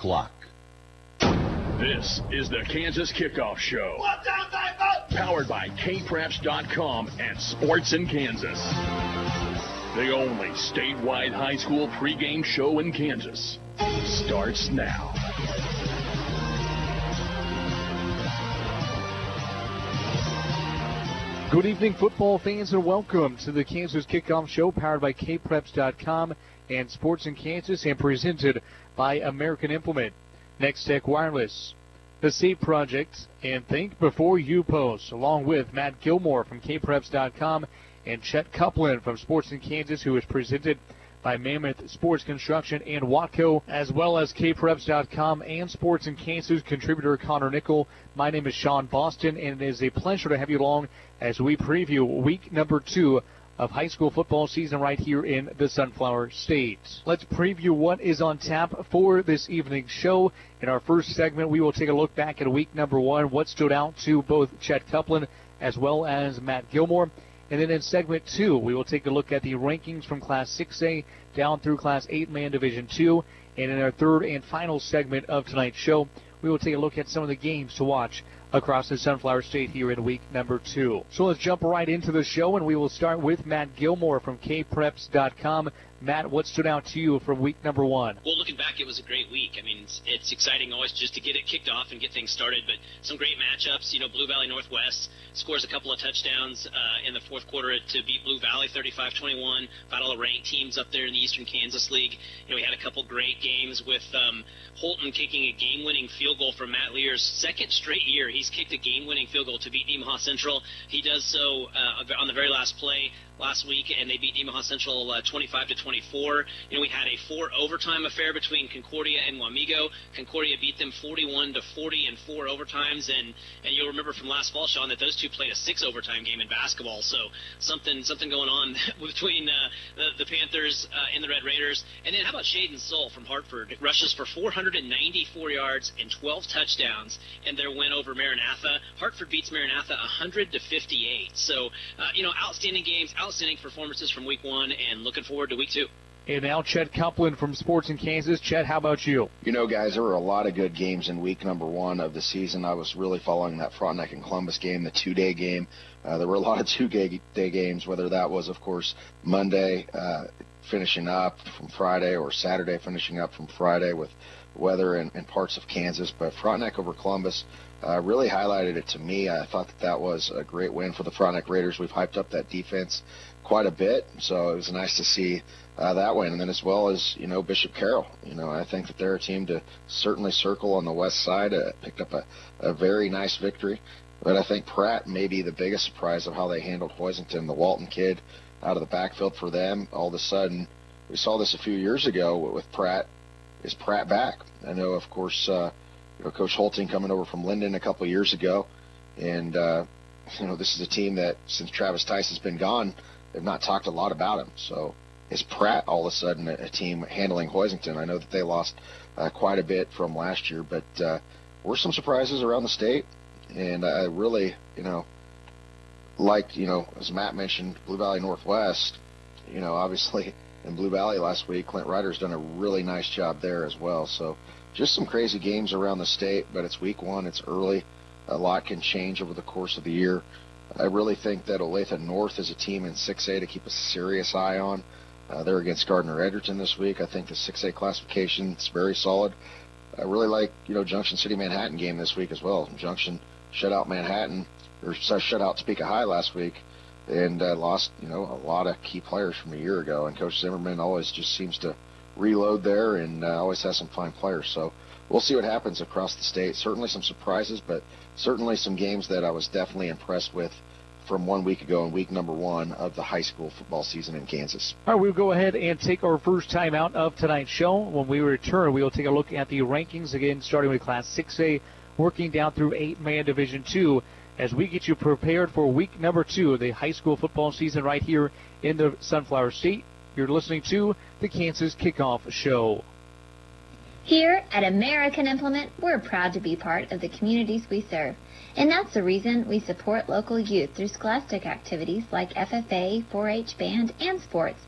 o'clock. This is the Kansas Kickoff Show. Powered by kpreps.com and Sports in Kansas. The only statewide high school pregame show in Kansas starts now. Good evening, football fans, and welcome to the Kansas Kickoff Show, powered by kpreps.com and Sports in Kansas, and presented by American Implement, Next Tech Wireless, the Sept Project, and Think Before You Post, along with Matt Gilmore from kpreps.com and Chet Copeland from Sports in Kansas, who is presented by Mammoth Sports Construction and Watco, as well as kpreps.com and Sports in Kansas contributor Connor Nickel. My name is Sean Boston, and it is a pleasure to have you along as we preview week number 2 of high school football season right here in the Sunflower State. Let's preview what is on tap for this evening's show. In our first segment, we will take a look back at week number 1, what stood out to both Chet Copeland as well as Matt Gilmore. And then in segment 2, we will take a look at the rankings from Class 6A down through Class 8-man Division 2. And in our third and final segment of tonight's show, we will take a look at some of the games to watch across the Sunflower State here in week number 2. So let's jump right into the show, and we will start with Matt Gilmore from kpreps.com. Matt, what stood out to you from week number 1? Well, looking back, it was a great week. I mean, it's exciting always just to get it kicked off and get things started, but some great matchups. You know, Blue Valley Northwest scores a couple of touchdowns in the fourth quarter to beat Blue Valley 35-21. Battle of ranked teams up there in the Eastern Kansas League. You know, we had a couple great games with Holton kicking a game-winning field goal from Matt Lear's second straight year. He's kicked a game-winning field goal to beat Nemaha Central. He does so on the very last play last week, and they beat Nemaha Central 25-24. You know, we had a 4 overtime affair between Concordia and Wamego. Concordia beat them 41-40 in 4 overtimes, and you'll remember from last fall, Sean, that those two played a 6 overtime game in basketball. So something going on between the Panthers and the Red Raiders. And then how about Shaden Soul from Hartford? It rushes for 494 yards and 12 touchdowns in their win over Maranatha. Hartford beats Maranatha 100-58. So you know, outstanding games, outstanding performances from week 1, and looking forward to week 2. And now Chet Copeland from Sports in Kansas. Chet, how about you? You know, guys, there were a lot of good games in week number 1 of the season. I was really following that Frontenac and Columbus game, the 2-day game. There were a lot of 2-day games, whether that was, of course, Monday finishing up from Friday or Saturday finishing up from Friday with weather in parts of Kansas. But Frontenac over Columbus really highlighted it to me. I thought that was a great win for the Frontenac Raiders. We've hyped up that defense quite a bit, so it was nice to see that win. And then as well as, you know, Bishop Carroll. You know, I think that they're a team to certainly circle on the west side. Picked up a very nice victory. But I think Pratt may be the biggest surprise of how they handled Hoisington, the Walton kid, out of the backfield for them. All of a sudden, we saw this a few years ago with Pratt. Is Pratt back? I know, of course, you know, Coach Holting coming over from Linden a couple of years ago. And, you know, this is a team that, since Travis Tice has been gone, they've not talked a lot about him. So is Pratt all of a sudden a team handling Hoisington? I know that they lost quite a bit from last year, but were some surprises around the state. And I really, you know, liked, you know, as Matt mentioned, Blue Valley Northwest, you know, obviously in Blue Valley last week, Clint Ryder's done a really nice job there as well. So just some crazy games around the state, but it's week 1, it's early. A lot can change over the course of the year. I really think that Olathe North is a team in 6A to keep a serious eye on. They're against Gardner-Edgerton this week. I think the 6A classification is very solid. I really like, you know, Junction City Manhattan game this week as well. Junction shut out Manhattan, or shut out Topeka High last week, and lost, you know, a lot of key players from a year ago. And Coach Zimmerman always just seems to reload there and always has some fine players. So we'll see what happens across the state. Certainly some surprises, but certainly some games that I was definitely impressed with from 1 week ago in week number 1 of the high school football season in Kansas. All right, we'll go ahead and take our first time out of tonight's show. When we return, we will take a look at the rankings again, starting with Class 6A, working down through 8-man Division 2, as we get you prepared for week number 2 of the high school football season right here in the Sunflower State. You're listening to the Kansas Kickoff Show. Here at American Implement, we're proud to be part of the communities we serve. And that's the reason we support local youth through scholastic activities like FFA, 4-H band, and sports.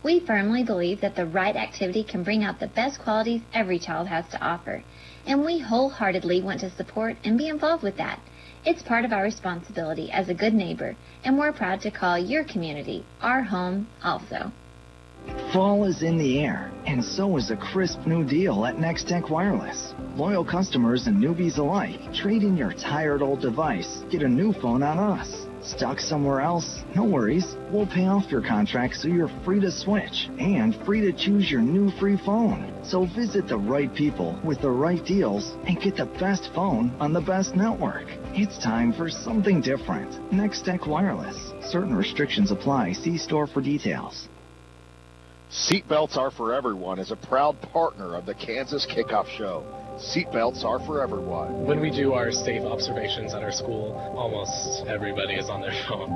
We firmly believe that the right activity can bring out the best qualities every child has to offer, and we wholeheartedly want to support and be involved with that. It's part of our responsibility as a good neighbor, and we're proud to call your community our home also. Fall is in the air, and so is a crisp new deal at Nextech Wireless. Loyal customers and newbies alike, trade in your tired old device, get a new phone on us. Stuck somewhere else? No worries. We'll pay off your contract so you're free to switch and free to choose your new free phone. So visit the right people with the right deals and get the best phone on the best network. It's time for something different. Nextech Wireless. Certain restrictions apply. See store for details. Seatbelts Are For Everyone is a proud partner of the Kansas Kickoff Show. Seatbelts are for everyone. When we do our safe observations at our school, almost everybody is on their phone.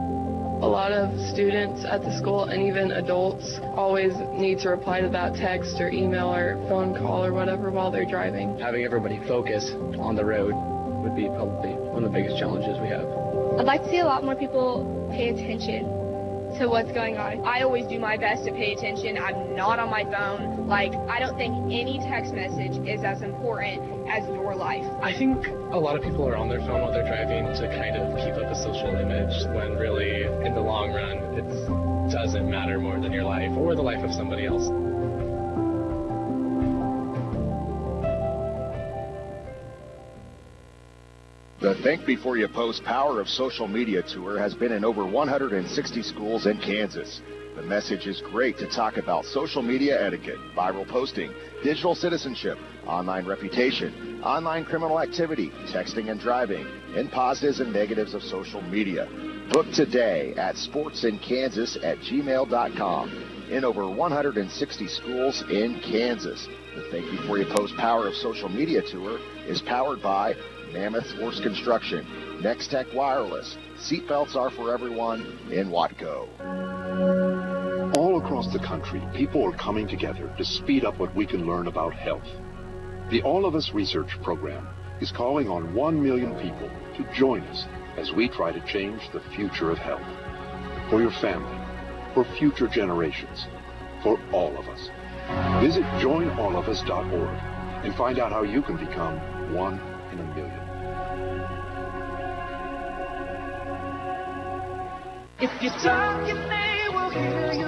A lot of students at the school and even adults always need to reply to that text or email or phone call or whatever while they're driving. Having everybody focus on the road would be probably one of the biggest challenges we have. I'd like to see a lot more people pay attention to what's going on. I always do my best to pay attention. I'm not on my phone. I don't think any text message is as important as your life. I think a lot of people are on their phone while they're driving to kind of keep up a social image when really, in the long run, it doesn't matter more than your life or the life of somebody else. The Think Before You Post Power of Social Media Tour has been in over 160 schools in Kansas. The message is great to talk about social media etiquette, viral posting, digital citizenship, online reputation, online criminal activity, texting and driving, and positives and negatives of social media. Book today at sportsinkansas@gmail.com in over 160 schools in Kansas. The Think Before You Post Power of Social Media Tour is powered by Mammoth Horse Construction, Nextech Wireless, Seatbelts Are For Everyone, and Watco. All across the country, people are coming together to speed up what we can learn about health. The All of Us Research Program is calling on 1 million people to join us as we try to change the future of health. For your family, for future generations, for all of us. Visit joinallofus.org and find out how you can become one in a million. If you talk, they will hear you.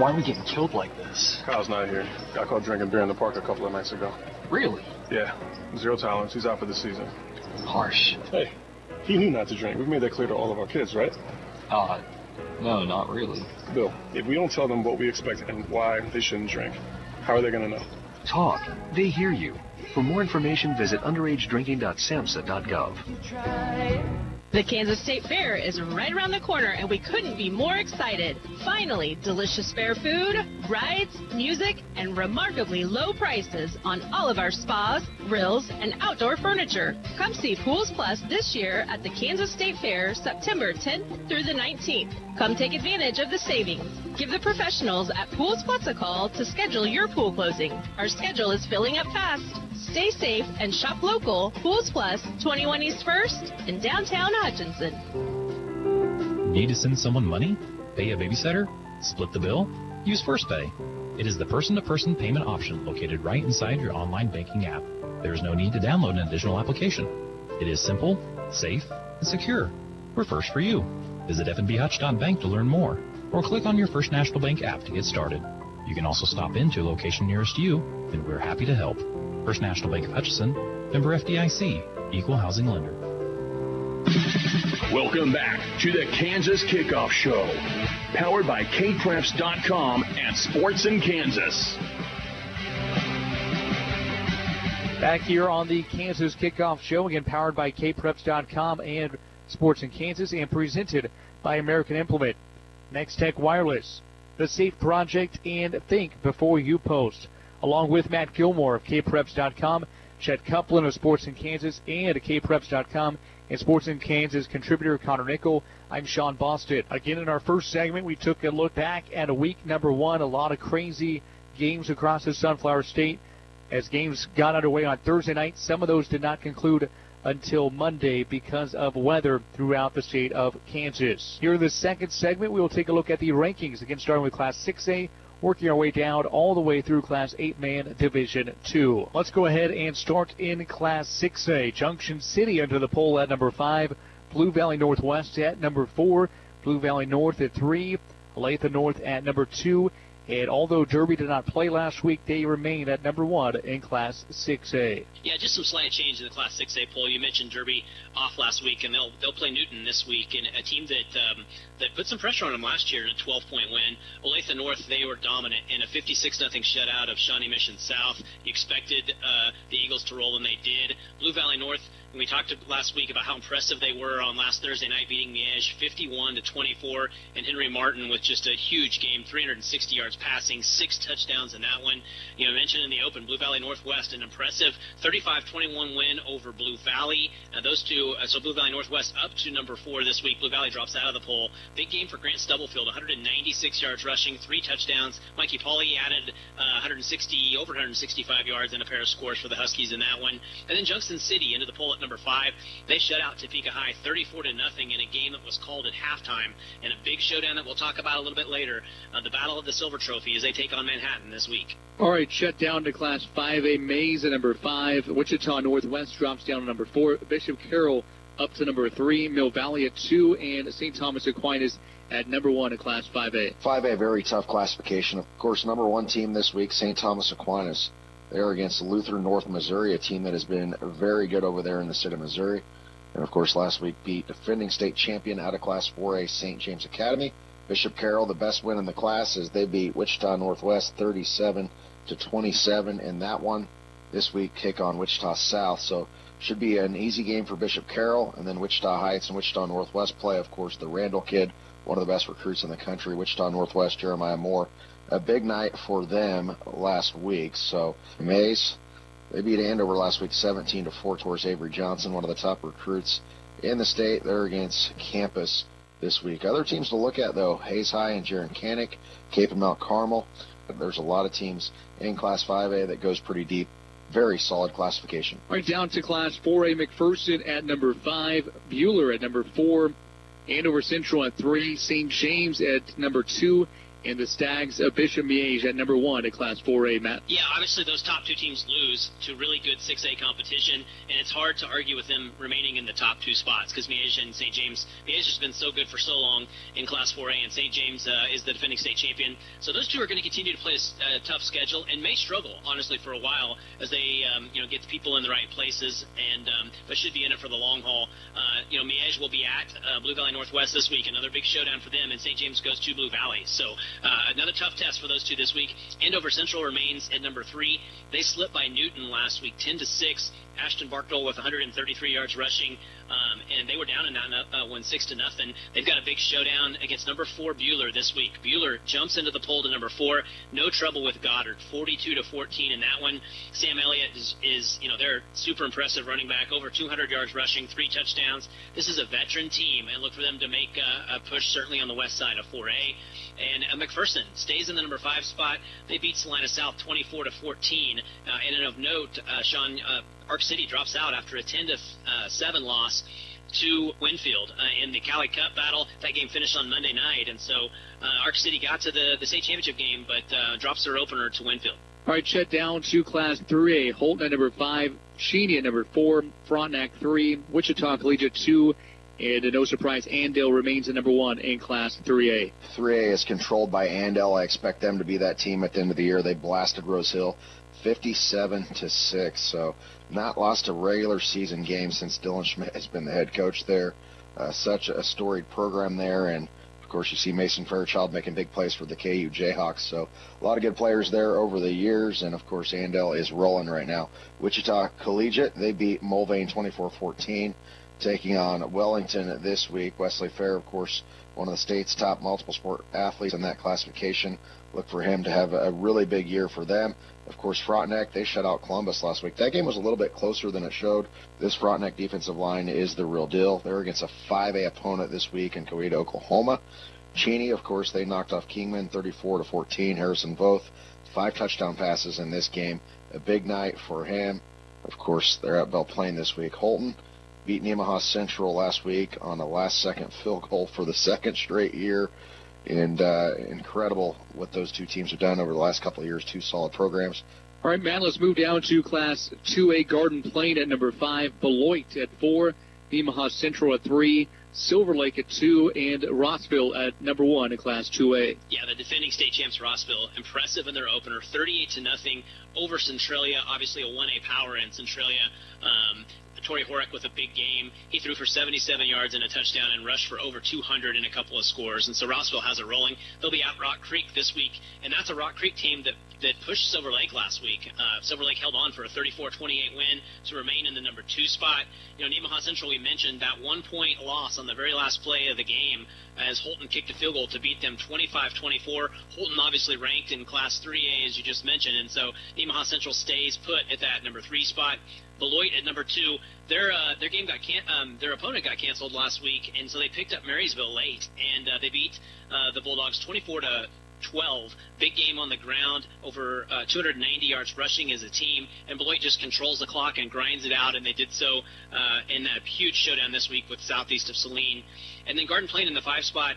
Why are we getting killed like this? Kyle's not here. Got caught drinking beer in the park a couple of nights ago. Really? Yeah. 0 tolerance. He's out for the season. Harsh. Hey, he knew not to drink. We've made that clear to all of our kids, right? No, not really. Bill, if we don't tell them what we expect and why they shouldn't drink, how are they going to know? Talk. They hear you. For more information, visit underagedrinking.samhsa.gov. The Kansas State Fair is right around the corner, and we couldn't be more excited. Finally, delicious fair food, rides, music, and remarkably low prices on all of our spas, grills, and outdoor furniture. Come see Pools Plus this year at the Kansas State Fair, September 10th through the 19th. Come take advantage of the savings. Give the professionals at Pools Plus a call to schedule your pool closing. Our schedule is filling up fast. Stay safe and shop local. Pools Plus, 21 East 1st in downtown Hutchinson. Need to send someone money? Pay a babysitter? Split the bill? Use First Pay. It is the person-to-person payment option located right inside your online banking app. There is no need to download an additional application. It is simple, safe, and secure. We're first for you. Visit fnbhutch.bank to learn more, or click on your First National Bank app to get started. You can also stop into a location nearest you, and we're happy to help. First National Bank of Hutchinson, member FDIC, equal housing lender. Welcome back to the Kansas Kickoff Show, powered by kpreps.com and Sports in Kansas. Back here on the Kansas Kickoff Show, again powered by kpreps.com and Sports in Kansas, and presented by American Implement, Nextech Wireless, The Safe Project, and Think Before You Post. Along with Matt Gilmore of kpreps.com, Chet Copeland of Sports in Kansas, and kpreps.com and Sports in Kansas contributor Connor Nickel, I'm Sean Boston. Again, in our first segment, we took a look back at a week number one. A lot of crazy games across the Sunflower State as games got underway on Thursday night. Some of those did not conclude until Monday because of weather throughout the state of Kansas. Here in the second segment, we will take a look at the rankings, again starting with Class 6A, working our way down all the way through Class 8-man Division 2. Let's go ahead and start in Class 6A. Junction City under the pole at number 5, Blue Valley Northwest at number 4, Blue Valley North at 3, Olathe North at number 2, and although Derby did not play last week, they remain at number 1 in Class 6A. Yeah, just some slight change in the Class 6A poll. You mentioned Derby off last week, and they'll play Newton this week, and a team that put some pressure on them last year in a 12-point win. Olathe North, they were dominant in a 56-0 shutout of Shawnee Mission South. You expected the Eagles to roll, and they did. Blue Valley North, and we talked last week about how impressive they were on last Thursday night, beating Miege 51-24, and Henry Martin with just a huge game, 360 yards passing, 6 touchdowns in that one. You know, mentioned in the open, Blue Valley Northwest, an impressive 35-21 win over Blue Valley. Those two, so Blue Valley Northwest up to number 4 this week. Blue Valley drops out of the poll. Big game for Grant Stubblefield, 196 yards rushing, 3 touchdowns. Mikey Pauly added over 165 yards and a pair of scores for the Huskies in that one. And then Junction City into the poll at number 5. They shut out Topeka High 34-0 in a game that was called at halftime, and a big showdown that we'll talk about a little bit later, the Battle of the Silver Trophy, as they take on Manhattan this week. All right, shut down to Class 5A. Mays at number 5. Wichita Northwest drops down to number 4. Bishop Carroll up to number 3. Mill Valley at 2. And St. Thomas Aquinas at number 1 in Class 5A. 5A, very tough classification. Of course, number 1 team this week, St. Thomas Aquinas. They're against Luther North Missouri, a team that has been very good over there in the state of Missouri. And, of course, last week beat defending state champion out of Class 4A, St. James Academy. Bishop Carroll, the best win in the class, as they beat Wichita Northwest 37-27 in that one. This week, kick on Wichita South. So should be an easy game for Bishop Carroll. And then Wichita Heights and Wichita Northwest play, of course, the Randall kid, one of the best recruits in the country, Wichita Northwest, Jeremiah Moore. A big night for them last week. So Mays, they beat Andover last week 17-4 towards Avery Johnson, one of the top recruits in the state. They're against Campus this week. Other teams to look at, though, Hayes High and Jaron Canick, Cape and Mount Carmel. There's a lot of teams in Class 5A that goes pretty deep. Very solid classification. All right, down to Class 4A. McPherson at number 5, Buhler at number 4, Andover Central at 3, St. James at number 2, and the Stags of Bishop Miege at number 1 at Class 4A, Matt. Yeah, obviously those top 2 teams lose to really good 6A competition, and it's hard to argue with them remaining in the top 2 spots because Miege and St. James, Miege has been so good for so long in Class 4A, and St. James is the defending state champion. So those 2 are going to continue to play a tough schedule and may struggle, honestly, for a while as they get the people in the right places, and but should be in it for the long haul. Miege will be at Blue Valley Northwest this week, another big showdown for them, and St. James goes to Blue Valley. So another tough test for those 2 this week. Andover Central remains at number 3. They slipped by Newton last week, 10-6. Ashton Barkdole with 133 yards rushing, and they were down in that one 6-0. They've got a big showdown against number 4 Buhler this week. Buhler jumps into the poll to number 4. No trouble with Goddard, 42-14 in that one. Sam Elliott is they're super impressive running back, over 200 yards rushing, 3 touchdowns. This is a veteran team, and look for them to make a push certainly on the west side of 4A. And McPherson stays in the number 5 spot. They beat Salina South 24-14. And of note, Ark City drops out after a 10-7 loss to Winfield in the Cali Cup battle. That game finished on Monday night, and so Ark City got to the state championship game, but drops their opener to Winfield. All right, shut down to Class 3A. Holton at number 5, Cheney at number 4, Frontenac 3, Wichita Collegiate 2, and no surprise, Andale remains at number 1 in Class 3A. 3A is controlled by Andale. I expect them to be that team at the end of the year. They blasted Rose Hill 57-6, so not lost a regular season game since Dylan Schmidt has been the head coach there. Such a storied program there, and of course you see Mason Fairchild making big plays for the KU Jayhawks, so a lot of good players there over the years, and of course Andale is rolling right now. Wichita Collegiate, they beat Mulvane 24-14, taking on Wellington this week. Wesley Fair, of course, one of the state's top multiple sport athletes in that classification. Look for him to have a really big year for them. Of course, Frontenac, they shut out Columbus last week. That game was a little bit closer than it showed. This Frontenac defensive line is the real deal. They're against a 5A opponent this week in Coweta, Oklahoma. Cheney, of course, they knocked off Kingman 34-14. Harrison Voth, 5 touchdown passes in this game. A big night for him. Of course, they're at Belle Plaine this week. Holton, beat Nemaha Central last week on a last-second field goal for the second straight year. And incredible what those two teams have done over the last couple of years, two solid programs. All right, Matt, let's move down to Class 2A. Garden Plain at number 5, Beloit at 4, Nemaha Central at 3, Silver Lake at 2, and Rossville at number 1 in Class 2A. Yeah, the defending state champs Rossville, impressive in their opener, 38-0 over Centralia, obviously a 1A power in Centralia. Torrey Horek with a big game. He threw for 77 yards and a touchdown and rushed for over 200 in a couple of scores. And so Rossville has it rolling. They'll be at Rock Creek this week, and that's a Rock Creek team that pushed Silver Lake last week. Silver Lake held on for a 34-28 win to remain in the number 2 spot. You know, Nemaha Central, we mentioned that 1-point loss on the very last play of the game as Holton kicked a field goal to beat them 25-24. Holton obviously ranked in Class 3A, as you just mentioned, and so Nemaha Central stays put at that number 3 spot. Beloit at number 2, their game their opponent got canceled last week, and so they picked up Marysville late, and they beat the Bulldogs 24-12. Big game on the ground, over 290 yards rushing as a team, and Beloit just controls the clock and grinds it out, and they did so in that huge showdown this week with southeast of Saline. And then Garden Plain in the 5 spot,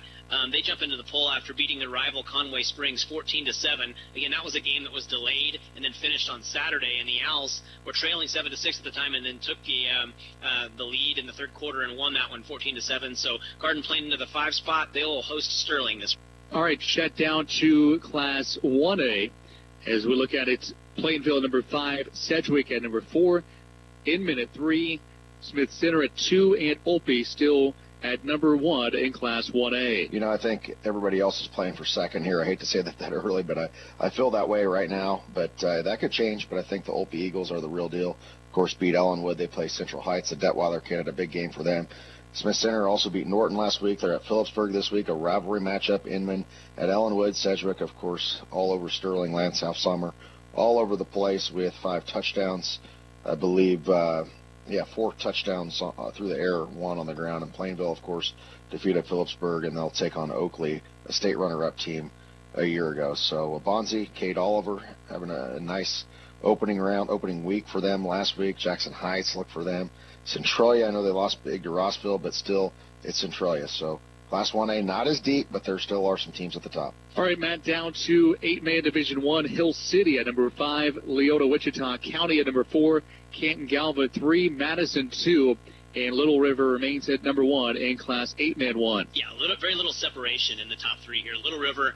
they jump into the poll after beating their rival Conway Springs 14-7. Again, that was a game that was delayed and then finished on Saturday, and the Owls were trailing 7-6 at the time and then took the lead in the third quarter and won that one 14-7. So Garden Plain into the 5 spot. They will host Sterling this week. All right, shut down to Class 1A. As we look at it, Plainville at number 5, Sedgwick at number 4, Inman at 3, Smith Center at 2, and Olpe still at number 1 in Class 1A. You know, I think everybody else is playing for second here. I hate to say that early, but I feel that way right now. But that could change, but I think the Olpe Eagles are the real deal. Of course, beat Ellenwood. They play Central Heights at Detweiler Canada. Big game for them. Smith Center also beat Norton last week. They're at Phillipsburg this week, a rivalry matchup. Inman at Ellenwood. Sedgwick, of course, all over Sterling, Lance, South Summer, all over the place with 5 touchdowns. I believe, 4 touchdowns through the air, 1 on the ground. And Plainville, of course, defeated Phillipsburg, and they'll take on Oakley, a state runner-up team a year ago. So Bonzi, Kate Oliver having a nice opening week for them last week. Jackson Heights, look for them. Centralia, I know they lost big to Rossville, but still, it's Centralia. So Class 1A, not as deep, but there still are some teams at the top. All right, Matt, down to 8-man Division 1, Hill City at number 5, Leota Wichita County at number 4, Canton Galva 3, Madison 2, and Little River remains at number 1 in Class 8-man 1. Yeah, very little separation in the top 3 here. Little River,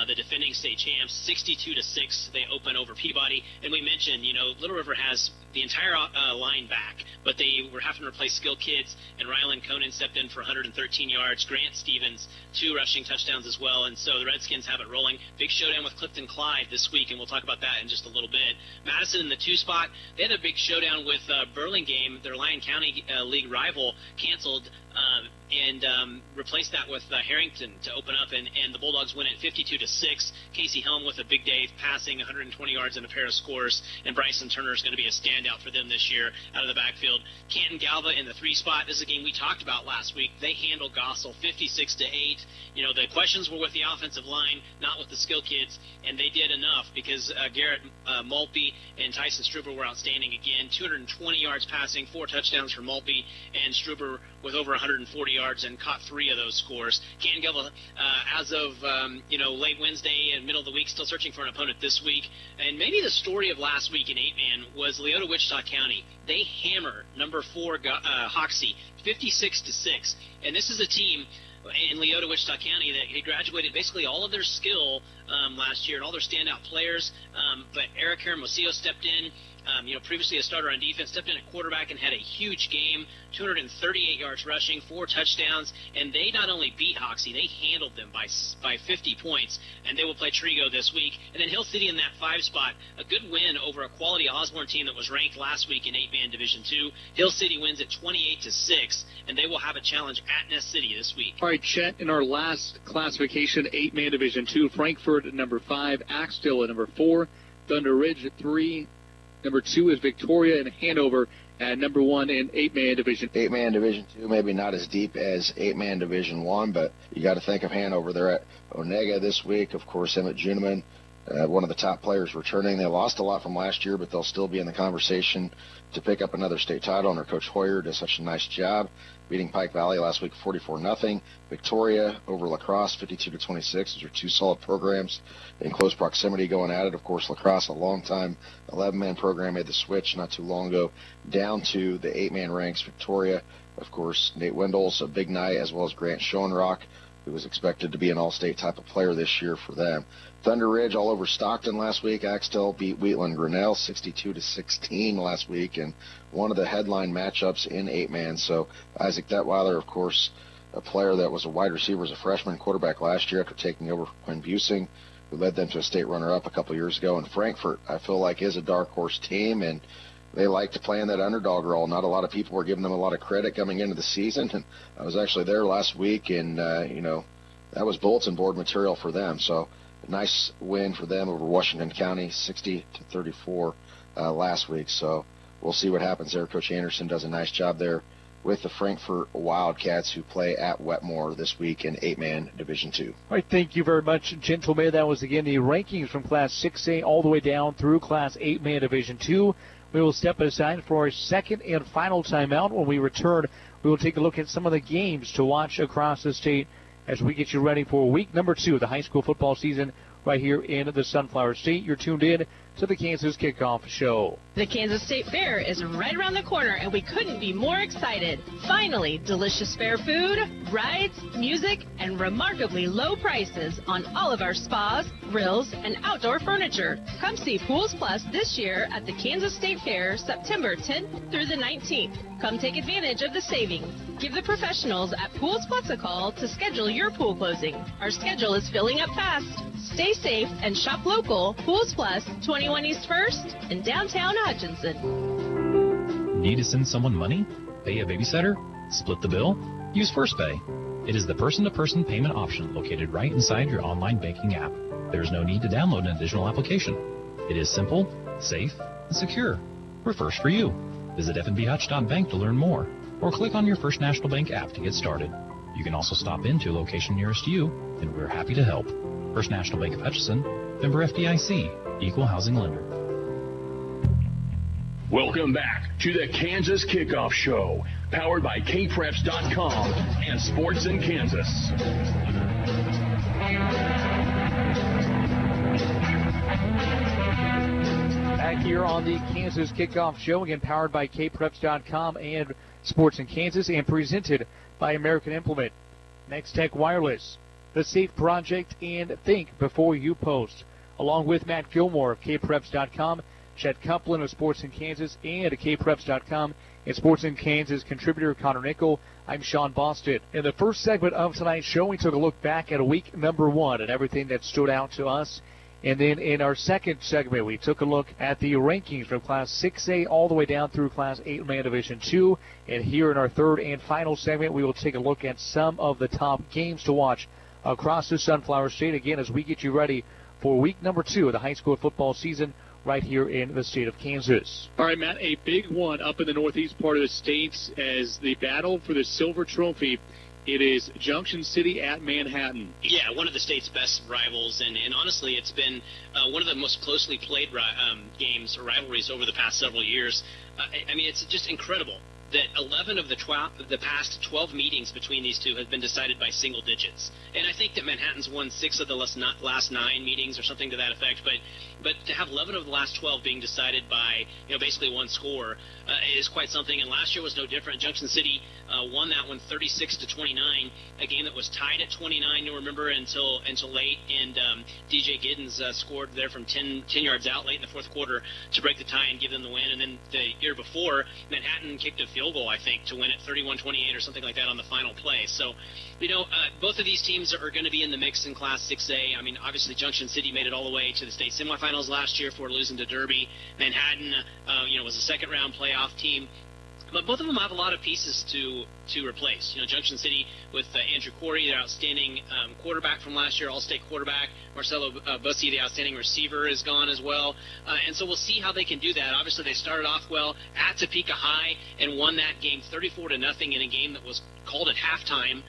the defending state champs, 62-6. They open over Peabody. And we mentioned, Little River has the entire line back, but they were having to replace skill kids, and Rylan Conan stepped in for 113 yards. Grant Stevens, 2 rushing touchdowns as well, and so the Redskins have it rolling. Big showdown with Clifton Clyde this week, and we'll talk about that in just a little bit. Madison in the 2 spot, they had a big showdown with Burlingame, their Lyon County League rival, canceled and replaced that with Harrington to open up, and the Bulldogs win it 52-6. Casey Helm with a big day, passing 120 yards and a pair of scores, and Bryson Turner is going to be a standout for them this year out of the backfield. Canton Galva in the 3 spot. This is a game we talked about last week. They handled Gossel 56-8. The questions were with the offensive line, not with the skill kids, and they did enough because Garrett Maltby and Tyson Struber were outstanding again. 220 yards passing, 4 touchdowns for Maltby, and Struber with over 140 yards and caught 3 of those scores. Canton Galva, as of late Wednesday and middle of the week, still searching for an opponent this week. And maybe the story of last week in 8-man was Leota Wichita County. They hammer number 4 Hoxie 56-6, and this is a team in Leota Wichita County that had graduated basically all of their skill last year and all their standout players. But Eric Hermosillo stepped in. Previously a starter on defense, stepped in at quarterback and had a huge game, 238 yards rushing, 4 touchdowns, and they not only beat Hoxie, they handled them by 50 points, and they will play Trigo this week. And then Hill City in that 5 spot, a good win over a quality Osborne team that was ranked last week in 8-man Division 2. Hill City wins at 28-6, and they will have a challenge at Ness City this week. All right, Chet, in our last classification, 8-man Division 2, Frankfort at number 5, Axtell at number 4, Thunder Ridge at 3, number 2 is Victoria, and Hanover at number 1 in 8-man Division. 8-man Division 2, maybe not as deep as 8-man Division 1, but you got to think of Hanover. They're at Onega this week. Of course, Emmett Juneman one of the top players returning. They lost a lot from last year, but they'll still be in the conversation to pick up another state title, and their coach Hoyer does such a nice job beating Pike Valley last week 44-0. Victoria over La Crosse 52-26. Those are two solid programs in close proximity going at it. Of course, La Crosse, a long-time 11-man program, made the switch not too long ago down to the 8-man ranks. Victoria, of course, Nate Wendell's a big night, as well as Grant Schoenrock, who was expected to be an all-state type of player this year for them. Thunder Ridge all over Stockton last week. Axtell beat Wheatland Grinnell 62-16 last week, and one of the headline matchups in 8-man. So Isaac Detweiler, of course, a player that was a wide receiver as a freshman quarterback last year after taking over from Quinn Busing, who led them to a state runner-up a couple years ago. And Frankfort, I feel like, is a dark horse team, and they like to play in that underdog role. Not a lot of people were giving them a lot of credit coming into the season, and I was actually there last week, and, that was bulletin board material for them. So a nice win for them over Washington County, 60-34 last week. So we'll see what happens there. Coach Anderson does a nice job there with the Frankfort Wildcats, who play at Wetmore this week in 8-man Division II. All right, thank you very much, gentlemen. That was, again, the rankings from Class 6A all the way down through Class 8-man Division II. We will step aside for our second and final timeout. When we return, we will take a look at some of the games to watch across the state as we get you ready for week number 2 of the high school football season right here in the Sunflower State. You're tuned in to the Kansas Kickoff Show. The Kansas State Fair is right around the corner, and we couldn't be more excited. Finally, delicious fair food, rides, music, and remarkably low prices on all of our spas, grills, and outdoor furniture. Come see Pools Plus this year at the Kansas State Fair, September 10th through the 19th. Come take advantage of the savings. Give the professionals at Pools Plus a call to schedule your pool closing. Our schedule is filling up fast. Stay safe and shop local. Pools Plus, 21 East 1st in downtown Hutchinson. Need to send someone money? Pay a babysitter? Split the bill? Use First Pay. It is the person-to-person payment option located right inside your online banking app. There is no need to download an additional application. It is simple, safe, and secure. We're first for you. Visit fnbhutch.bank to learn more, or click on your First National Bank app to get started. You can also stop into a location nearest you, and we're happy to help. First National Bank of Hutchinson, member FDIC, equal housing lender. Welcome back to the Kansas Kickoff Show, powered by kpreps.com and Sports in Kansas. Back here on the Kansas Kickoff Show, again powered by kpreps.com and Sports in Kansas, and presented by American Implement, Next Tech Wireless, The Safe Project, and Think Before You Post. Along with Matt Gilmore of kpreps.com, Chet Copeland of Sports in Kansas, and kpreps.com and Sports in Kansas contributor Connor Nickel, I'm Sean Boston. In the first segment of tonight's show, we took a look back at week number 1 and everything that stood out to us. And then in our second segment, we took a look at the rankings from Class 6A all the way down through Class 8-man Division 2. And here in our third and final segment, we will take a look at some of the top games to watch across the Sunflower State, again, as we get you ready for week number 2 of the high school football season right here in the state of Kansas. All right, Matt, a big one up in the northeast part of the state as the battle for the Silver Trophy. It is Junction City at Manhattan. Yeah, one of the state's best rivals, and honestly, it's been one of the most closely played games or rivalries over the past several years. I mean, it's just incredible that 11 of the past 12 meetings between these two have been decided by single digits. And I think that Manhattan's won 6 of the last 9 meetings or something to that effect. But to have 11 of the last 12 being decided by, basically one score is quite something. And last year was no different. Junction City won that one 36-29, a game that was tied at 29, you'll remember, until late. And DJ Giddens scored there from 10 yards out late in the fourth quarter to break the tie and give them the win. And then the year before, Manhattan kicked a field goal, I think, to win it 31-28 or something like that on the final play. So, both of these teams are going to be in the mix in Class 6A. I mean, obviously Junction City made it all the way to the state semifinals last year before losing to Derby. Manhattan, was a second-round playoff team. But both of them have a lot of pieces to replace. Junction City with Andrew Corey, their outstanding quarterback from last year, all-state quarterback. Marcelo Bussy, the outstanding receiver, is gone as well. And so we'll see how they can do that. Obviously, they started off well at Topeka High and won that game 34-0 in a game that was called at halftime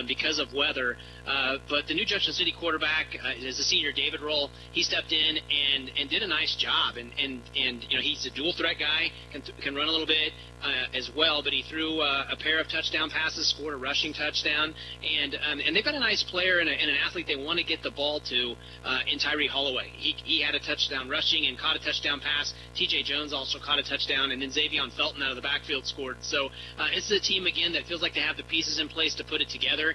because of weather. But the new Junction City quarterback is a senior, David Roll. He stepped in and did a nice job. And he's a dual threat guy, can run a little bit as well. But he threw a pair of touchdown passes, scored a rushing touchdown, and they've got a nice player and an athlete they want to get the ball to in Tyree Holloway. He had a touchdown rushing and caught a touchdown pass. T.J. Jones also caught a touchdown, and then Xavion Felton out of the backfield scored. So it's a team, again, that feels like they have the pieces in place to put it together.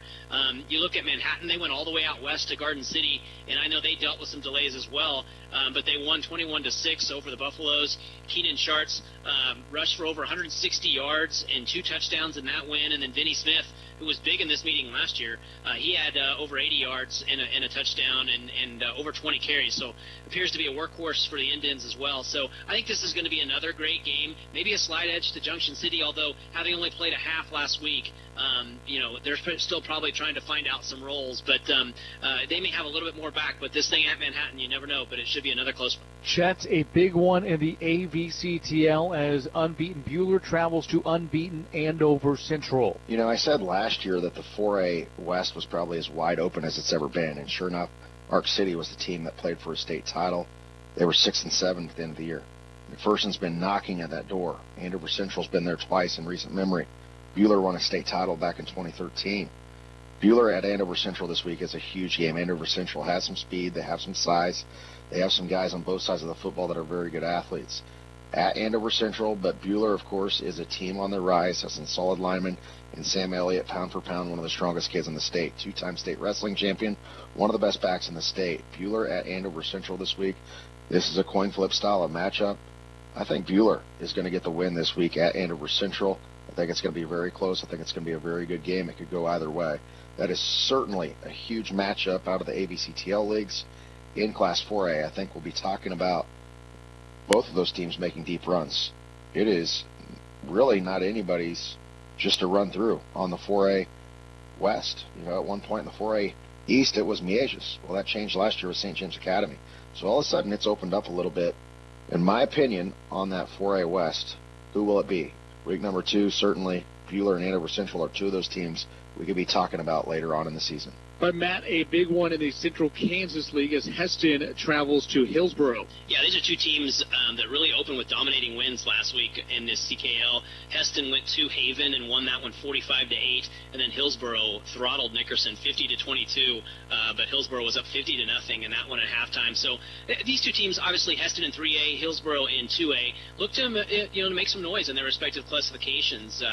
You look at Manhattan, they went all the way out west to Garden City, and I know they dealt with some delays as well, but they won 21-6 over the Buffaloes. Keenan Sharts rushed for over 160 yards and 2 touchdowns in that win, and then Vinny Smith, who was big in this meeting last year, he had over 80 yards and a touchdown and over 20 carries. So appears to be a workhorse for the Indians as well. So I think this is going to be another great game. Maybe a slight edge to Junction City, although having only played a half last week, they're still probably trying to find out some roles. But they may have a little bit more back. But this thing at Manhattan, you never know. But it should be another close one. Chet's a big one in the AVCTL as unbeaten Buhler travels to unbeaten Andover Central. I said last year that the 4A West was probably as wide open as it's ever been, and sure enough, Arc City was the team that played for a state title. They were 6-7 at the end of the year. McPherson's been knocking at that door. Andover Central's been there twice in recent memory. Buhler won a state title back in 2013. Buhler at Andover Central this week is a huge game. Andover Central has some speed. They have some size. They have some guys on both sides of the football that are very good athletes. At Andover Central, but Buhler, of course, is a team on the rise, has some solid linemen, and Sam Elliott, pound for pound, one of the strongest kids in the state, 2-time state wrestling champion, one of the best backs in the state. Buhler at Andover Central this week. This is a coin flip style of matchup. I think Buhler is going to get the win this week at Andover Central. I think it's going to be very close. I think it's going to be a very good game. It could go either way. That is certainly a huge matchup out of the AVCTL leagues. In Class 4A, I think we'll be talking about both of those teams making deep runs. It is really not anybody's just to run through on the 4A West. At one point in the 4A East, it was Miege's. Well, that changed last year with St. James Academy. So all of a sudden, it's opened up a little bit. In my opinion, on that 4A West, who will it be? Week number 2, certainly Buhler and Andover Central are 2 of those teams we could be talking about later on in the season. But, Matt, a big one in the Central Kansas League as Heston travels to Hillsboro. Yeah, these are 2 teams that really opened with dominating wins last week in this CKL. Heston went to Haven and won that one 45-8, and then Hillsboro throttled Nickerson 50-22, but Hillsboro was up 50-0 in that one at halftime. So these 2 teams, obviously Heston in 3A, Hillsboro in 2A, look to to make some noise in their respective classifications.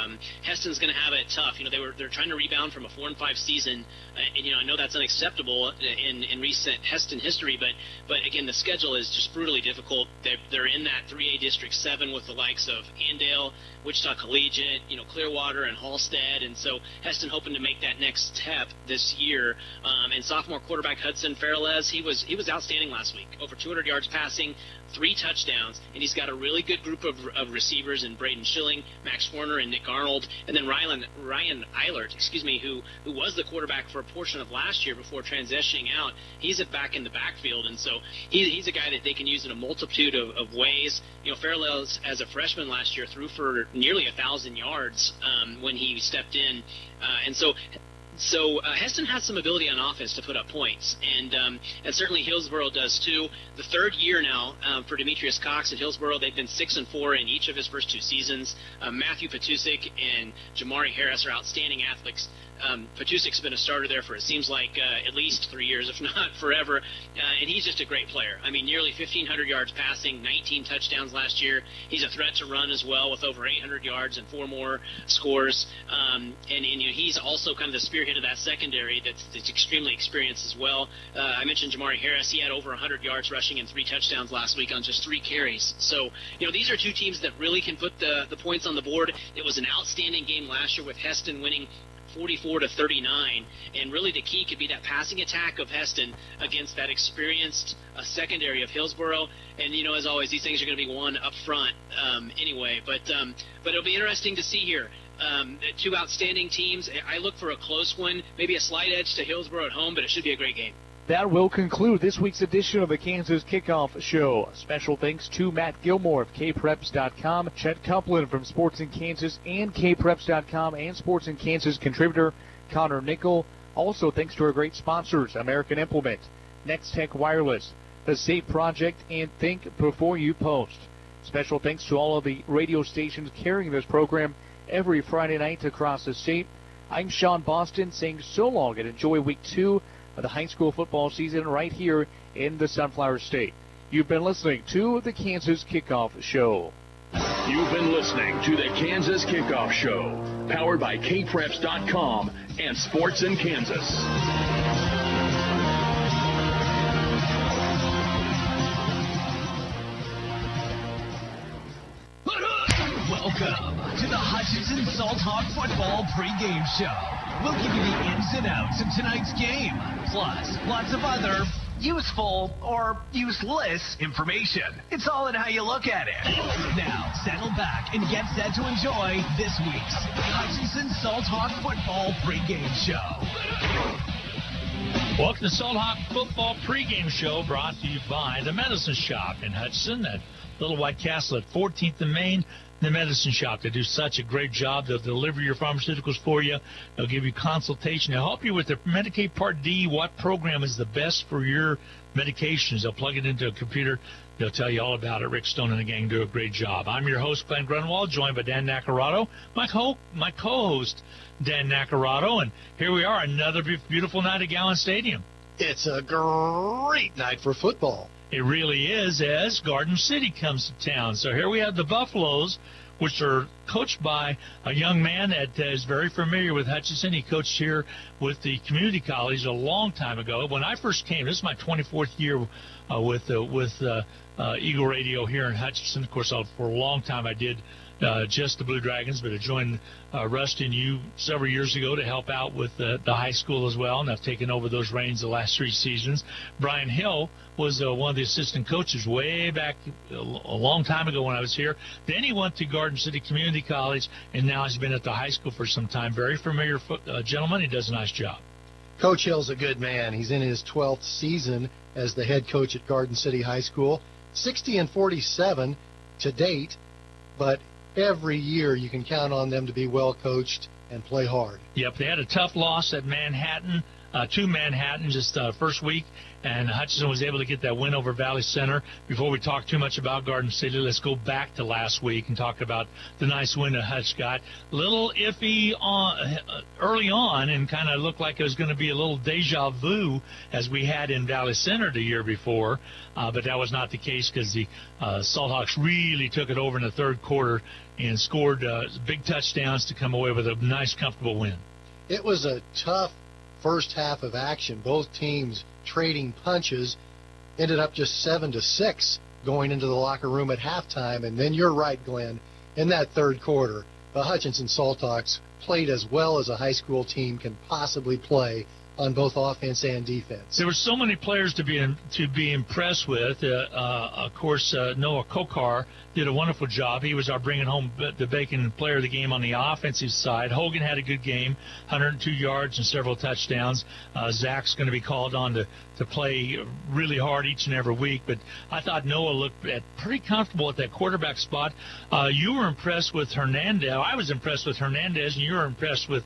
Heston's going to have it tough. They're trying to rebound from a 4-5 season, and I know that's unacceptable in recent Heston history, but again, the schedule is just brutally difficult. They're in that 3A District 7 with the likes of Andale, Wichita Collegiate, Clearwater, and Halstead, and so Heston hoping to make that next step this year. And sophomore quarterback Hudson Farrelez, he was outstanding last week, over 200 yards passing, 3 touchdowns, and he's got a really good group of receivers in Braden Schilling, Max Warner, and Nick Arnold, and then Ryan Eilert, who was the quarterback for a portion of last year before transitioning out. He's back in the backfield, and so he's a guy that they can use in a multitude of ways. Farrelez, as a freshman last year, threw for nearly 1,000 yards when he stepped in, and so Heston has some ability on offense to put up points, and certainly Hillsboro does too. The 3rd year now for Demetrius Cox at Hillsboro. They've been 6-4 in each of his first 2 seasons. Matthew Patusik and Jamari Harris are outstanding athletes. Patusik's been a starter there for, it seems like, at least 3 years, if not forever, and he's just a great player. I mean, nearly 1,500 yards passing, 19 touchdowns last year. He's a threat to run as well with over 800 yards and 4 more scores, and he's also kind of the spearhead of that secondary that's extremely experienced as well. I mentioned Jamari Harris. He had over 100 yards rushing and 3 touchdowns last week on just 3 carries. So, these are 2 teams that really can put the points on the board. It was an outstanding game last year with Heston winning 44-39, and really the key could be that passing attack of Heston against that experienced secondary of Hillsboro. And as always, these things are going to be won up front anyway. But it'll be interesting to see here. 2 outstanding teams. I look for a close one, maybe a slight edge to Hillsboro at home, but it should be a great game. That will conclude this week's edition of the Kansas Kickoff Show. Special thanks to Matt Gilmore of KPreps.com, Chet Copeland from Sports in Kansas and KPreps.com, and Sports in Kansas contributor Connor Nickel. Also thanks to our great sponsors, American Implement, Next Tech Wireless, The Safe Project, and Think Before You Post. Special thanks to all of the radio stations carrying this program every Friday night across the state. I'm Sean Boston saying so long and enjoy week 2 of the high school football season right here in the Sunflower State. You've been listening to the Kansas Kickoff Show. You've been listening to the Kansas Kickoff Show, powered by KPreps.com and Sports in Kansas. Welcome to the Hutchinson Salt Hawk Football pregame show. We'll give you the ins and outs of tonight's game, plus lots of other useful or useless information. It's all in how you look at it. Now, settle back and get set to enjoy this week's Hutchinson Salt Hawk Football pregame show. Welcome to Salt Hawk Football pregame show, brought to you by the Medicine Shop in Hutchinson at Little White Castle at 14th and Main. The Medicine Shop. They do such a great job. They'll deliver your pharmaceuticals for you. They'll give you consultation. They'll help you with their Medicaid Part D, what program is the best for your medications. They'll plug it into a computer. They'll tell you all about it. Rick Stone and the gang do a great job. I'm your host, Glenn Grunwald, joined by Dan Nacarado, my co-host, Dan Nacarado, and here we are, another beautiful night at Gowan Stadium. It's a great night for football. It really is, as Garden City comes to town. So here we have the Buffaloes, which are coached by a young man that is very familiar with Hutchinson. He coached here with the community college a long time ago. When I first came, this is my 24th year with Eagle Radio here in Hutchinson. Of course, for a long time I did just the Blue Dragons, but I joined Rusty and you several years ago to help out with the high school as well, and I've taken over those reins the last 3 seasons. Brian Hill was one of the assistant coaches way back a long time ago when I was here. Then he went to Garden City Community College, and now he's been at the high school for some time. Very familiar gentleman. He does a nice job. Coach Hill's a good man. He's in his 12th season as the head coach at Garden City High School. 60-47 to date, but every year you can count on them to be well coached and play hard. Yep, they had a tough loss at Manhattan, to Manhattan just first week, and Hutchinson was able to get that win over Valley Center. Before we talk too much about Garden City, let's go back to last week and talk about the nice win that Hutch got. A little iffy early on, and kind of looked like it was going to be a little deja vu as we had in Valley Center the year before, but that was not the case because the Salt Hawks really took it over in the third quarter and scored big touchdowns to come away with a nice, comfortable win. It was a tough first half of action. Both teams trading punches. Ended up just 7-6 going into the locker room at halftime. And then you're right, Glenn, in that third quarter, the Hutchinson Salt Hawks played as well as a high school team can possibly play on both offense and defense. There were so many players to be impressed with. Of course, Noah Kokar did a wonderful job. He was our bringing home the bacon player of the game on the offensive side. Hogan had a good game, 102 yards and several touchdowns. Zach's going to be called on to play really hard each and every week, but I thought Noah looked pretty comfortable at that quarterback spot. You were impressed with Hernandez. I was impressed with Hernandez, and you were impressed with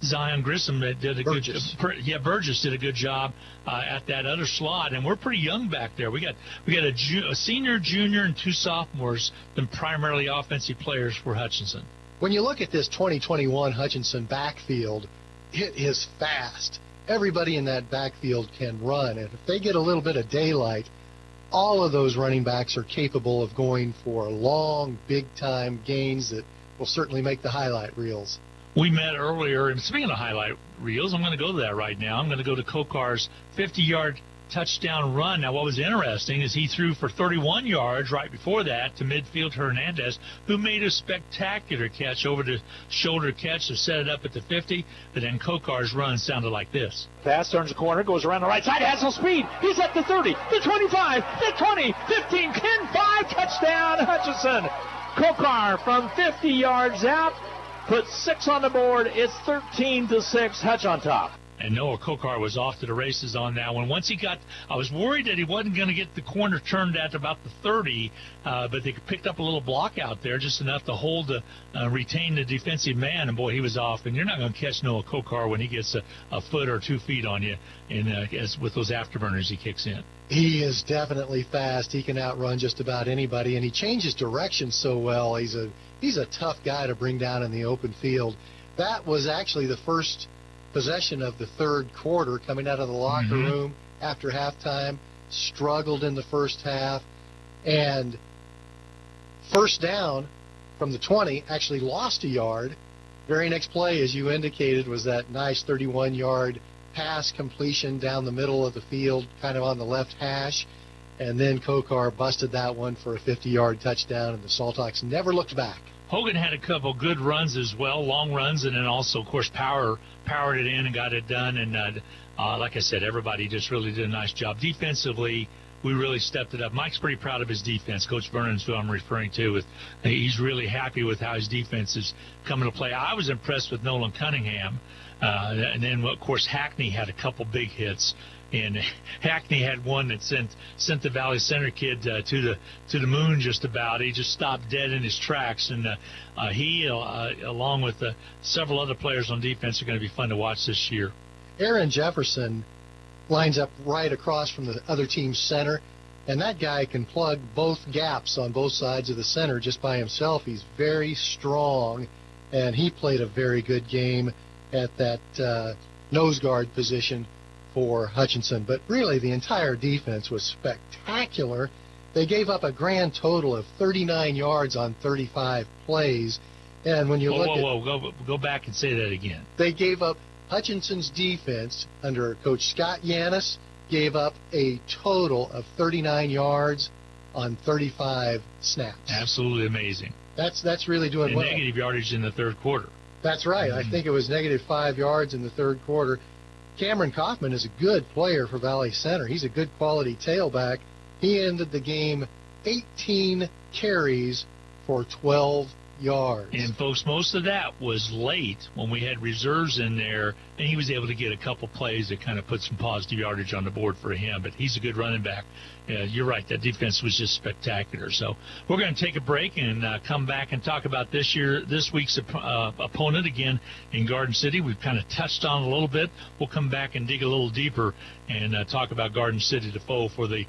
Zion Grissom. That did a Burgess. good. Yeah, Burgess did a good job at that other slot, and we're pretty young back there. We got a senior, junior, and 2 sophomores, the primarily offensive players for Hutchinson. When you look at this 2021 Hutchinson backfield, it is fast. Everybody in that backfield can run, and if they get a little bit of daylight, all of those running backs are capable of going for long, big-time gains that will certainly make the highlight reels. We met earlier, and speaking of highlight reels, I'm going to go to that right now. I'm going to go to Kokar's 50-yard touchdown run. Now, what was interesting is he threw for 31 yards right before that to midfield Hernandez, who made a spectacular catch over the shoulder catch to set it up at the 50, but then Kokar's run sounded like this. Pass turns the corner, goes around the right side, has some speed. He's at the 30, the 25, the 20, 15, 10, 5, touchdown, Hutchinson. Kokar from 50 yards out puts 6 on the board. It's 13-6, Hutch on top. And Noah Kokar was off to the races on that one. Once he got, I was worried that he wasn't going to get the corner turned at about the 30, but they picked up a little block out there, just enough to hold, retain the defensive man, and boy, he was off. And you're not going to catch Noah Kokar when he gets a foot or 2 feet on you, as with those afterburners he kicks in. He is definitely fast. He can outrun just about anybody, and he changes direction so well. He's a tough guy to bring down in the open field. That was actually the first possession of the third quarter, coming out of the locker room after halftime, struggled in the first half, and first down from the 20, actually lost a yard. Very next play, as you indicated, was that nice 31-yard pass completion down the middle of the field, kind of on the left hash, and then Kokar busted that one for a 50-yard touchdown, and the Salthawks never looked back. Hogan had a couple good runs as well, long runs, and then also, of course, powered it in and got it done. And like I said, everybody just really did a nice job. Defensively, we really stepped it up. Mike's pretty proud of his defense. Coach Vernon's who I'm referring to. He's really happy with how his defense is coming to play. I was impressed with Nolan Cunningham. And then, of course, Hackney had a couple big hits. And Hackney had one that sent the Valley Center kid to the moon just about. He just stopped dead in his tracks, and he, along with several other players on defense, are going to be fun to watch this year. Aaron Jefferson lines up right across from the other team's center, and that guy can plug both gaps on both sides of the center just by himself. He's very strong, and he played a very good game at that nose guard position for Hutchinson. But really, the entire defense was spectacular. They gave up a grand total of 39 yards on 35 plays. And when you go back and say that again. They gave up, Hutchinson's defense under Coach Scott Yanis gave up a total of 39 yards on 35 snaps. Absolutely amazing. That's really doing well. Negative yardage in the third quarter. That's right. I think it was negative 5 yards in the third quarter. Cameron Kaufman is a good player for Valley Center. He's a good quality tailback. He ended the game 18 carries for 12 yards. And, folks, most of that was late when we had reserves in there, and he was able to get a couple plays that kind of put some positive yardage on the board for him. But he's a good running back. You're right, that defense was just spectacular. So we're going to take a break and come back and talk about this week's opponent again in Garden City. We've kind of touched on it a little bit. We'll come back and dig a little deeper and talk about Garden City, the foe for the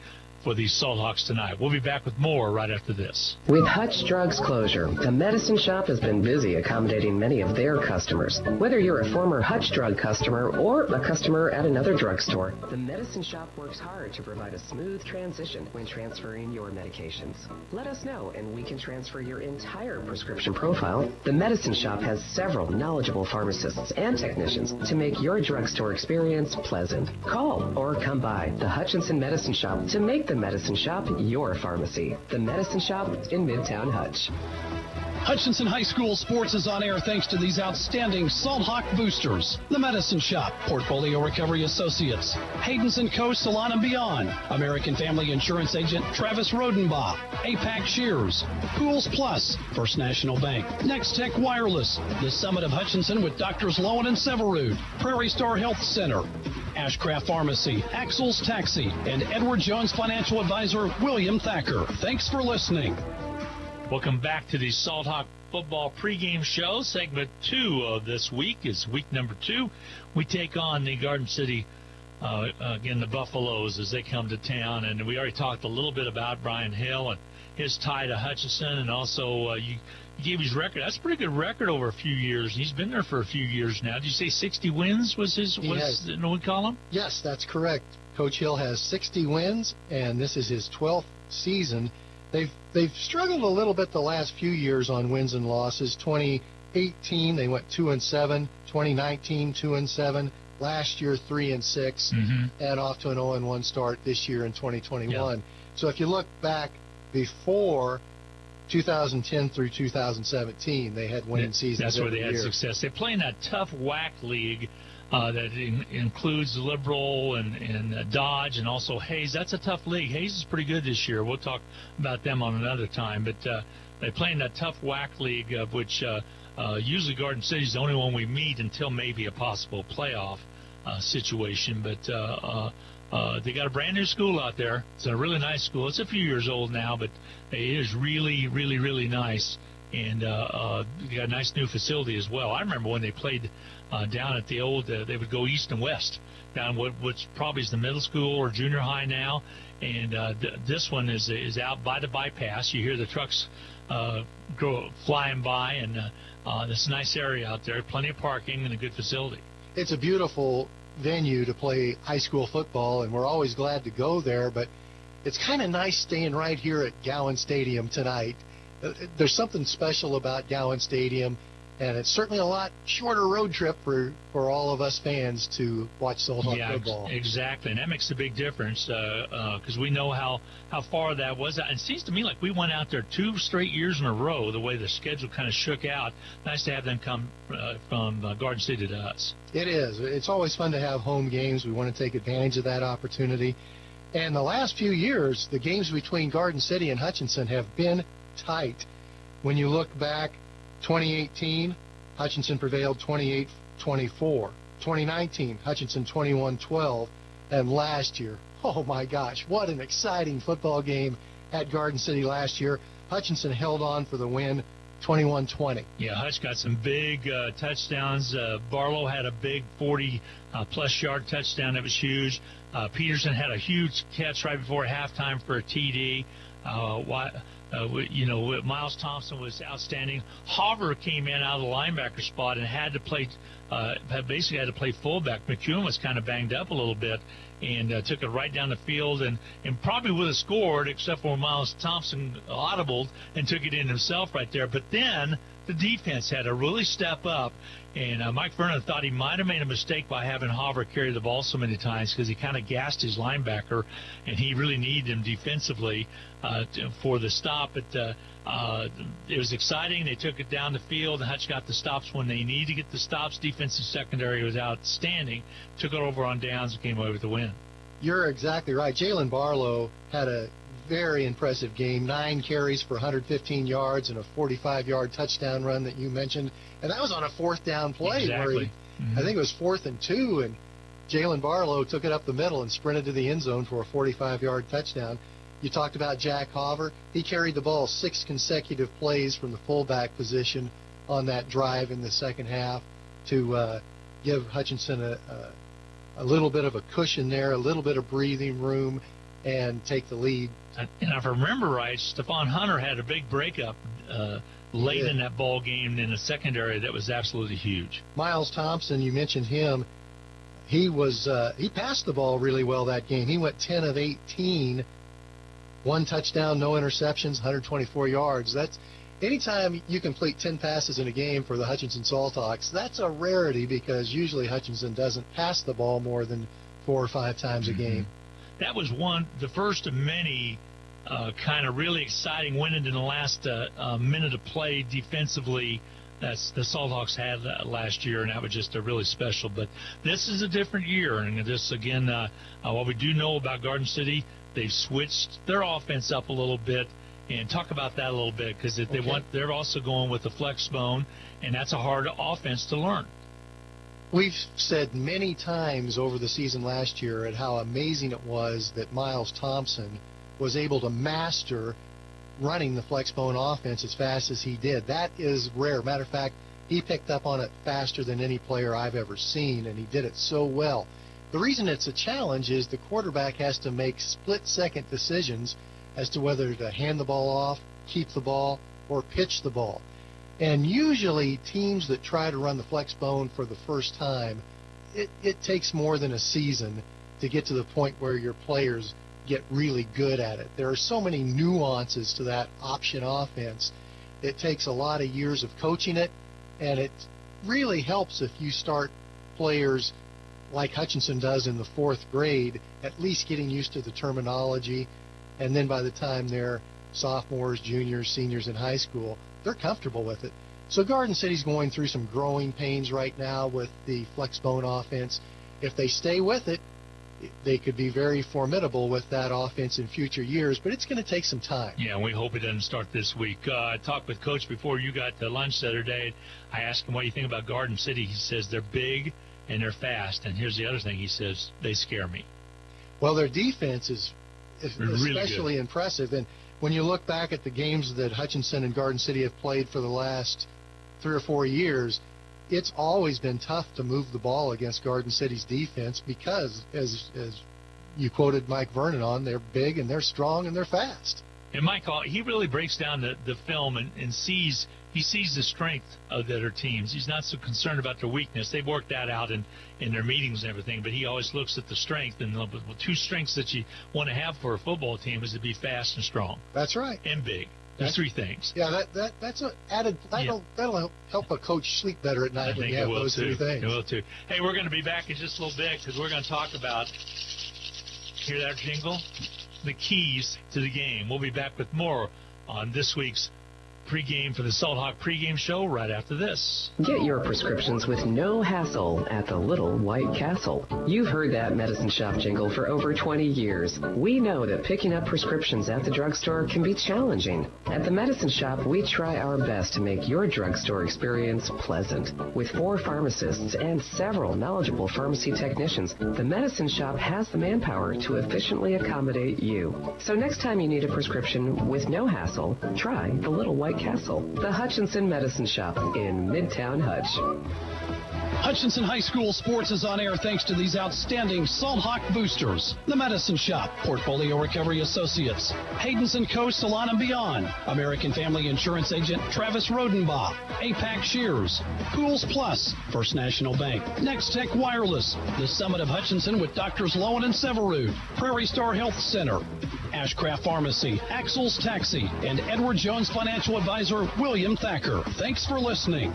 Salthawks tonight. We'll be back with more right after this. With Hutch Drugs closure, the medicine shop has been busy accommodating many of their customers. Whether you're a former Hutch Drug customer or a customer at another drugstore, the medicine shop works hard to provide a smooth transition when transferring your medications. Let us know and we can transfer your entire prescription profile. The medicine shop has several knowledgeable pharmacists and technicians to make your drugstore experience pleasant. Call or come by the Hutchinson Medicine Shop to make the Medicine Shop your pharmacy. The Medicine Shop in Midtown Hutch. Hutchinson High School sports is on air thanks to these outstanding Salthawk boosters. The Medicine Shop, Portfolio Recovery Associates, Hayden's & Co. Salon and Beyond, American Family Insurance Agent Travis Rodenbaugh, APAC Shears, Pools Plus, First National Bank, Next Tech Wireless, the Summit of Hutchinson with Doctors Lowen and Severud, Prairie Star Health Center, Ashcraft Pharmacy, Axel's Taxi, and Edward Jones Financial Advisor William Thacker. Thanks for listening. Welcome back to the Salthawk Football Pregame Show. Segment 2 of this week is week number 2. We take on the Garden City, again, the Buffaloes as they come to town. And we already talked a little bit about Brian Hill and his tie to Hutchinson, and also you gave his record. That's a pretty good record over a few years. He's been there for a few years now. Did you say 60 wins was we call him? Yes, that's correct. Coach Hill has 60 wins, and this is his 12th season. They've struggled a little bit the last few years on wins and losses. 2018 they went 2-7. 2019 2-7. Last year 3-6, and off to an 0-1 start this year in 2021. Yeah. So if you look back before 2010 through 2017, they had winning seasons. That's where they had year. Success. They play in that tough WAC league that includes Liberal and Dodge and also Hayes. That's a tough league. Hayes is pretty good this year. We'll talk about them on another time. But they play in that tough WAC league, of which usually Garden City is the only one we meet until maybe a possible playoff. situation. But they got a brand new school out there. It's a really nice school. It's a few years old now, but it is really, really, really nice. And they got a nice new facility as well. I remember when they played down at the old, they would go east and west down which probably is the middle school or junior high now. And this one is out by the bypass. You hear the trucks flying by, and this is a nice area out there. Plenty of parking and a good facility. It's a beautiful venue to play high school football, and we're always glad to go there, but it's kind of nice staying right here at Gowan Stadium tonight. There's something special about Gowan Stadium, and it's certainly a lot shorter road trip for all of us fans to watch Salthawk football. Exactly, and that makes a big difference because we know how far that was. And it seems to me like we went out there 2 straight years in a row, the way the schedule kind of shook out. Nice to have them come from Garden City to us. It is. It's always fun to have home games. We want to take advantage of that opportunity. And the last few years, the games between Garden City and Hutchinson have been tight. When you look back, 2018, Hutchinson prevailed 28-24. 2019, Hutchinson 21-12. And last year, oh my gosh, what an exciting football game at Garden City last year. Hutchinson held on for the win, 21-20. Yeah, Hutch got some big touchdowns. Barlow had a big 40-plus yard touchdown that was huge. Peterson had a huge catch right before halftime for a TD. Miles Thompson was outstanding. Hauver came in out of the linebacker spot and had to play fullback. McEwen was kind of banged up a little bit and took it right down the field and probably would have scored except for Miles Thompson audibled and took it in himself right there. But then the defense had to really step up, and Mike Vernon thought he might have made a mistake by having Hauver carry the ball so many times because he kind of gassed his linebacker, and he really needed him defensively for the stop. But it was exciting. They took it down the field, and Hutch got the stops when they needed to get the stops. Defensive secondary was outstanding. Took it over on downs and came away with the win. You're exactly right. Jalen Barlow had a very impressive game, 9 carries for 115 yards and a 45-yard touchdown run that you mentioned. And that was on a 4th down play. Exactly. Where I think it was 4th and 2, and Jalen Barlow took it up the middle and sprinted to the end zone for a 45-yard touchdown. You talked about Jack Hauver. He carried the ball 6 consecutive plays from the fullback position on that drive in the second half to give Hutchinson a little bit of a cushion there, a little bit of breathing room, and take the lead. And if I remember right, Stephon Hunter had a big breakup late in that ball game in the secondary that was absolutely huge. Miles Thompson, you mentioned him. He passed the ball really well that game. He went 10 of 18, 1 touchdown, no interceptions, 124 yards. That's anytime you complete 10 passes in a game for the Hutchinson Salthawks, that's a rarity because usually Hutchinson doesn't pass the ball more than 4 or 5 times a game. That was the first of many kind of really exciting winning in the last minute of play defensively that the Salthawks had last year, and that was just really special. But this is a different year, and this, again, what we do know about Garden City, they've switched their offense up a little bit, and talk about that a little bit because they're also going with the flex bone, and that's a hard offense to learn. We've said many times over the season last year at how amazing it was that Miles Thompson was able to master running the flexbone offense as fast as he did. That is rare. Matter of fact, he picked up on it faster than any player I've ever seen, and he did it so well. The reason it's a challenge is the quarterback has to make split-second decisions as to whether to hand the ball off, keep the ball, or pitch the ball. And usually teams that try to run the flexbone for the first time, it takes more than a season to get to the point where your players get really good at it. There are so many nuances to that option offense. It takes a lot of years of coaching it, and it really helps if you start players like Hutchinson does in the 4th grade, at least getting used to the terminology, and then by the time they're sophomores, juniors, seniors in high school, they're comfortable with it. So Garden City's going through some growing pains right now with the flexbone offense. If they stay with it, they could be very formidable with that offense in future years, but it's going to take some time. Yeah, and we hope it doesn't start this week. I talked with Coach before you got to lunch the other day. I asked him, what do you think about Garden City? He says they're big and they're fast. And here's the other thing he says, they scare me. Well, their defense is especially really impressive. And when you look back at the games that Hutchinson and Garden City have played for the last 3 or 4 years, it's always been tough to move the ball against Garden City's defense because, as you quoted Mike Vernon on, they're big and they're strong and they're fast. And Mike, he really breaks down the film and sees the strength of the other teams. He's not so concerned about their weakness. They've worked that out in their meetings and everything, but he always looks at the strength. And the 2 strengths that you want to have for a football team is to be fast and strong. That's right. And big. There's 3 things. Yeah, that's an added. That'll help a coach sleep better at night when you have those 3 things. It will too. Hey, we're going to be back in just a little bit because we're going to talk about. Hear that jingle? The keys to the game. We'll be back with more on this week's pregame for the Salt Hawk pregame show right after this. Get your prescriptions with no hassle at the Little White Castle. You've heard that medicine shop jingle for over 20 years. We know that picking up prescriptions at the drugstore can be challenging. At the medicine shop, we try our best to make your drugstore experience pleasant. With 4 pharmacists and several knowledgeable pharmacy technicians, the medicine shop has the manpower to efficiently accommodate you. So next time you need a prescription with no hassle, try the Little White Castle, the Hutchinson Medicine Shop in Midtown Hutch. Hutchinson High School sports is on air thanks to these outstanding Salt Hawk boosters. The Medicine Shop, Portfolio Recovery Associates, Hayden's & Co. Salon and Beyond, American Family Insurance Agent Travis Rodenbaugh, APAC Shears, Pools Plus, First National Bank, Next Tech Wireless, the Summit of Hutchinson with Doctors Lowen and Severud, Prairie Star Health Center, Ashcraft Pharmacy, Axel's Taxi, and Edward Jones Financial Advisor William Thacker. Thanks for listening.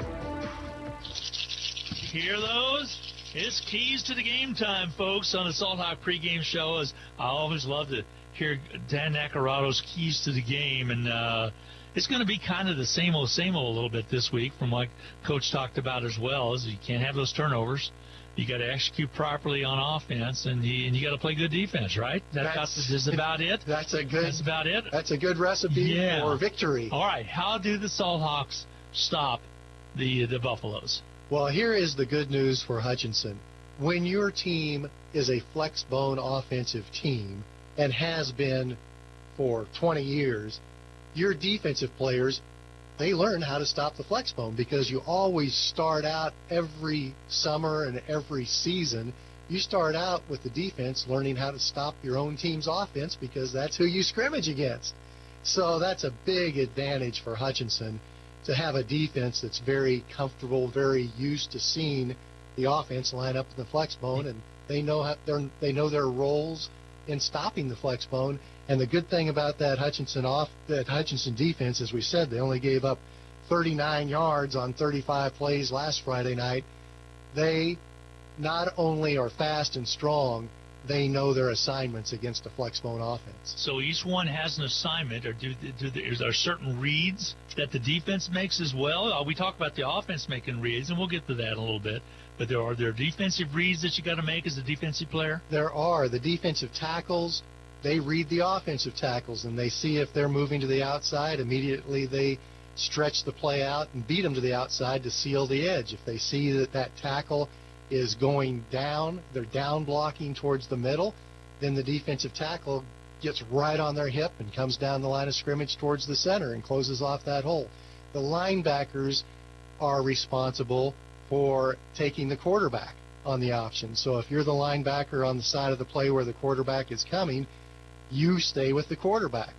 Hear those? It's keys to the game time, folks, on the Salt Hawk pregame show. As I always love to hear Dan Nacarato's keys to the game, and it's going to be kind of the same old a little bit this week, from what Coach talked about as well. Is you can't have those turnovers. You got to execute properly on offense, and you got to play good defense, right? That's about it. That's about it. That's a good recipe for victory. All right, how do the Salt Hawks stop the Buffaloes? Well, here is the good news for Hutchinson. When your team is a flex-bone offensive team and has been for 20 years, your defensive players, they learn how to stop the flex-bone, because you always start out every summer and every season. You start out with the defense learning how to stop your own team's offense, because that's who you scrimmage against. So that's a big advantage for Hutchinson, to have a defense that's very comfortable, very used to seeing the offense line up in the flex bone, and they know their roles in stopping the flex bone. And the good thing about that Hutchinson defense, as we said, they only gave up 39 yards on 35 plays last Friday night. They not only are fast and strong, they know their assignments against a flex-bone offense. So each one has an assignment, or is there certain reads that the defense makes as well? We talk about the offense making reads, and we'll get to that in a little bit. But are there defensive reads that you got to make as a defensive player? There are. The defensive tackles, they read the offensive tackles, and they see if they're moving to the outside. Immediately they stretch the play out and beat them to the outside to seal the edge. If they see that tackle is going down, they're down blocking towards the middle, then the defensive tackle gets right on their hip and comes down the line of scrimmage towards the center and closes off that hole. The linebackers are responsible for taking the quarterback on the option. So if you're the linebacker on the side of the play where the quarterback is coming, you stay with the quarterback.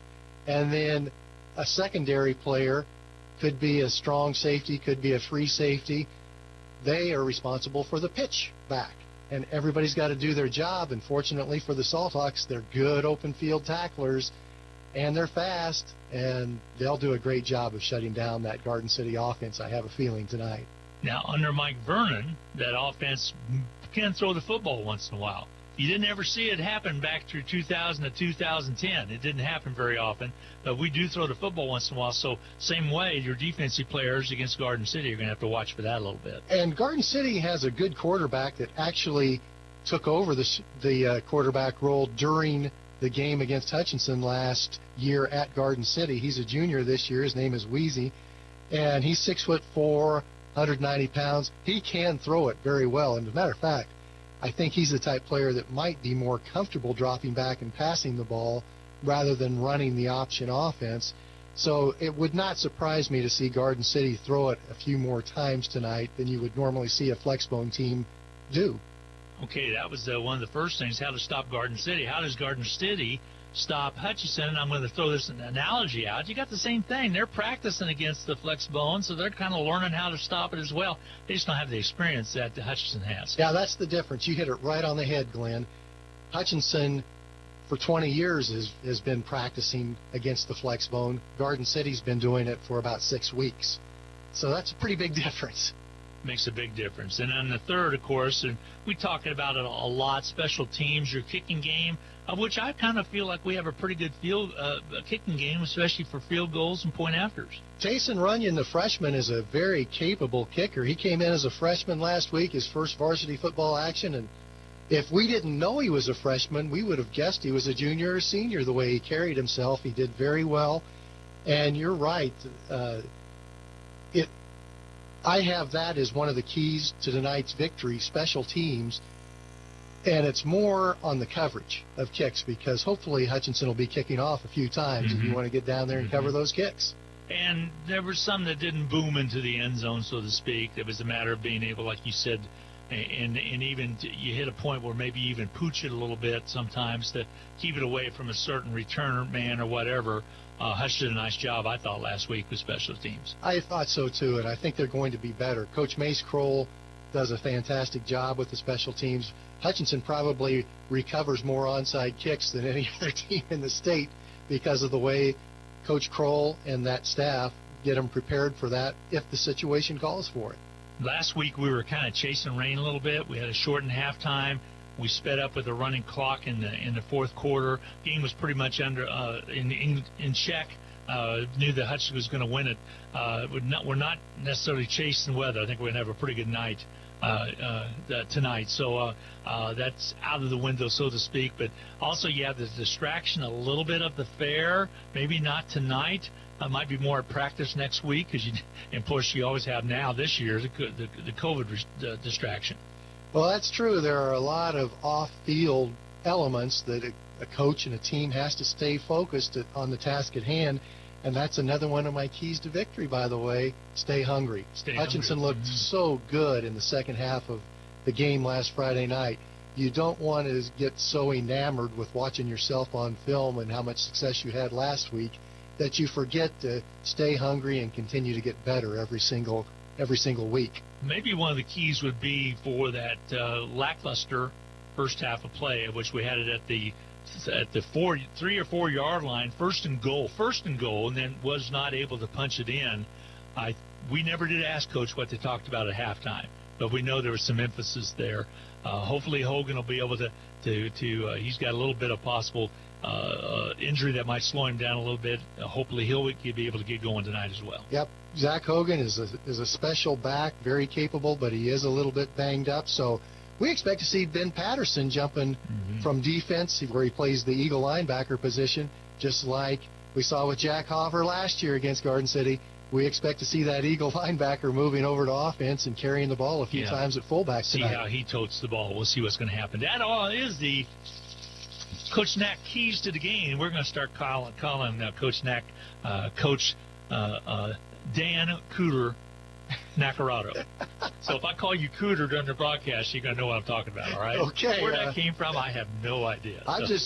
And then a secondary player could be a strong safety, could be a free safety. They are responsible for the pitch back. And everybody's got to do their job. And fortunately for the Salt Hawks, they're good open field tacklers, and they're fast, and they'll do a great job of shutting down that Garden City offense, I have a feeling, tonight. Now, under Mike Vernon, that offense can throw the football once in a while. You didn't ever see it happen back through 2000 to 2010. It didn't happen very often, but we do throw the football once in a while. So same way, your defensive players against Garden City are going to have to watch for that a little bit. And Garden City has a good quarterback that actually took over the quarterback role during the game against Hutchinson last year at Garden City. He's a junior this year. His name is Weezy, and he's 6'4", 190 pounds. He can throw it very well. And as a matter of fact, I think he's the type player that might be more comfortable dropping back and passing the ball rather than running the option offense. So it would not surprise me to see Garden City throw it a few more times tonight than you would normally see a Flexbone team do. Okay, that was one of the first things, how to stop Garden City. How does Garden City stop Hutchinson? And I'm going to throw this analogy out. You got the same thing. They're practicing against the Flexbone, so they're kind of learning how to stop it as well. They just don't have the experience that Hutchinson has. Yeah, that's the difference. You hit it right on the head, Glenn. Hutchinson, for 20 years, has been practicing against the Flexbone. Garden City's been doing it for about 6 weeks. So that's a pretty big difference. Makes a big difference. And then the third, of course, and we talk about it a lot, special teams, your kicking game, of which I kind of feel like we have a pretty good kicking game, especially for field goals and point afters. Jason Runyon, the freshman, is a very capable kicker. He came in as a freshman last week, his first varsity football action, and if we didn't know he was a freshman, we would have guessed he was a junior or senior the way he carried himself. He did very well. And you're right. I have that as one of the keys to tonight's victory, special teams. And it's more on the coverage of kicks because hopefully Hutchinson will be kicking off a few times if you want to get down there and cover those kicks. And there were some that didn't boom into the end zone, so to speak. It was a matter of being able, like you said, and even you hit a point where maybe even pooch it a little bit sometimes to keep it away from a certain return man or whatever. Hutch did a nice job, I thought, last week with special teams. I thought so, too, and I think they're going to be better. Coach Mace Kroll does a fantastic job with the special teams. Hutchinson probably recovers more onside kicks than any other team in the state because of the way Coach Kroll and that staff get them prepared for that if the situation calls for it. Last week we were kind of chasing rain a little bit. We had a shortened halftime. We sped up with a running clock in the fourth quarter. Game was pretty much under in check. Knew that Hutch was going to win it. We're not necessarily chasing weather. I think we're going to have a pretty good night tonight. So that's out of the window, so to speak. But also you have the distraction a little bit of the fair. Maybe not tonight. Might be more at practice next week, and of course you always have now this year the COVID distraction. Well, that's true. There are a lot of off-field elements that a coach and a team has to stay focused on the task at hand, and that's another one of my keys to victory, by the way. Stay hungry. Hutchinson looked so good in the second half of the game last Friday night. You don't want to get so enamored with watching yourself on film and how much success you had last week that you forget to stay hungry and continue to get better every single week. Maybe one of the keys would be for that lackluster first half of play, of which we had it at the 3 or 4 yard line, first and goal, and then was not able to punch it in. We never did ask Coach what they talked about at halftime, but we know there was some emphasis there. Hopefully Hogan will be able to he's got a little bit of possible injury that might slow him down a little bit. Hopefully he'll be able to get going tonight as well. Yep. Zach Hogan is a special back, very capable, but he is a little bit banged up. So we expect to see Ben Patterson jumping from defense, where he plays the Eagle linebacker position, just like we saw with Jack Hoffer last year against Garden City. We expect to see that Eagle linebacker moving over to offense and carrying the ball a few times at fullback tonight. See how he totes the ball. We'll see what's going to happen. That all is the Coach Knack keys to the game. We're going to start calling Coach Knack Coach Dan Cooter Nacarado. So if I call you Cooter during the broadcast, you're going to know what I'm talking about, all right? Okay. Where that came from, I have no idea.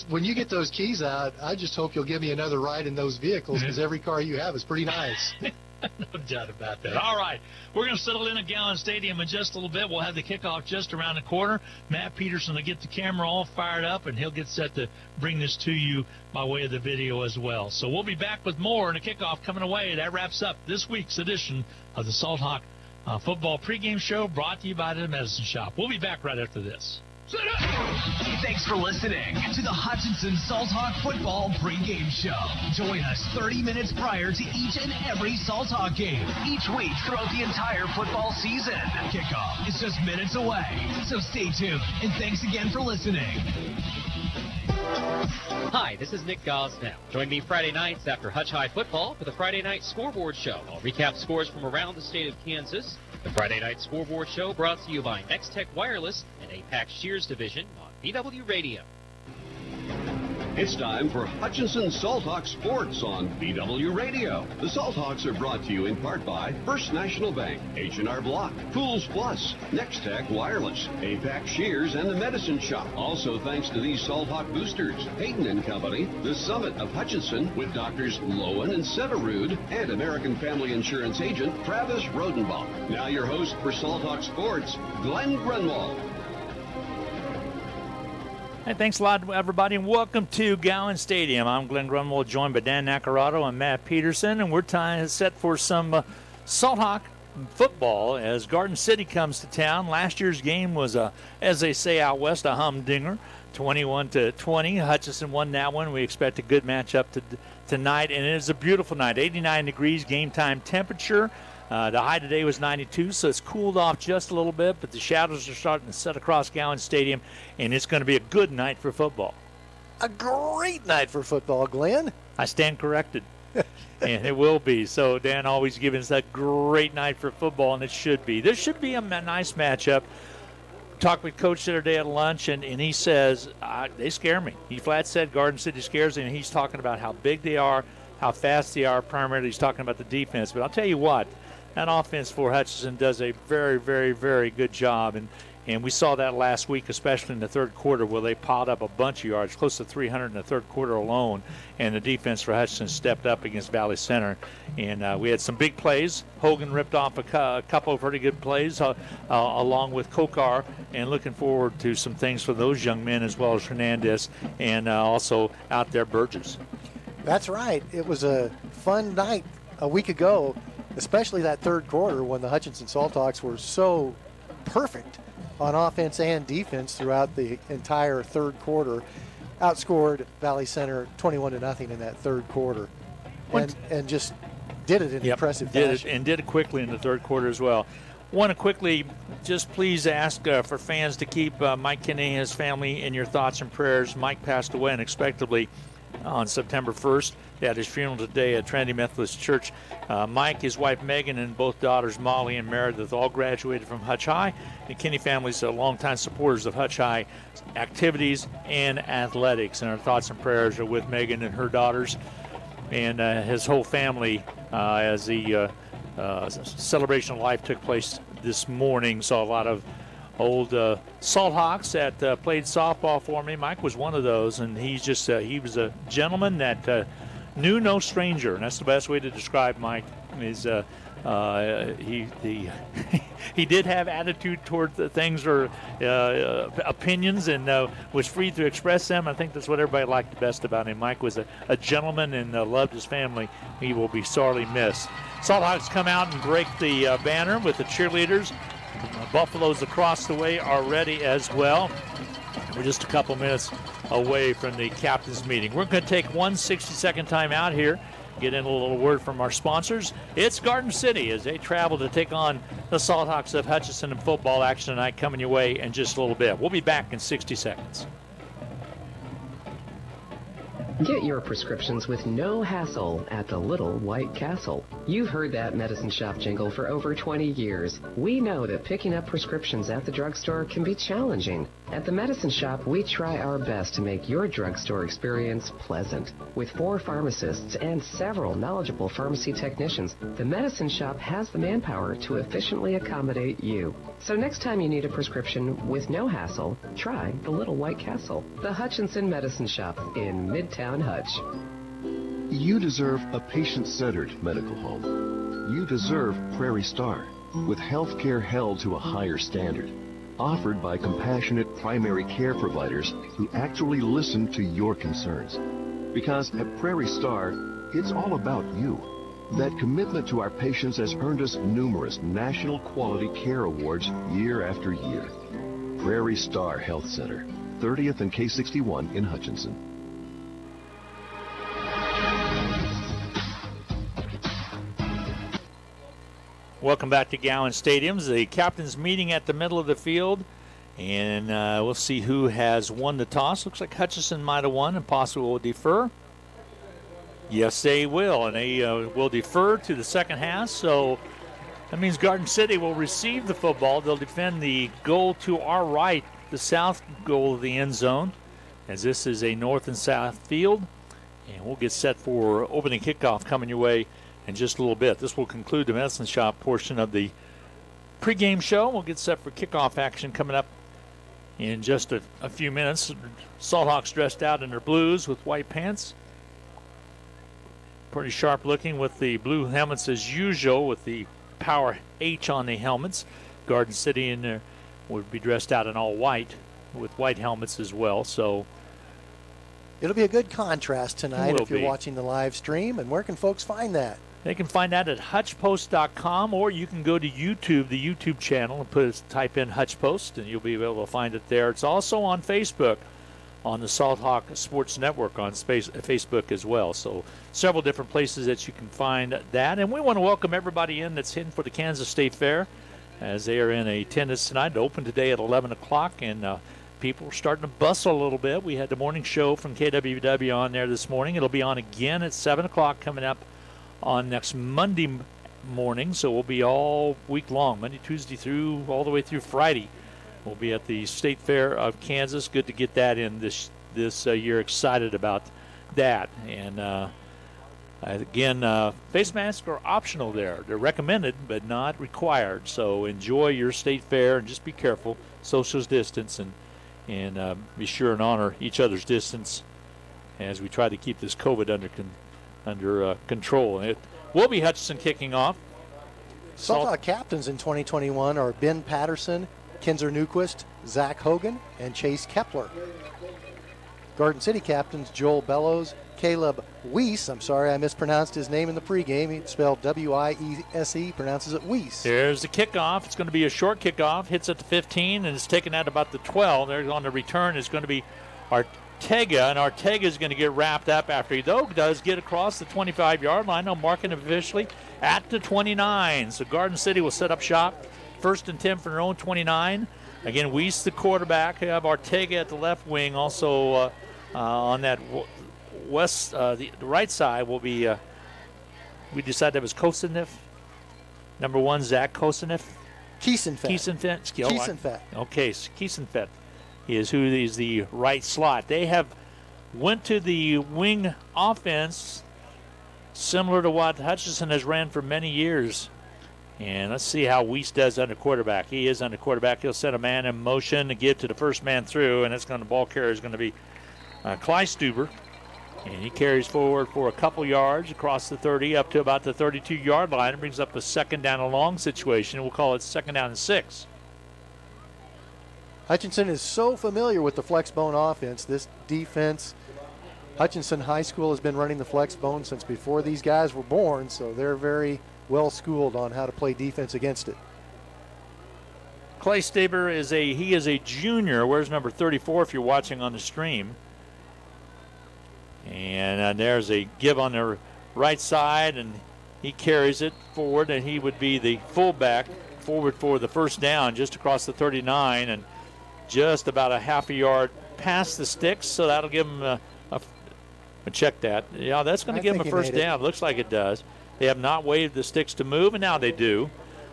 When you get those keys out, I just hope you'll give me another ride in those vehicles, because every car you have is pretty nice. No doubt about that. All right. We're going to settle in at Gallon Stadium in just a little bit. We'll have the kickoff just around the corner. Matt Peterson will get the camera all fired up, and he'll get set to bring this to you by way of the video as well. So we'll be back with more in the kickoff coming away. That wraps up this week's edition of the Salt Hawk Football Pregame Show, brought to you by the Medicine Shop. We'll be back right after this. Thanks for listening to the Hutchinson Salt Hawk Football Pregame Show. Join us 30 minutes prior to each and every Salt Hawk game, each week throughout the entire football season. Kickoff is just minutes away, so stay tuned, and thanks again for listening. Hi, this is Nick Gosnell. Join me Friday nights after Hutch High football for the Friday Night Scoreboard Show. I'll recap scores from around the state of Kansas. The Friday Night Scoreboard Show brought to you by Next Tech Wireless and APAC Shears Division on BW Radio. It's time for Hutchinson Salt Hawk Sports on BW Radio. The Salt Hawks are brought to you in part by First National Bank, H&R Block, Pools Plus, Next Tech Wireless, APAC Shears, and the Medicine Shop. Also thanks to these Salt Hawk boosters, Hayden and Company, the Summit of Hutchinson with Doctors Lowen and Severud, and American Family Insurance agent Travis Rodenbaum. Now your host for Salt Hawk Sports, Glenn Grunwald. Hey, thanks a lot, everybody, and welcome to Gowan Stadium. I'm Glenn Grunwald, joined by Dan Nacarado and Matt Peterson, and we're set for some Salt Hawk football as Garden City comes to town. Last year's game was, as they say out west, a humdinger, 21-20. Hutchinson won that one. We expect a good matchup tonight, and it is a beautiful night. 89 degrees game time temperature. The high today was 92, so it's cooled off just a little bit, but the shadows are starting to set across Gowan Stadium, and it's going to be a good night for football. A great night for football, Glenn. I stand corrected, and it will be. So Dan always giving us a great night for football, and it should be. This should be a nice matchup. Talked with Coach the other day at lunch, and he says, they scare me. He flat said Garden City scares him, and he's talking about how big they are, how fast they are. Primarily, he's talking about the defense. But I'll tell you what, that offense for Hutchinson does a very, very, very good job. And we saw that last week, especially in the third quarter, where they piled up a bunch of yards, close to 300 in the third quarter alone. And the defense for Hutchinson stepped up against Valley Center. And we had some big plays. Hogan ripped off a couple of pretty good plays along with Kokar. And looking forward to some things for those young men as well as Hernandez and also out there Burgess. That's right. It was a fun night a week ago, especially that third quarter when the Hutchinson Salt Hawks were so perfect on offense and defense throughout the entire third quarter. Outscored Valley Center 21-0 in that third quarter, and just did it in impressive fashion. Did it quickly in the third quarter as well. Want to quickly just please ask for fans to keep Mike Kinney and his family in your thoughts and prayers. Mike passed away unexpectedly on September 1st. He had his funeral today at Trinity Methodist Church. Mike, his wife Megan, and both daughters Molly and Meredith all graduated from Hutch High. The Kinney family's longtime supporters of Hutch High activities and athletics. And our thoughts and prayers are with Megan and her daughters and his whole family as the celebration of life took place this morning. Saw a lot of old Salt Hawks that played softball for me. Mike was one of those, and he's just he was a gentleman that knew no stranger, and that's the best way to describe Mike. Is he did have attitude toward the things or opinions, and was free to express them. I think that's what everybody liked the best about him. Mike was a gentleman and loved his family. He will be sorely missed. Salt Hawks come out and break the banner with the cheerleaders. Buffaloes across the way are ready as well. We're just a couple minutes away from the captain's meeting. We're going to take one 60-second time out here, get in a little word from our sponsors. It's Garden City as they travel to take on the Salt Hawks of Hutchinson in football action tonight, coming your way in just a little bit. We'll be back in 60 seconds. Get your prescriptions with no hassle at the Little White Castle. You've heard that medicine shop jingle for over 20 years. We know that picking up prescriptions at the drugstore can be challenging. At the medicine shop, we try our best to make your drugstore experience pleasant. With 4 pharmacists and several knowledgeable pharmacy technicians, the medicine shop has the manpower to efficiently accommodate you. So next time you need a prescription with no hassle, try the Little White Castle, the Hutchinson Medicine Shop in Midtown Hutch. You deserve a patient-centered medical home. You deserve Prairie Star, with health care held to a higher standard, offered by compassionate primary care providers who actually listen to your concerns. Because at Prairie Star, it's all about you. That commitment to our patients has earned us numerous national quality care awards year after year. Prairie Star Health Center, 30th and K61 in Hutchinson. Welcome back to Gowan Stadium. The captain's meeting at the middle of the field And we'll see who has won the toss. Looks like Hutchinson might have won and possibly will defer. Yes, they will, and they will defer to the second half. So that means Garden City will receive the football. They'll defend the goal to our right, the south goal of the end zone, as this is a north and south field. And we'll get set for opening kickoff coming your way in just a little bit. This will conclude the Medicine Shop portion of the pregame show. We'll get set for kickoff action coming up in just a few minutes. Salthawks dressed out in their blues with white pants. Pretty sharp looking with the blue helmets as usual with the Power H on the helmets. Garden City in there would be dressed out in all white with white helmets as well. So it'll be a good contrast tonight if you're watching the live stream. And where can folks find that? They can find that at hutchpost.com, or you can go to YouTube, the YouTube channel, and type in Hutch Post, and you'll be able to find it there. It's also on Facebook, on the Salthawk Sports Network on Facebook as well. So several different places that you can find that. And we want to welcome everybody in that's in for the Kansas State Fair, as they are in attendance tonight. It opened today at 11 o'clock, and people are starting to bustle a little bit. We had the morning show from KWW on there this morning. It'll be on again at 7 o'clock coming up on next Monday morning. So we'll be all week long, Monday, Tuesday through all the way through Friday. We'll be at the State Fair of Kansas. Good to get that in this year. Excited about that. And again, face masks are optional there. They're recommended but not required. So enjoy your State Fair and just be careful. Social distance and be sure and honor each other's distance as we try to keep this COVID under control. It will be Hutchinson kicking off. Salthawk captains in 2021 are Ben Patterson, Kinzer Newquist, Zach Hogan, and Chase Kepler. Garden City captains Joel Bellows, Caleb Weiss. I'm sorry I mispronounced his name in the pregame. He spelled W-I-E-S-E, pronounces it Weiss. There's the kickoff. It's going to be a short kickoff. Hits at the 15 and is taken out about the 12. There's on the return is going to be Ortega, and Ortega is going to get wrapped up after he, though, does get across the 25-yard line. I'll mark it officially at the 29. So Garden City will set up shop. 1st and 10 from their own 29. Again, Weiss, the quarterback. We have Ortega at the left wing. Also on that west, the right side will be, we decided that was Koseneff. Number 1, Zach Koseneff. Kiesenfett. Okay, Kiesenfett is who is the right slot. They have went to the wing offense similar to what Hutchinson has ran for many years. And let's see how Weiss does under quarterback. He is under quarterback. He'll set a man in motion to give to the first man through, and the ball carrier is going to be Kleistuber. And he carries forward for a couple yards across the 30 up to about the 32-yard line. It brings up a second down and long situation. We'll call it 2nd down and 6. Hutchinson is so familiar with the flex bone offense. This defense, Hutchinson High School has been running the flex bone since before these guys were born, so they're very well schooled on how to play defense against it. Kleistuber is a junior. Wears number 34 if you're watching on the stream. And there's a give on the right side, and he carries it forward, and he would be the fullback forward for the first down just across the 39 and just about a half a yard past the sticks. So that'll give him check that. Yeah, that's going to give him a first down. Looks like it does. They have not waved the sticks to move, and now they do.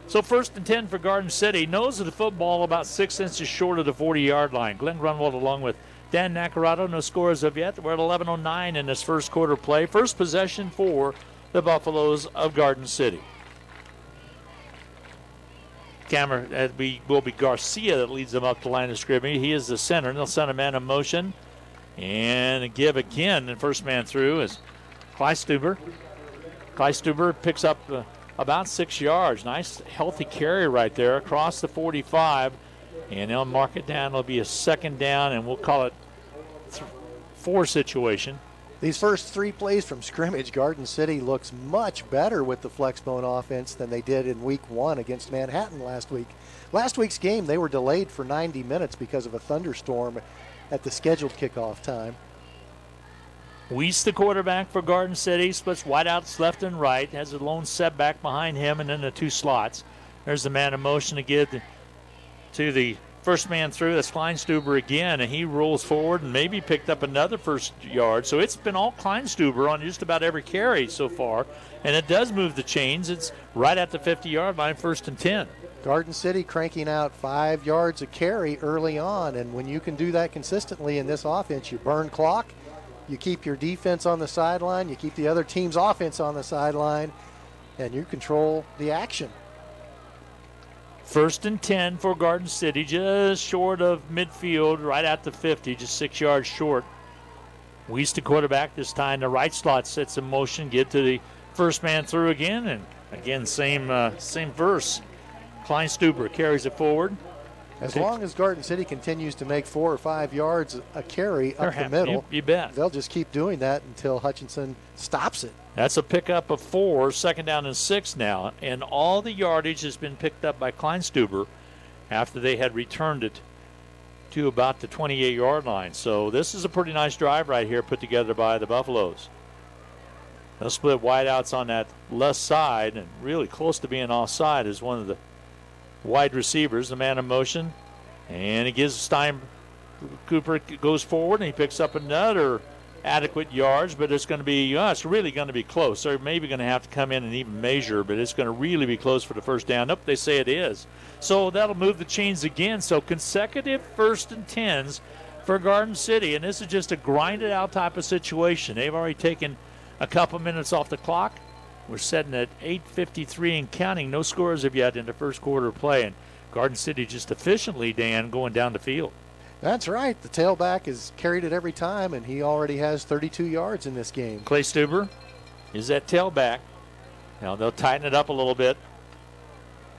So 1st and 10 for Garden City. Nose of the football about 6 inches short of the 40-yard line. Glenn Grunwald along with Dan Nacarado. No scores of yet. We're at 11:09 in this first quarter play. First possession for the Buffaloes of Garden City. Will be Garcia that leads them up the line of scrimmage. He is the center, and they'll send a man in motion. And a give again. The first man through is Kleistuber. Kleistuber picks up about 6 yards. Nice, healthy carry right there across the 45. And they'll mark it down. It'll be a 2nd down, and we'll call it 4 situation. These first 3 plays from scrimmage, Garden City looks much better with the flexbone offense than they did in week 1 against Manhattan last week. Last week's game, they were delayed for 90 minutes because of a thunderstorm at the scheduled kickoff time. Weiss, the quarterback for Garden City, splits wideouts left and right, has a lone setback behind him and then the 2 slots. There's the man in motion to give to the First man through, that's Kleinstuber again, and he rolls forward and maybe picked up another first yard. So it's been all Kleinstuber on just about every carry so far, and it does move the chains. It's right at the 50-yard line, 1st and 10. Garden City cranking out 5 yards a carry early on, and when you can do that consistently in this offense, you burn clock, you keep your defense on the sideline, you keep the other team's offense on the sideline, and you control the action. 1st and 10 for Garden City, just short of midfield, right at the 50, just 6 yards short. Weiss, the quarterback, this time the right slot sets in motion, get to the first man through again, and again, same verse. Kleinstuber carries it forward. As long as Garden City continues to make 4 or 5 yards a carry up the middle, you bet. They'll just keep doing that until Hutchinson stops it. That's a pickup of 4, 2nd down and 6 now, and all the yardage has been picked up by Kleinstuber after they had returned it to about the 28-yard line. So this is a pretty nice drive right here put together by the Buffaloes. They'll split wideouts on that left side, and really close to being offside is one of the wide receivers, the man in motion, and he gives Cooper goes forward and he picks up another adequate yards, but it's going to be it's really going to be close. They're maybe going to have to come in and even measure, but it's going to really be close for the first down. Nope, they say it is. So that'll move the chains again. So consecutive 1st and 10s for Garden City, and this is just a grinded out type of situation. They've already taken a couple minutes off the clock. We're sitting at 8:53 and counting. No scores have yet in the first quarter of play, and Garden City just efficiently, Dan, going down the field. That's right. The tailback has carried it every time, and he already has 32 yards in this game. Kleinstuber is that tailback. Now they'll tighten it up a little bit.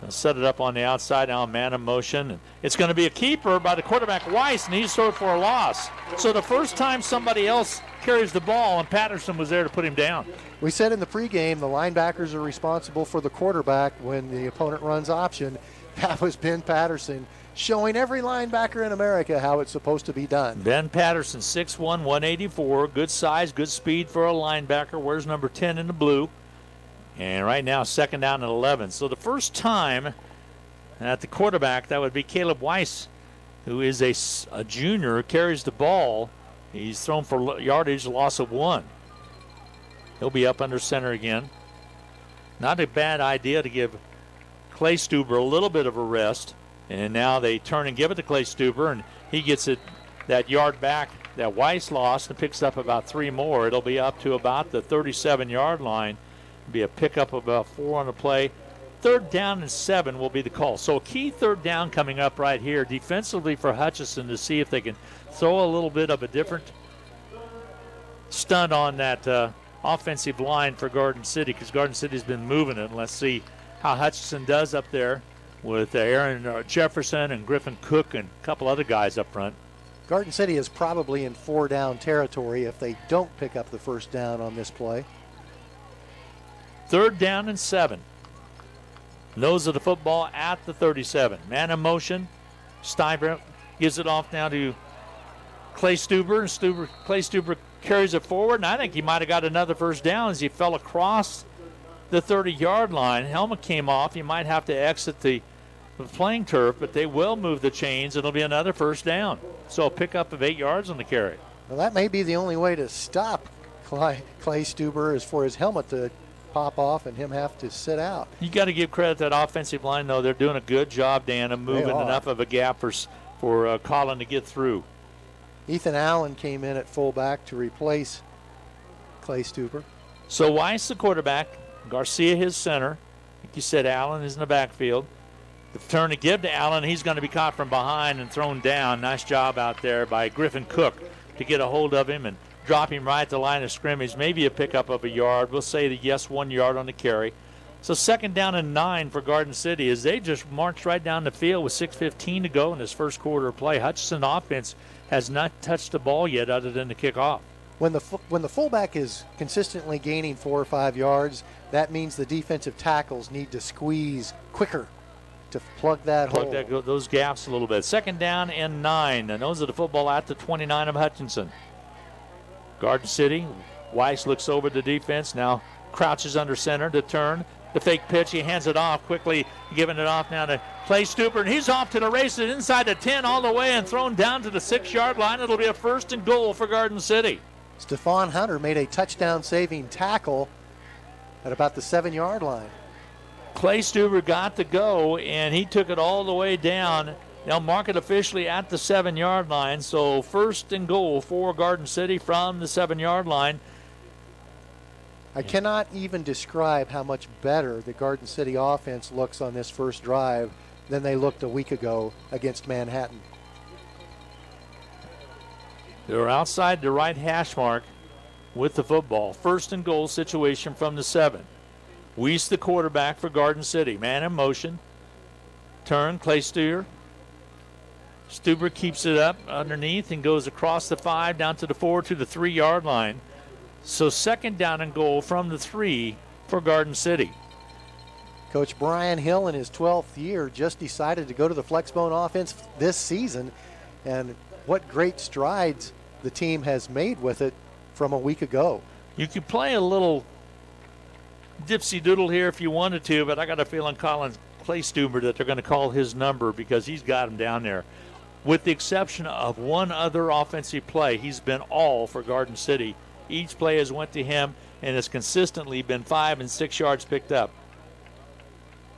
They'll set it up on the outside now, man in motion. And it's going to be a keeper by the quarterback, Weiss, and he's thrown for a loss. So the first time somebody else carries the ball, and Patterson was there to put him down. We said in the pregame the linebackers are responsible for the quarterback when the opponent runs option. That was Ben Patterson, showing every linebacker in America how it's supposed to be done. Ben Patterson, 6'1", 184, good size, good speed for a linebacker. Wears number 10 in the blue. And right now, 2nd down and 11. So the first time at the quarterback, that would be Caleb Weiss, who is a junior, carries the ball. He's thrown for yardage, loss of 1. He'll be up under center again. Not a bad idea to give Kleinstuber a little bit of a rest. And now they turn and give it to Kleinstuber, and he gets it that yard back that Weiss lost and picks up about 3 more. It'll be up to about the 37-yard line. It'll be a pickup of about 4 on the play. 3rd down and 7 will be the call. So a key 3rd down coming up right here defensively for Hutchinson to see if they can throw a little bit of a different stunt on that offensive line for Garden City, because Garden City's been moving it. Let's see how Hutchinson does up there with Aaron Jefferson and Griffin Cook and a couple other guys up front. Garden City is probably in 4-down territory if they don't pick up the first down on this play. 3rd down and 7. Nose of the football at the 37. Man in motion. Steinbrenner gives it off now to Kleinstuber, and Kleinstuber carries it forward, and I think he might have got another first down as he fell across the 30-yard line. Helmet came off. He might have to exit the playing turf, but they will move the chains. It'll be another first down. So a pickup of 8 yards on the carry. Well, that may be the only way to stop Kleinstuber is for his helmet to pop off and him have to sit out. You got to give credit to that offensive line, though. They're doing a good job, Dan, of moving enough of a gap for Colin to get through. Ethan Allen came in at fullback to replace Kleinstuber. So Weiss, the quarterback, Garcia, his center. Like you said, Allen is in the backfield. The turn to give to Allen, he's going to be caught from behind and thrown down. Nice job out there by Griffin Cook to get a hold of him and drop him right at the line of scrimmage. Maybe a pickup of a yard. We'll say that, yes, 1 yard on the carry. So 2nd down and 9 for Garden City as they just marched right down the field with 6:15 to go in this first quarter of play. Hutchinson offense has not touched the ball yet other than the kickoff. When the fullback is consistently gaining 4 or 5 yards, that means the defensive tackles need to squeeze quicker to plug that hole. Those gaps a little bit. 2nd down and 9. And those are the football at the 29 of Hutchinson. Garden City, Weiss looks over the defense, now crouches under center to turn, the fake pitch. He hands it off quickly, giving it off now to Clay Stuber, and he's off to the races inside the 10 all the way and thrown down to the 6-yard line. It'll be a 1st and goal for Garden City. Stephon Hunter made a touchdown-saving tackle at about the 7-yard line. Clay Stuber got to go, and he took it all the way down. They'll mark it officially at the 7-yard line, so 1st and goal for Garden City from the 7-yard line. I cannot even describe how much better the Garden City offense looks on this first drive than they looked a week ago against Manhattan. They're outside the right hash mark with the football. 1st and goal situation from the 7. Weiss, the quarterback for Garden City. Man in motion. Turn, Clay Stuber. Stuber keeps it up underneath and goes across the 5 down to the 4 to the 3-yard line. So 2nd down and goal from the 3 for Garden City. Coach Brian Hill in his 12th year just decided to go to the flexbone offense this season, and what great strides the team has made with it from a week ago. You could play a little dipsy doodle here if you wanted to, but I got a feeling Clay Stuber that they're going to call his number because he's got him down there. With the exception of one other offensive play, he's been all for Garden City. Each play has went to him and has consistently been 5 and 6 yards picked up.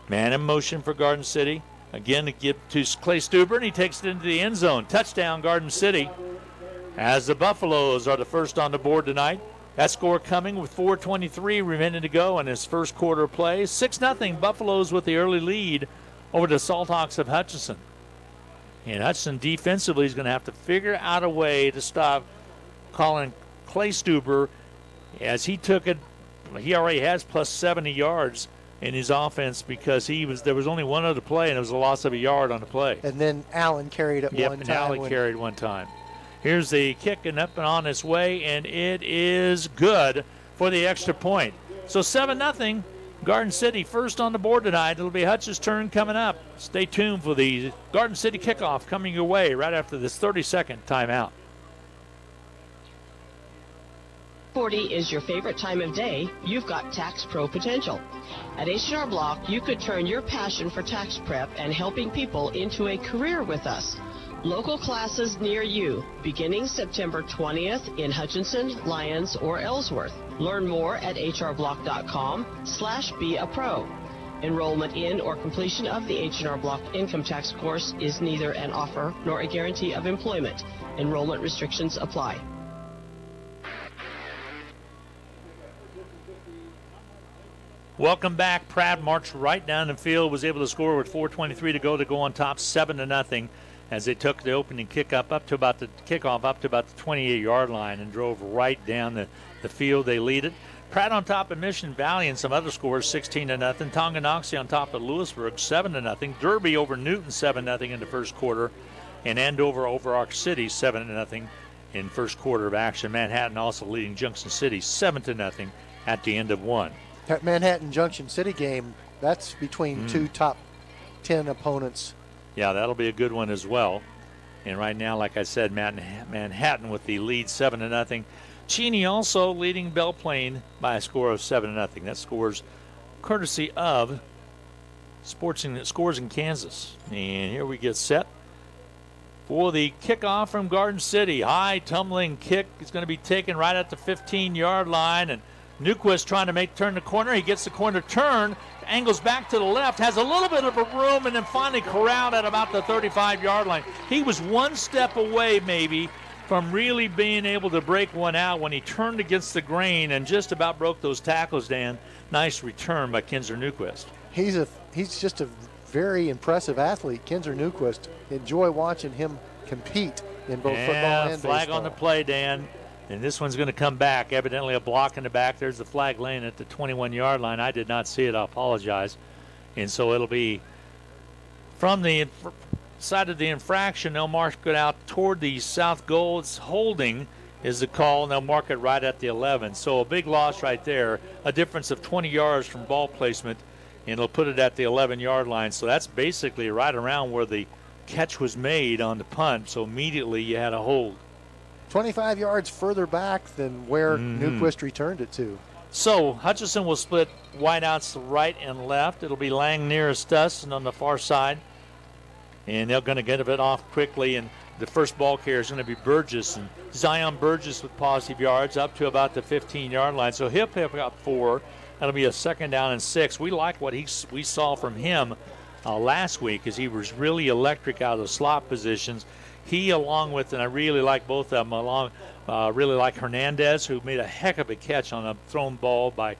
Man in motion for Garden City. Again, to give to Clay Stuber, and he takes it into the end zone. Touchdown, Garden City, as the Buffaloes are the first on the board tonight. That score coming with 4:23 remaining to go in his first quarter of play. 6-0 Buffaloes with the early lead over the Salthawks of Hutchinson. And Hutchinson defensively is going to have to figure out a way to stop calling Clay Stuber, as he took it. He already has plus 70 yards in his offense because there was only one other play, and it was a loss of a yard on the play. And then Allen carried it one time. Allen carried one time. Here's the kick and up and on its way, and it is good for the extra point. So 7-0, Garden City first on the board tonight. It'll be Hutch's turn coming up. Stay tuned for the Garden City kickoff coming your way right after this 30-second timeout. 40 is your favorite time of day, you've got Tax Pro potential. At H&R Block, you could turn your passion for tax prep and helping people into a career with us. Local classes near you, beginning September 20th in Hutchinson, Lyons, or Ellsworth. Learn more at hrblock.com/beapro. Enrollment in or completion of the H&R Block income tax course is neither an offer nor a guarantee of employment. Enrollment restrictions apply. Welcome back. Pratt marched right down the field, was able to score with 4:23 to go on top 7-0 as they took the opening kickoff up to about the 28-yard line and drove right down the field. They lead it. Pratt on top of Mission Valley and some other scores 16-0. Tonganoxie on top of Lewisburg 7-0. Derby over Newton 7-0 in the first quarter, and Andover over Arc City 7-0 in first quarter of action. Manhattan also leading Junction City 7-0 at the end of one. That Manhattan Junction City game, that's between two top 10 opponents. Yeah, that'll be a good one as well. And right now, like I said, Manhattan with the lead 7-0. Cheney also leading Belle Plaine by a score of 7-0. That scores courtesy of Scores in Kansas. And here we get set for the kickoff from Garden City. High tumbling kick is going to be taken right at the 15-yard line, and Newquist trying to turn the corner. He gets the corner turn, angles back to the left, has a little bit of a room, and then finally corralled at about the 35-yard line. He was one step away maybe from really being able to break one out when he turned against the grain and just about broke those tackles, Dan. Nice return by Kinzer Newquist. He's just a very impressive athlete, Kinzer Newquist. Enjoy watching him compete in both football and flag baseball. On the play, Dan. And this one's going to come back. Evidently a block in the back. There's the flag laying at the 21-yard line. I did not see it. I apologize. And so it'll be from the side of the infraction. They'll mark it out toward the south goal. It's holding is the call, and they'll mark it right at the 11. So a big loss right there. A difference of 20 yards from ball placement, and it'll put it at the 11-yard line. So that's basically right around where the catch was made on the punt. So immediately you had a hold. 25 yards further back than where Newquist returned it to. So Hutchinson will split wideouts right and left. It'll be Lang nearest us and on the far side. And they're going to get it off quickly. And the first ball carrier is going to be Burgess. And Zion Burgess with positive yards up to about the 15-yard line. So he'll pick up 4. That'll be a 2nd down and 6. We like what we saw from him last week, as he was really electric out of the slot positions. He, along with, and I really like both of them, really like Hernandez, who made a heck of a catch on a thrown ball by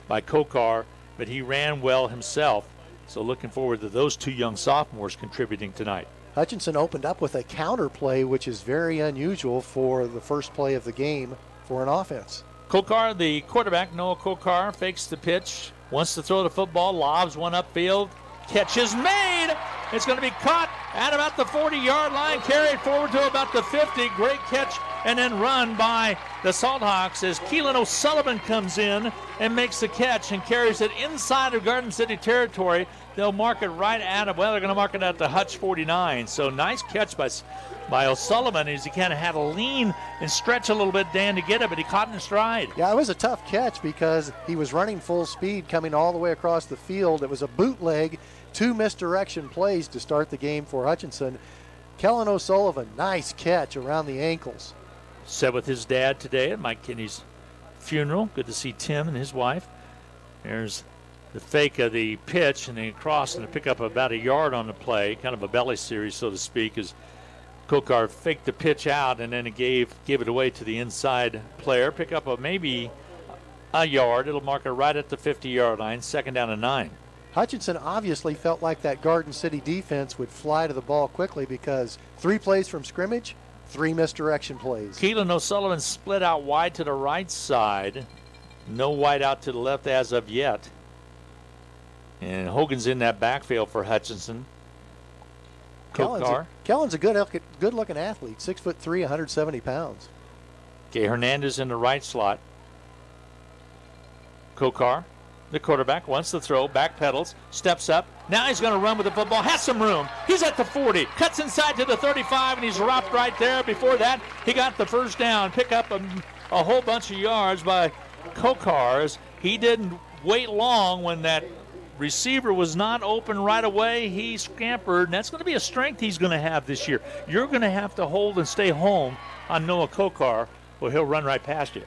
Kokar, but he ran well himself. So looking forward to those 2 young sophomores contributing tonight. Hutchinson opened up with a counter play, which is very unusual for the first play of the game for an offense. Kokar, the quarterback, Noah Kokar, fakes the pitch, wants to throw the football, lobs one upfield. Catch is made. It's going to be caught at about the 40-yard line, carried forward to about the 50. Great catch and then run by the Salt Hawks as Keelan O'Sullivan comes in and makes the catch and carries it inside of Garden City territory. They'll mark it right at him. Well, they're going to mark it at the Hutch 49. So nice catch by O'Sullivan, as he kind of had to lean and stretch a little bit, Dan, to get it, but he caught in stride. Yeah, it was a tough catch because he was running full speed coming all the way across the field. It was a bootleg, 2 misdirection plays to start the game for Hutchinson. Kellen O'Sullivan, nice catch around the ankles. Sat with his dad today at Mike Kinney's funeral. Good to see Tim and his wife. There's the fake of the pitch, and then cross and pick up about a yard on the play, kind of a belly series, so to speak, as Kokar faked the pitch out and then it gave it away to the inside player. Pick up maybe a yard. It'll mark it right at the 50-yard line, 2nd down and 9. Hutchinson obviously felt like that Garden City defense would fly to the ball quickly because 3 plays from scrimmage, 3 misdirection plays. Keelan O'Sullivan split out wide to the right side. No wide out to the left as of yet. And Hogan's in that backfield for Hutchinson. Kellen's a good-looking athlete, 6'3", 170 pounds. Okay, Hernandez in the right slot. Kokar, the quarterback, wants to throw, back pedals, steps up. Now he's going to run with the football, has some room. He's at the 40, cuts inside to the 35, and he's dropped right there. Before that, he got the 1st down, pick up a whole bunch of yards by Kokar. He didn't wait long when that receiver was not open right away. He scampered, and that's going to be a strength he's going to have this year. You're going to have to hold and stay home on Noah Kokar, or he'll run right past you.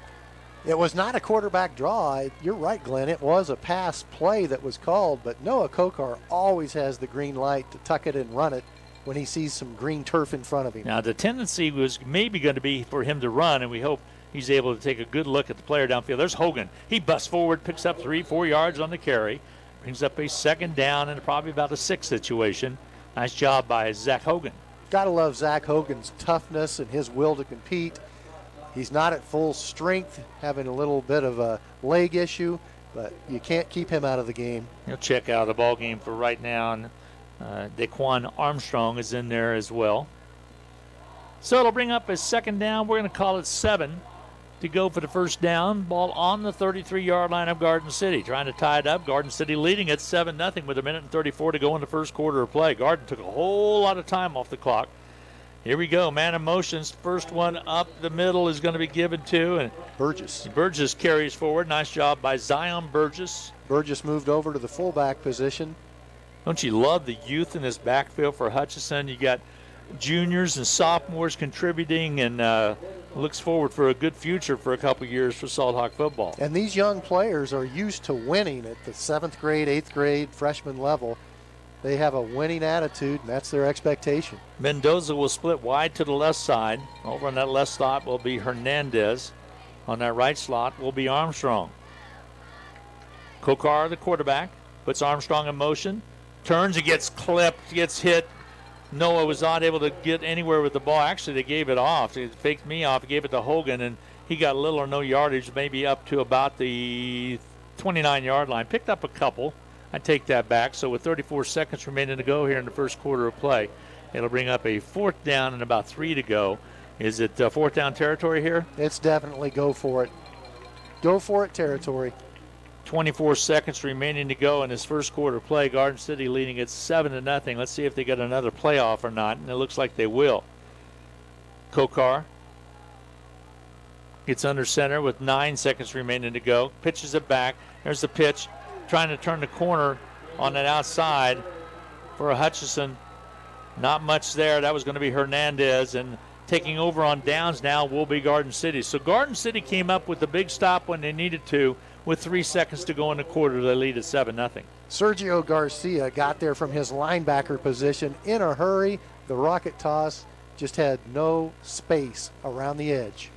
It was not a quarterback draw. You're right, Glenn. It was a pass play that was called, but Noah Kokar always has the green light to tuck it and run it when he sees some green turf in front of him. Now, the tendency was maybe going to be for him to run, and we hope he's able to take a good look at the player downfield. There's Hogan. He busts forward, picks up 3-4 yards on the carry. Brings up a 2nd down and probably about a 6 situation. Nice job by Zach Hogan. Gotta love Zach Hogan's toughness and his will to compete. He's not at full strength, having a little bit of a leg issue, but you can't keep him out of the game. He'll check out the ball game for right now, and Daquan Armstrong is in there as well. So it'll bring up a 2nd down. We're going to call it 7 to go for the 1st down. Ball on the 33-yard line of Garden City. Trying to tie it up. Garden City leading at 7-0 with 1:34 to go in the first quarter of play. Garden took a whole lot of time off the clock. Here we go. Man in motions. First one up the middle is going to be given to and Burgess. Burgess carries forward. Nice job by Zion Burgess. Burgess moved over to the fullback position. Don't you love the youth in this backfield for Hutchinson? You got juniors and sophomores contributing, and looks forward for a good future for a couple years for Salt Hawk football. And these young players are used to winning at the 7th grade, 8th grade, freshman level. They have a winning attitude, and that's their expectation. Mendoza will split wide to the left side. Over on that left slot will be Hernandez. On that right slot will be Armstrong. Kokar, the quarterback, puts Armstrong in motion. Turns, he gets clipped, gets hit. Noah was not able to get anywhere with the ball. Actually, they gave it off. They faked me off, gave it to Hogan, and he got little or no yardage, maybe up to about the 29-yard line. Picked up a couple. I take that back. So with 34 seconds remaining to go here in the first quarter of play, it'll bring up a 4th down and about 3 to go. Is it 4th down territory here? It's definitely go for it. Go for it territory. 24 seconds remaining to go in this first quarter play. Garden City leading at 7-0. Let's see if they get another playoff or not, and it looks like they will. Kokar Gets under center with 9 seconds remaining to go. Pitches it back. There's the pitch. Trying to turn the corner on that outside for Hutchinson. Not much there. That was going to be Hernandez. And taking over on downs now will be Garden City. So Garden City came up with the big stop when they needed to. With 3 seconds to go in the quarter, they lead at 7-0. Sergio Garcia got there from his linebacker position in a hurry. The rocket toss just had no space around the edge.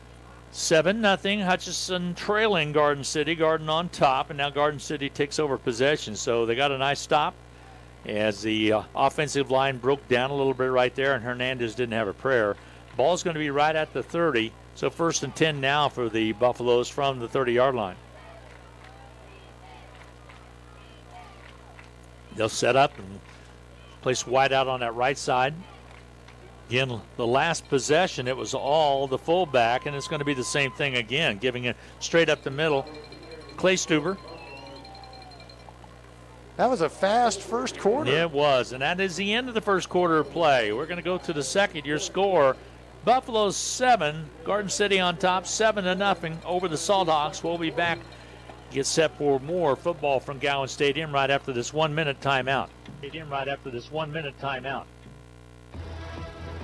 7-0. Hutchinson trailing Garden City. Garden on top, and now Garden City takes over possession. So they got a nice stop as the offensive line broke down a little bit right there, and Hernandez didn't have a prayer. Ball's going to be right at the 30. So 1st and 10 now for the Buffaloes from the 30-yard line. They'll set up and place wide out on that right side. Again, the last possession, it was all the fullback, and it's going to be the same thing again, giving it straight up the middle. Clay Stuber. That was a fast first quarter. It was, and that is the end of the first quarter of play. We're going to go to the second. Your score, Buffalo 7, Garden City on top, 7-0 over the Salt Hawks. We'll be back. Get set for more football from Gowan Stadium right after this 1-minute timeout.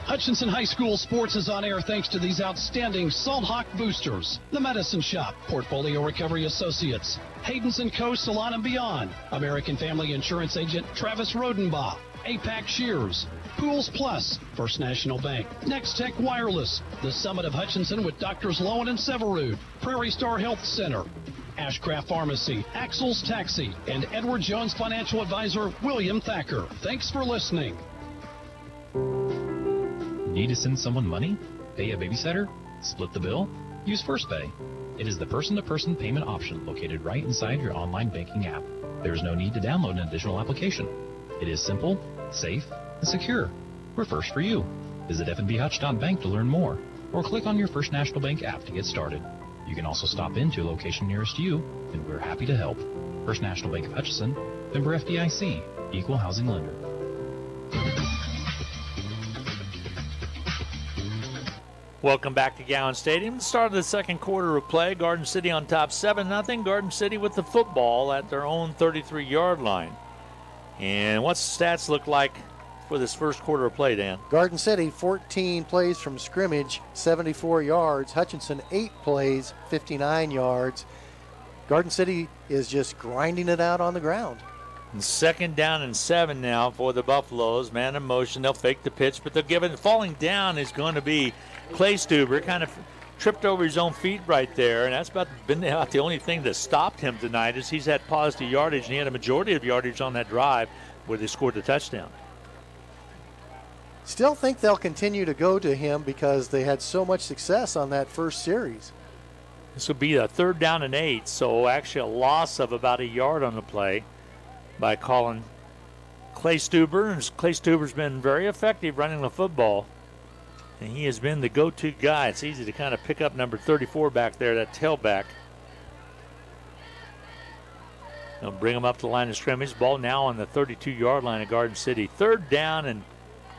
Hutchinson High School sports is on air thanks to these outstanding Salt Hawk boosters. The Medicine Shop, Portfolio Recovery Associates, Hayden's & Co. Salon and Beyond, American Family Insurance Agent Travis Rodenbaugh, APAC Shears, Pools Plus, First National Bank, Next Tech Wireless, the Summit of Hutchinson with Doctors Lowen and Severud, Prairie Star Health Center, Ashcraft Pharmacy, Axel's Taxi, and Edward Jones Financial Advisor William Thacker. Thanks for listening. Need to send someone money? Pay a babysitter? Split the bill? Use First Pay. It is the person-to-person payment option located right inside your online banking app. There is no need to download an additional application. It is simple, safe, and secure. We're first for you. Visit fnbhutch.bank to learn more, or click on your First National Bank app to get started. You can also stop into a location nearest you, and we're happy to help. First National Bank of Hutchinson, member FDIC, equal housing lender. Welcome back to Gowan Stadium. The start of the second quarter of play. Garden City on top 7-0. Garden City with the football at their own 33-yard line. And what's the stats look like for this first quarter of play, Dan? Garden City, 14 plays from scrimmage, 74 yards. Hutchinson, 8 plays, 59 yards. Garden City is just grinding it out on the ground. And 2nd down and 7 now for the Buffaloes. Man in motion. They'll fake the pitch, but they'll give it. Falling down is going to be Clay Stuber. Kind of tripped over his own feet right there, and that's been about the only thing that stopped him tonight is he's had positive yardage, and he had a majority of yardage on that drive where they scored the touchdown. Still think they'll continue to go to him because they had so much success on that first series. This will be a 3rd down and 8, so actually a loss of about a yard on the play by calling Clay Stuber. And Clay Stuber's been very effective running the football, and he has been the go-to guy. It's easy to kind of pick up number 34 back there, that tailback. They'll bring him up to the line of scrimmage. Ball now on the 32-yard line of Garden City. 3rd down and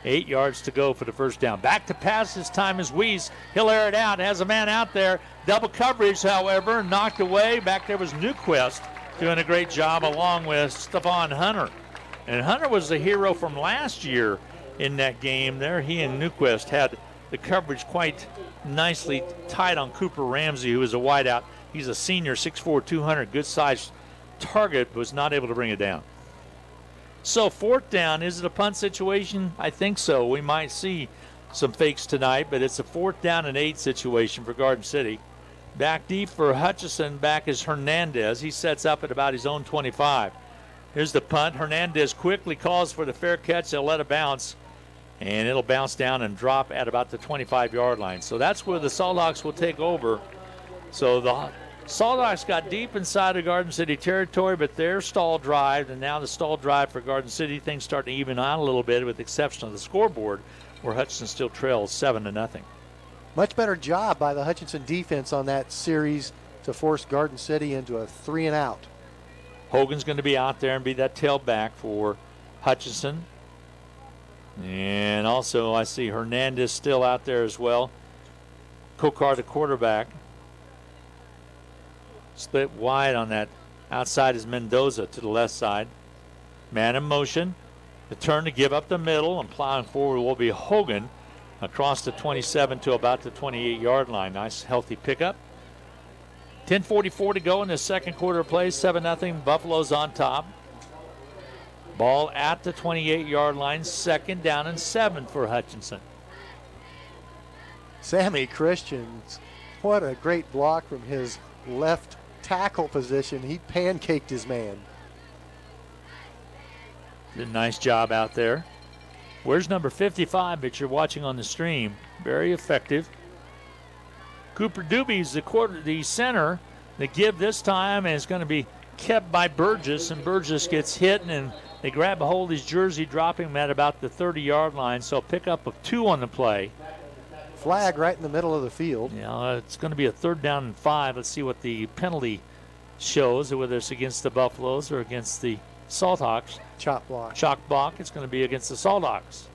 8 yards to go for the first down. Back to pass this time is Weiss. He'll air it out. Has a man out there. Double coverage, however, knocked away. Back there was Newquist doing a great job along with Stephon Hunter. And Hunter was the hero from last year in that game there. He and Newquist had the coverage quite nicely tight on Cooper Ramsey, who is a wideout. He's a senior, 6'4", 200, good-sized target, was not able to bring it down. So 4th down, is it a punt situation? I think so. We might see some fakes tonight, but it's a 4th down and 8 situation for Garden City. Back deep for Hutchinson, back is Hernandez. He sets up at about his own 25. Here's the punt. Hernandez quickly calls for the fair catch. They'll let it bounce, and it'll bounce down and drop at about the 25-yard line. So that's where the Salt Hawks will take over. So the Salt Hawks got deep inside of Garden City territory, but their stall drive, and now the stall drive for Garden City, things start to even out a little bit with the exception of the scoreboard, where Hutchinson still trails 7-0. Much better job by the Hutchinson defense on that series to force Garden City into a 3-and-out. Hogan's going to be out there and be that tailback for Hutchinson. And also I see Hernandez still out there as well. Kokar, the quarterback. Split wide on that outside is Mendoza to the left side. Man in motion. The turn to give up the middle and plowing forward will be Hogan across the 27 to about the 28-yard line. Nice, healthy pickup. 10:44 to go in the second quarter of play. 7-0. Buffalo's on top. Ball at the 28-yard line. Second down and 7 for Hutchinson. Sammy Christians, what a great block from his left tackle position. He pancaked his man. Did a nice job out there. Where's number 55 that you're watching on the stream? Very effective. Cooper Doobie's the center. The give this time is going to be kept by Burgess, and Burgess gets hit, and they grab a hold of his jersey, dropping him at about the 30-yard line. So pickup of 2 on the play. Flag right in the middle of the field. Yeah, it's going to be a 3rd down and 5. Let's see what the penalty shows, whether it's against the Buffaloes or against the Salthawks. Chop block. Chalk block. It's going to be against the Salthawks.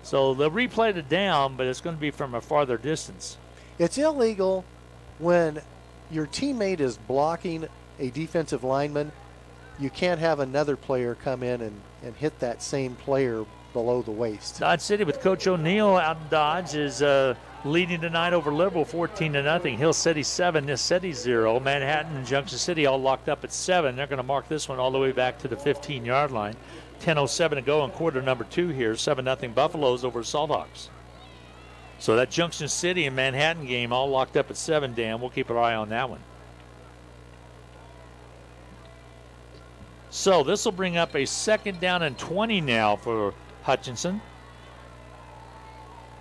So they'll replay it down, but it's going to be from a farther distance. It's illegal when your teammate is blocking a defensive lineman. You can't have another player come in and hit that same player below the waist. Dodge City with Coach O'Neill out in Dodge is leading tonight over Liberal 14-0. Hill City 7, This City 0. Manhattan and Junction City all locked up at 7. They're going to mark this one all the way back to the 15-yard line. 10:07 to go in quarter number 2 here. 7-0 Buffaloes over Salthawks. So that Junction City and Manhattan game all locked up at 7, Dan. We'll keep an eye on that one. So this will bring up a 2nd down and 20 now for Hutchinson.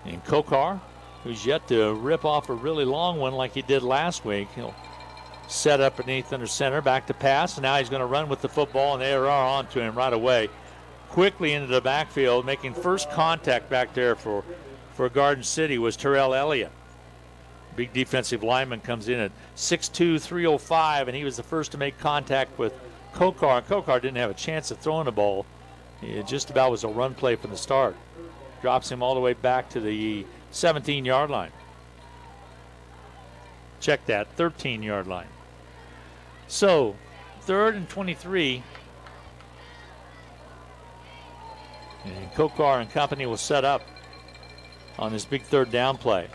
And Kokar, who's yet to rip off a really long one like he did last week. He'll set up beneath under center, back to pass, and now he's going to run with the football, and they are on to him right away. Quickly into the backfield, making first contact back there for Garden City was Terrell Elliott. Big defensive lineman comes in at 6'2", 305, and he was the first to make contact with Kokar. Kokar didn't have a chance of throwing the ball. It just about was a run play from the start. Drops him all the way back to the 17-yard line. Check that, 13-yard line. So, 3rd and 23. And Kokar and company will set up on this big 3rd down play.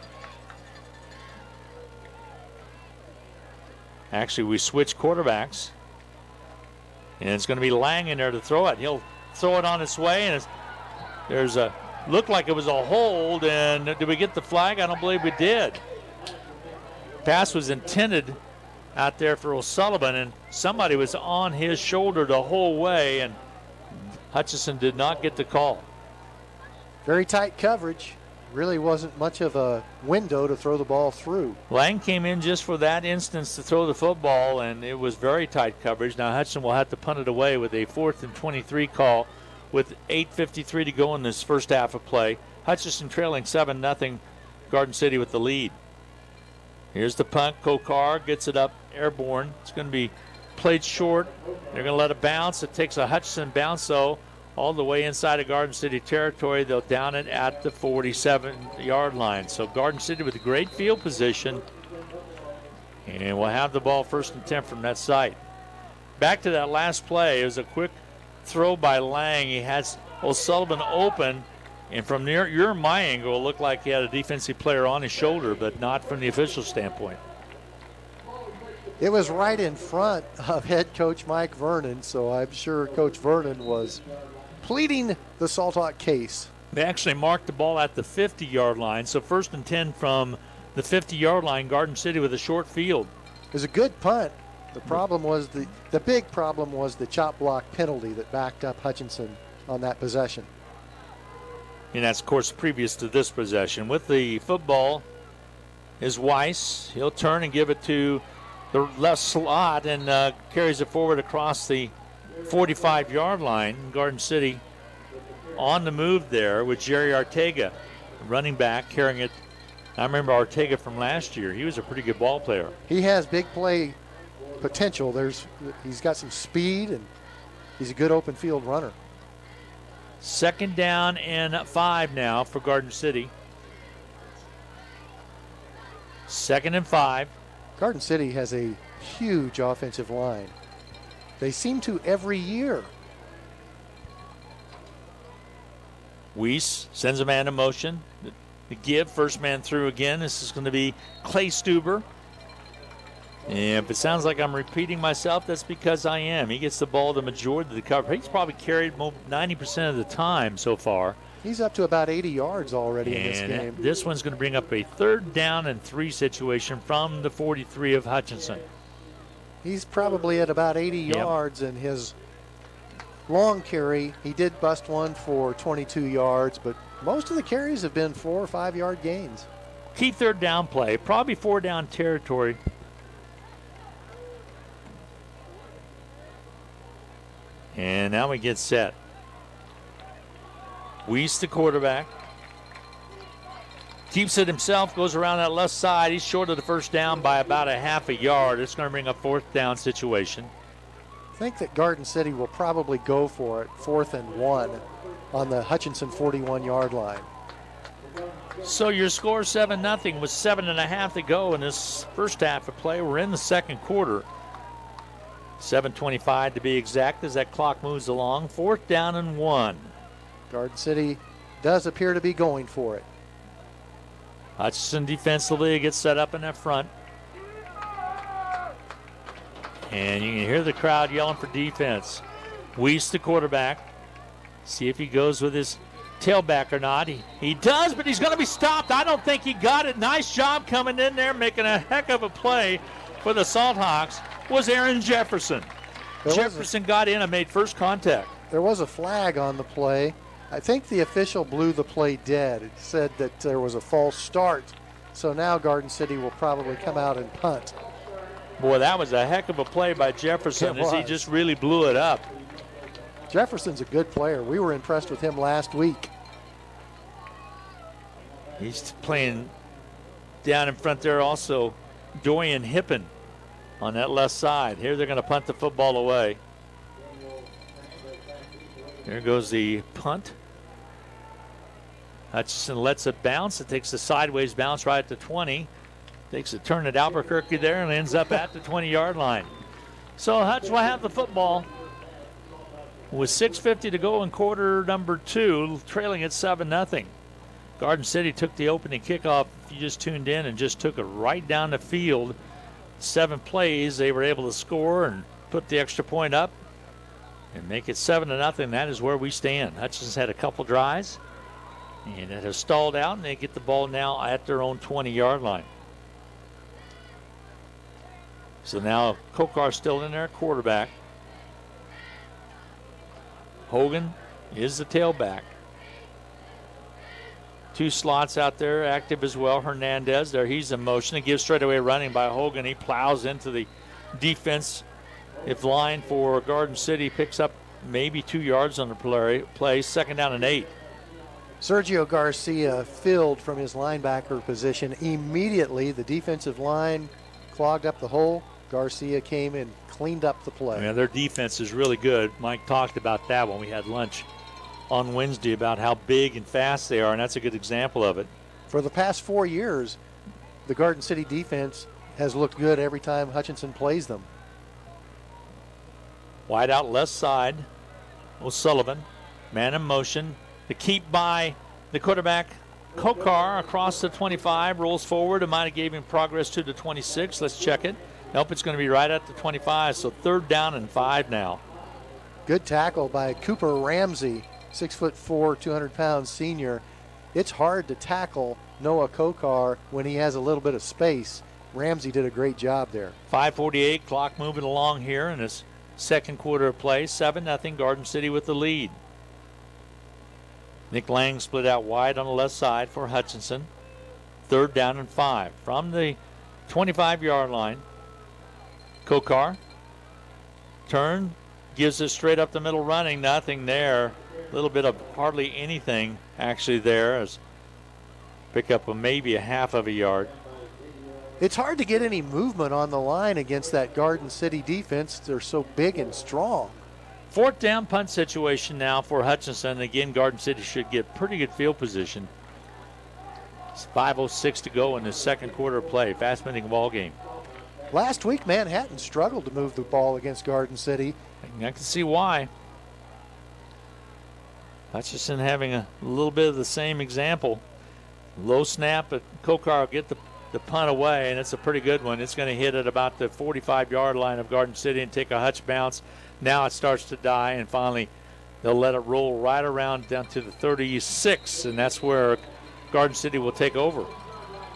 Actually, we switched quarterbacks. And it's going to be Lang in there to throw it. He'll throw it on its way, and there's a looked like it was a hold. And did we get the flag? I don't believe we did. Pass was intended out there for O'Sullivan, and somebody was on his shoulder the whole way, and Hutchinson did not get the call. Very tight coverage. Really wasn't much of a window to throw the ball through. Lang came in just for that instance to throw the football, and it was very tight coverage. Now Hutchinson will have to punt it away with a 4th and 23 call with 8:53 to go in this first half of play. Hutchinson trailing 7-0. Garden City with the lead. Here's the punt. Kokar gets it up airborne. It's going to be played short. They're going to let it bounce. It takes a Hutchinson bounce, though, all the way inside of Garden City territory. They'll down it at the 47-yard line. So Garden City with a great field position. And we'll have the ball 1st and 10 from that site. Back to that last play. It was a quick throw by Lang. He has O'Sullivan open. And from my angle, it looked like he had a defensive player on his shoulder, but not from the official standpoint. It was right in front of head coach Mike Vernon, so I'm sure Coach Vernon was pleading the Salthawk case. They actually marked the ball at the 50-yard line, so 1st and 10 from the 50-yard line, Garden City with a short field. It was a good punt. The problem was the big problem was the chop block penalty that backed up Hutchinson on that possession. And that's, of course, previous to this possession. With the football is Weiss. He'll turn and give it to the left slot and carries it forward across the 45-yard line. Garden City on the move there with Jerry Ortega, running back, carrying it. I remember Ortega from last year. He was a pretty good ball player. He has big play potential. He's got some speed, and he's a good open field runner. 2nd down and 5 now for Garden City. 2nd and 5. Garden City has a huge offensive line. They seem to every year. Weiss sends a man in motion. The give, first man through again. This is going to be Clay Stuber. And if it sounds like I'm repeating myself, that's because I am. He gets the ball the majority of the cover. He's probably carried 90% of the time so far. He's up to about 80 yards already in this And game. this one's going to bring up a 3rd down and 3 situation from the 43 of Hutchinson. He's probably at about 80 yards in his long carry. He did bust one for 22 yards, but most of the carries have been 4 or 5 yard gains. Key 3rd down play, probably 4 down territory. And now we get set. Weiss, the quarterback. Keeps it himself, goes around that left side. He's short of the first down by about a half a yard. It's going to bring a 4th down situation. I think that Garden City will probably go for it, 4th and 1 on the Hutchinson 41-yard line. So your score 7-0 with 7.5 to go in this first half of play. We're in the second quarter. 7:25 to be exact as that clock moves along. 4th down and 1. Garden City does appear to be going for it. Hutchinson defensively gets set up in that front. And you can hear the crowd yelling for defense. Weiss, the quarterback. See if he goes with his tailback or not. He does, but he's going to be stopped. I don't think he got it. Nice job coming in there, making a heck of a play for the Salt Hawks was Aaron Jefferson. Jefferson got in and made first contact. There was a flag on the play. I think the official blew the play dead. It said that there was a false start. So now Garden City will probably come out and punt. Boy, that was a heck of a play by Jefferson as he just really blew it up. Jefferson's a good player. We were impressed with him last week. He's playing down in front there also. Dorian Hippen on that left side. Here they're going to punt the football away. There goes the punt. Hutchinson lets it bounce. It takes a sideways bounce right at the 20. Takes a turn at Albuquerque there and ends up at the 20-yard line. So Hutch will have the football with 6:50 to go in quarter number 2, trailing at 7-0. Garden City took the opening kickoff. If you just tuned in, and just took it right down the field. 7 plays, they were able to score and put the extra point up and make it 7-0. That is where we stand. Hutchinson's had a couple drives, and it has stalled out, and they get the ball now at their own 20-yard line. So now Kokar still in there, quarterback. Hogan is the tailback. 2 slots out there active as well. Hernandez there, he's in motion. He gives straightaway running by Hogan. He plows into the defense. If line for Garden City picks up maybe 2 yards on the play, 2nd down and 8. Sergio Garcia filled from his linebacker position immediately. The defensive line clogged up the hole. Garcia came and cleaned up the play. Yeah, their defense is really good. Mike talked about that when we had lunch on Wednesday about how big and fast they are, and that's a good example of it. For the past 4 years, the Garden City defense has looked good every time Hutchinson plays them. Wide out left side, O'Sullivan, man in motion. The keep by the quarterback, Kokar, across the 25, rolls forward. It might have gave him progress to the 26. Let's check it. Nope, it's going to be right at the 25, so 3rd down and 5 now. Good tackle by Cooper Ramsey, 6'4", 200-pound senior. It's hard to tackle Noah Kokar when he has a little bit of space. Ramsey did a great job there. 5:48, clock moving along here in this second quarter of play. 7-0, Garden City with the lead. Nick Lang split out wide on the left side for Hutchinson. 3rd down and 5 from the 25-yard line. Kokar turn, gives it straight up the middle running. Nothing there. A little bit of hardly anything actually there. As pick up maybe a half of a yard. It's hard to get any movement on the line against that Garden City defense. They're so big and strong. 4th down punt situation now for Hutchinson. Again, Garden City should get pretty good field position. It's 5:06 to go in the second quarter of play. Fast-moving ball game. Last week, Manhattan struggled to move the ball against Garden City. I can see why. Hutchinson having a little bit of the same example. Low snap, but Kokar will get the punt away, and it's a pretty good one. It's going to hit at about the 45-yard line of Garden City and take a Hutch bounce. Now it starts to die, and finally they'll let it roll right around down to the 36, and that's where Garden City will take over.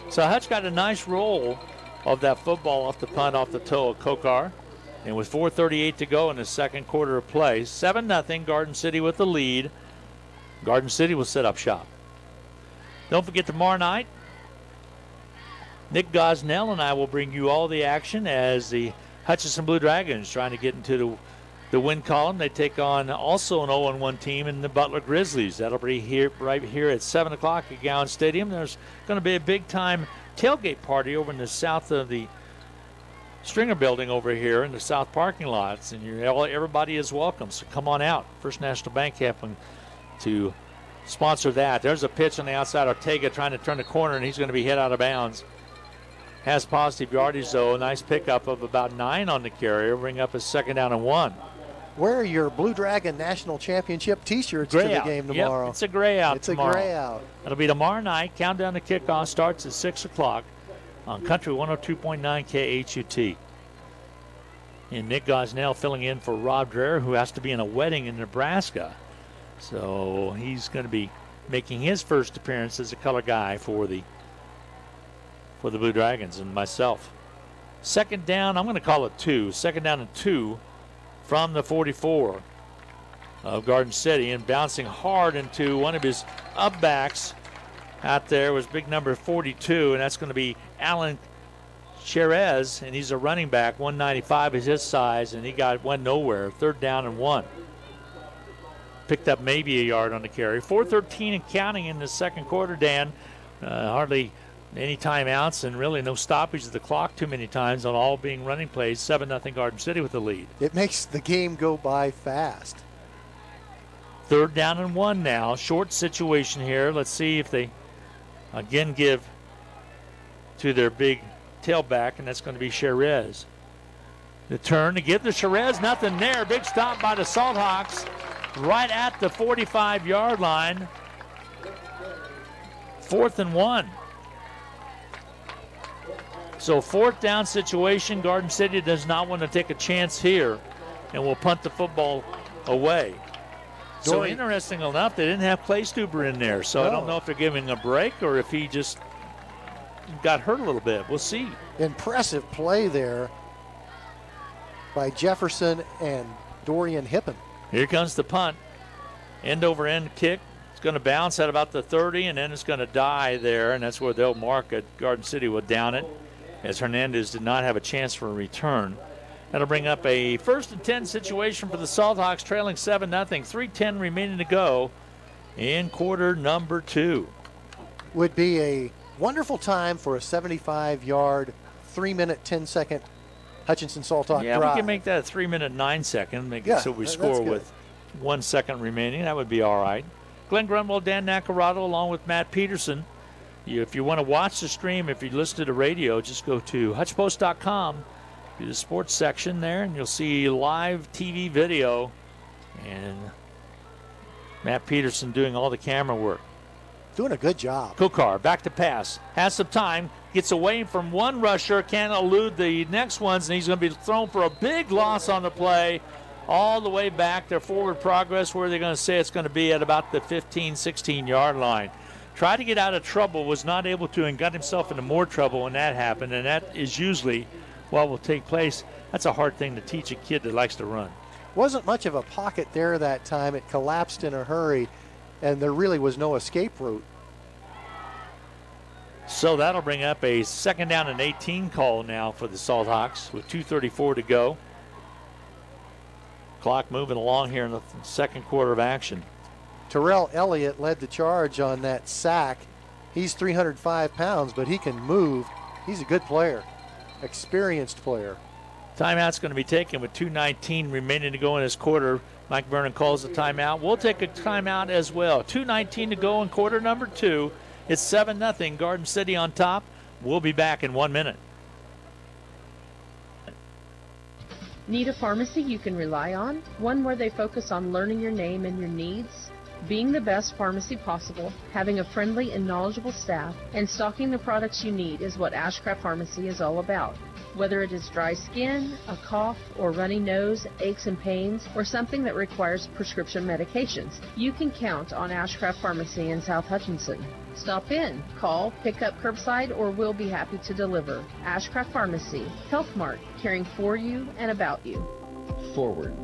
So Hutch got a nice roll of that football off the punt, off the toe of Kokar. And with 4:38 to go in the second quarter of play, 7-0, Garden City with the lead. Garden City will set up shop. Don't forget tomorrow night, Nick Gosnell and I will bring you all the action as the Hutchinson Blue Dragons trying to get into the win column. They take on also an 0-1 team in the Butler Grizzlies. That'll be right here at 7 o'clock at Gowan Stadium. There's going to be a big-time tailgate party over in the south of the Stringer building over here in the south parking lots, and everybody is welcome, so come on out. First National Bank happened to sponsor that. There's a pitch on the outside. Ortega trying to turn the corner, and he's going to be hit out of bounds. Has positive yardage, though. A nice pickup of about 9 on the carrier. Bring up a 2nd down and 1. Wear your Blue Dragon National Championship T-shirts to the game tomorrow. Yep, it's a gray out tomorrow. It's a gray out. It'll be tomorrow night. Countdown to kickoff starts at 6 o'clock on Country 102.9 KHUT. And Nick Gosnell filling in for Rob Dreher, who has to be in a wedding in Nebraska. So he's going to be making his first appearance as a color guy for the Blue Dragons and myself. 2nd down, I'm going to call it 2. 2nd down and 2 from the 44 of Garden City, and bouncing hard into one of his up backs out there was big number 42, and that's going to be Alan Cherez, and he's a running back. 195 is his size, and he went nowhere. 3rd down and 1. Picked up maybe a yard on the carry. 4:13 and counting in the second quarter, Dan. Hardly any timeouts and really no stoppage of the clock too many times on all being running plays. 7-0 Garden City with the lead. It makes the game go by fast. 3rd down and 1 now. Short situation here. Let's see if they again give to their big tailback, and that's going to be Cherez. The turn to give to Cherez. Nothing there. Big stop by the Salt Hawks right at the 45-yard line. 4th and 1. So 4th down situation. Garden City does not want to take a chance here and will punt the football away. So interesting enough, they didn't have Clay Stuber in there. So I don't know if they're giving a break or if he just got hurt a little bit. We'll see. Impressive play there by Jefferson and Dorian Hippen. Here comes the punt. End over end kick. It's going to bounce at about the 30, and then it's going to die there, and that's where they'll mark it. Garden City will down it, as Hernandez did not have a chance for a return. That'll bring up a 1st and 10 situation for the Salt Hawks, trailing 7-0. 3:10 remaining to go in quarter number 2. Would be a wonderful time for a 75-yard, 3-minute, 10-second Hutchinson Salt Hawk drive. Yeah, we can make that a 3-minute, 9-second. Make it so we score with 1 second remaining. That would be all right. Glenn Grunwald, Dan Nacarado, along with Matt Peterson. If you want to watch the stream, if you listen to the radio, just go to hutchpost.com, do the sports section there, and you'll see live TV video. And Matt Peterson doing all the camera work. Doing a good job. Kokar back to pass. Has some time. Gets away from one rusher. Can't elude the next ones. And he's going to be thrown for a big loss on the play. All the way back. Their forward progress, where they're going to say it's going to be at about the 15, 16-yard line. Tried to get out of trouble. Was not able to, and got himself into more trouble when that happened. And that is usually what will take place. That's a hard thing to teach a kid that likes to run. Wasn't much of a pocket there that time. It collapsed in a hurry, and there really was no escape route. So that'll bring up a 2nd down and 18 call now for the Salt Hawks with 2:34 to go. Clock moving along here in the second quarter of action. Terrell Elliott led the charge on that sack. He's 305 pounds, but he can move. He's a good player, experienced player. Timeout's going to be taken with 2:19 remaining to go in this quarter. Mike Vernon calls the timeout. We'll take a timeout as well. 2:19 to go in quarter number 2. It's 7-0, Garden City on top. We'll be back in 1 minute. Need a pharmacy you can rely on? One where they focus on learning your name and your needs? Being the best pharmacy possible, having a friendly and knowledgeable staff, and stocking the products you need is what Ashcraft Pharmacy is all about. Whether it is dry skin, a cough, or runny nose, aches and pains, or something that requires prescription medications, you can count on Ashcraft Pharmacy in South Hutchinson. Stop in, call, pick up curbside, or we'll be happy to deliver. Ashcraft Pharmacy, Health Mart, caring for you and about you. Forward,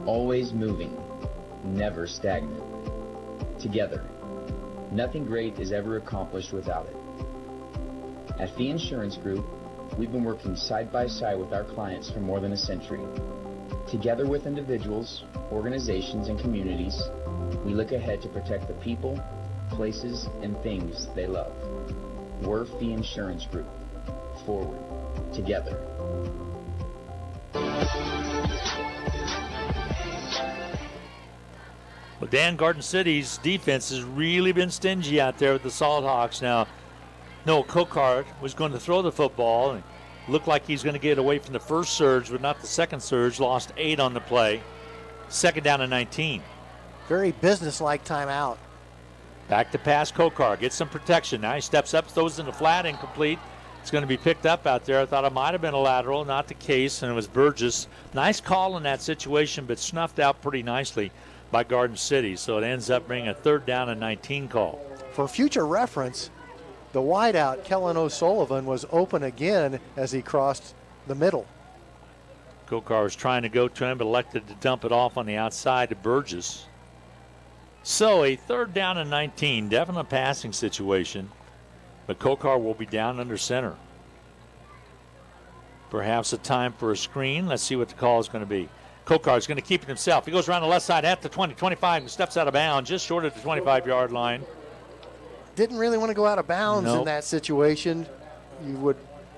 always moving, never stagnant. Together, nothing great is ever accomplished without it. At Fee Insurance Group, we've been working side by side with our clients for more than a century. Together with individuals, organizations, and communities, we look ahead to protect the people, places, and things they love. We're Fee Insurance Group. Forward, together. Well, Dan, Garden City's defense has really been stingy out there with the Salt Hawks. Now, Noah Kokar was going to throw the football and looked like he's going to get away from the first surge, but not the second surge. Lost 8 on the play. Second down and 19. Very businesslike timeout. Back to pass, Kokar gets some protection. Now he steps up, throws in the flat, incomplete. It's going to be picked up out there. I thought it might have been a lateral, not the case, and it was Burgess. Nice call in that situation, but snuffed out pretty nicely by Garden City. So it ends up being a third down and 19 call. For future reference, the wideout, Kellen O'Sullivan, was open again as he crossed the middle. Kokar was trying to go to him, but elected to dump it off on the outside to Burgess. So a third down and 19, definite passing situation, but Kokar will be down under center. Perhaps a time for a screen. Let's see what the call is going to be. Kokar is going to keep it himself. He goes around the left side at the 20, 25, and steps out of bounds just short of the 25-yard line. Didn't really want to go out of bounds in that situation. You would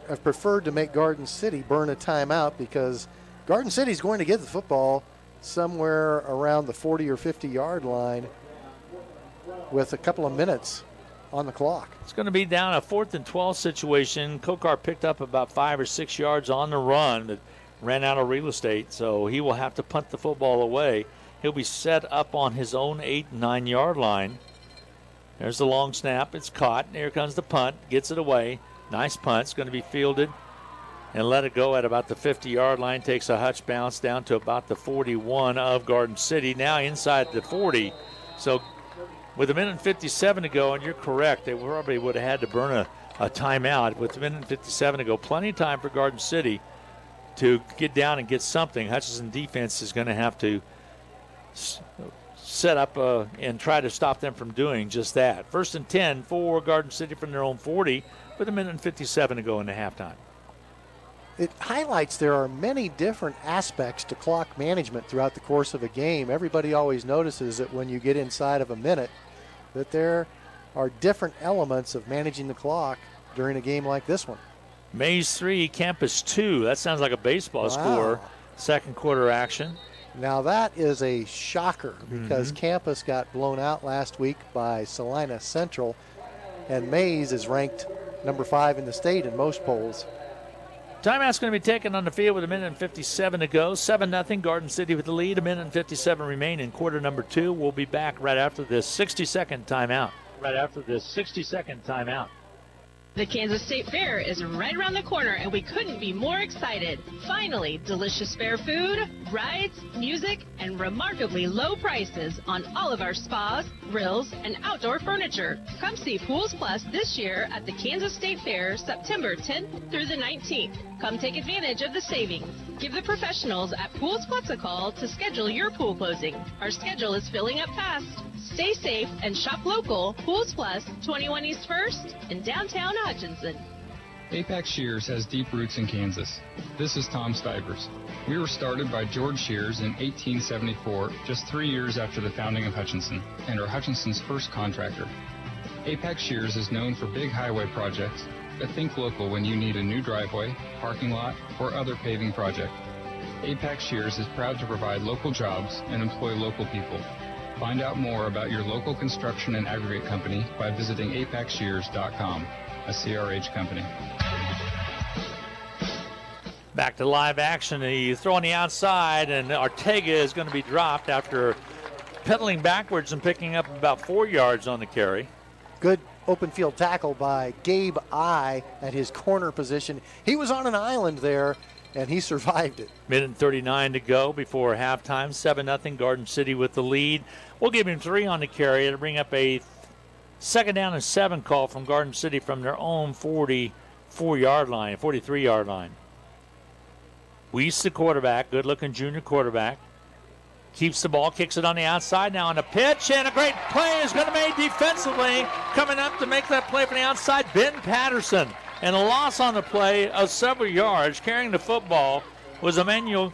have preferred to make Garden City burn a timeout because Garden City is going to get the football somewhere around the 40 or 50-yard line with a couple of minutes on the clock. It's going to be down a 4th and 12 situation. Kokar picked up about 5 or 6 yards on the run, but ran out of real estate, so he will have to punt the football away. He'll be set up on his own 8 and 9-yard line. There's the long snap. It's caught. Here comes the punt. Gets it away. Nice punt. It's going to be fielded and let it go at about the 50-yard line. Takes a Hutch bounce down to about the 41 of Garden City. Now inside the 40. So with a minute and 57 to go, and you're correct, they probably would have had to burn a timeout. With a minute and 57 to go, plenty of time for Garden City to get down and get something. Hutchinson defense is going to have to set up and try to stop them from doing just that. 1st and 10 for Garden City from their own 40 with a minute and 57 to go into halftime. It highlights there are many different aspects to clock management throughout the course of a game. Everybody always notices that when you get inside of a minute that there are different elements of managing the clock during a game like this one. Mays 3, Campus 2. That sounds like a baseball score. Second quarter action. Now that is a shocker because Campus got blown out last week by Salina Central, and Mays is ranked number 5 in the state in most polls. Timeout's going to be taken on the field with a minute and 57 to go. 7-0, Garden City with the lead. A minute and 57 remain in quarter number 2. We'll be back right after this 60-second timeout. The Kansas State Fair is right around the corner, and we couldn't be more excited. Finally, delicious fair food, rides, music, and remarkably low prices on all of our spas, grills, and outdoor furniture. Come see Pools Plus this year at the Kansas State Fair, September 10th through the 19th. Come take advantage of the savings. Give the professionals at Pools Plus a call to schedule your pool closing. Our schedule is filling up fast. Stay safe and shop local. Pools Plus, 21 East 1st in downtown Hutchinson. Apex Shears has deep roots in Kansas. This is Tom Stivers. We were started by George Shears in 1874, just 3 years after the founding of Hutchinson, and are Hutchinson's first contractor. Apex Shears is known for big highway projects, but think local when you need a new driveway, parking lot, or other paving project. Apex Shears is proud to provide local jobs and employ local people. Find out more about your local construction and aggregate company by visiting apexshears.com, a CRH company. Back to live action. He throw on the outside, and Ortega is going to be dropped after pedaling backwards and picking up about 4 yards on the carry. Good open field tackle by Gabe I at his corner position. He was on an island there, and he survived it. Minute and 39 to go before halftime. 7-0 Garden City with the lead. We'll give him 3 on the carry to bring up a 2nd down and 7 call from Garden City from their own 43-yard line. Weiss, the quarterback, good-looking junior quarterback, keeps the ball, kicks it on the outside. Now on the pitch, and a great play is going to be made defensively. Coming up to make that play from the outside, Ben Patterson. And a loss on the play of several yards. Carrying the football was Emmanuel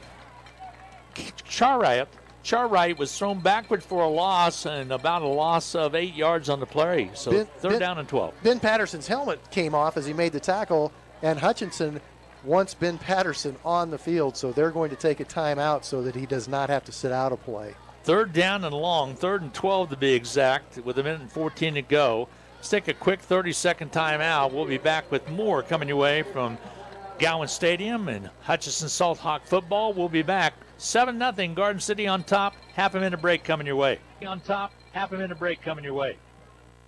Charwright. Charwright was thrown backward for a loss, and about a loss of 8 yards on the play. So third down and 12. Ben Patterson's helmet came off as he made the tackle, and Hutchinson wants Ben Patterson on the field, so they're going to take a timeout so that he does not have to sit out a play. Third down and long, 3rd and 12 to be exact, with a minute and 14 to go. Let's take a quick 30-second timeout. We'll be back with more coming your way from Gowan Stadium and Hutchinson Salt Hawk football. We'll be back. 7-0 Garden City on top. Half a minute break coming your way. On top, half a minute break coming your way.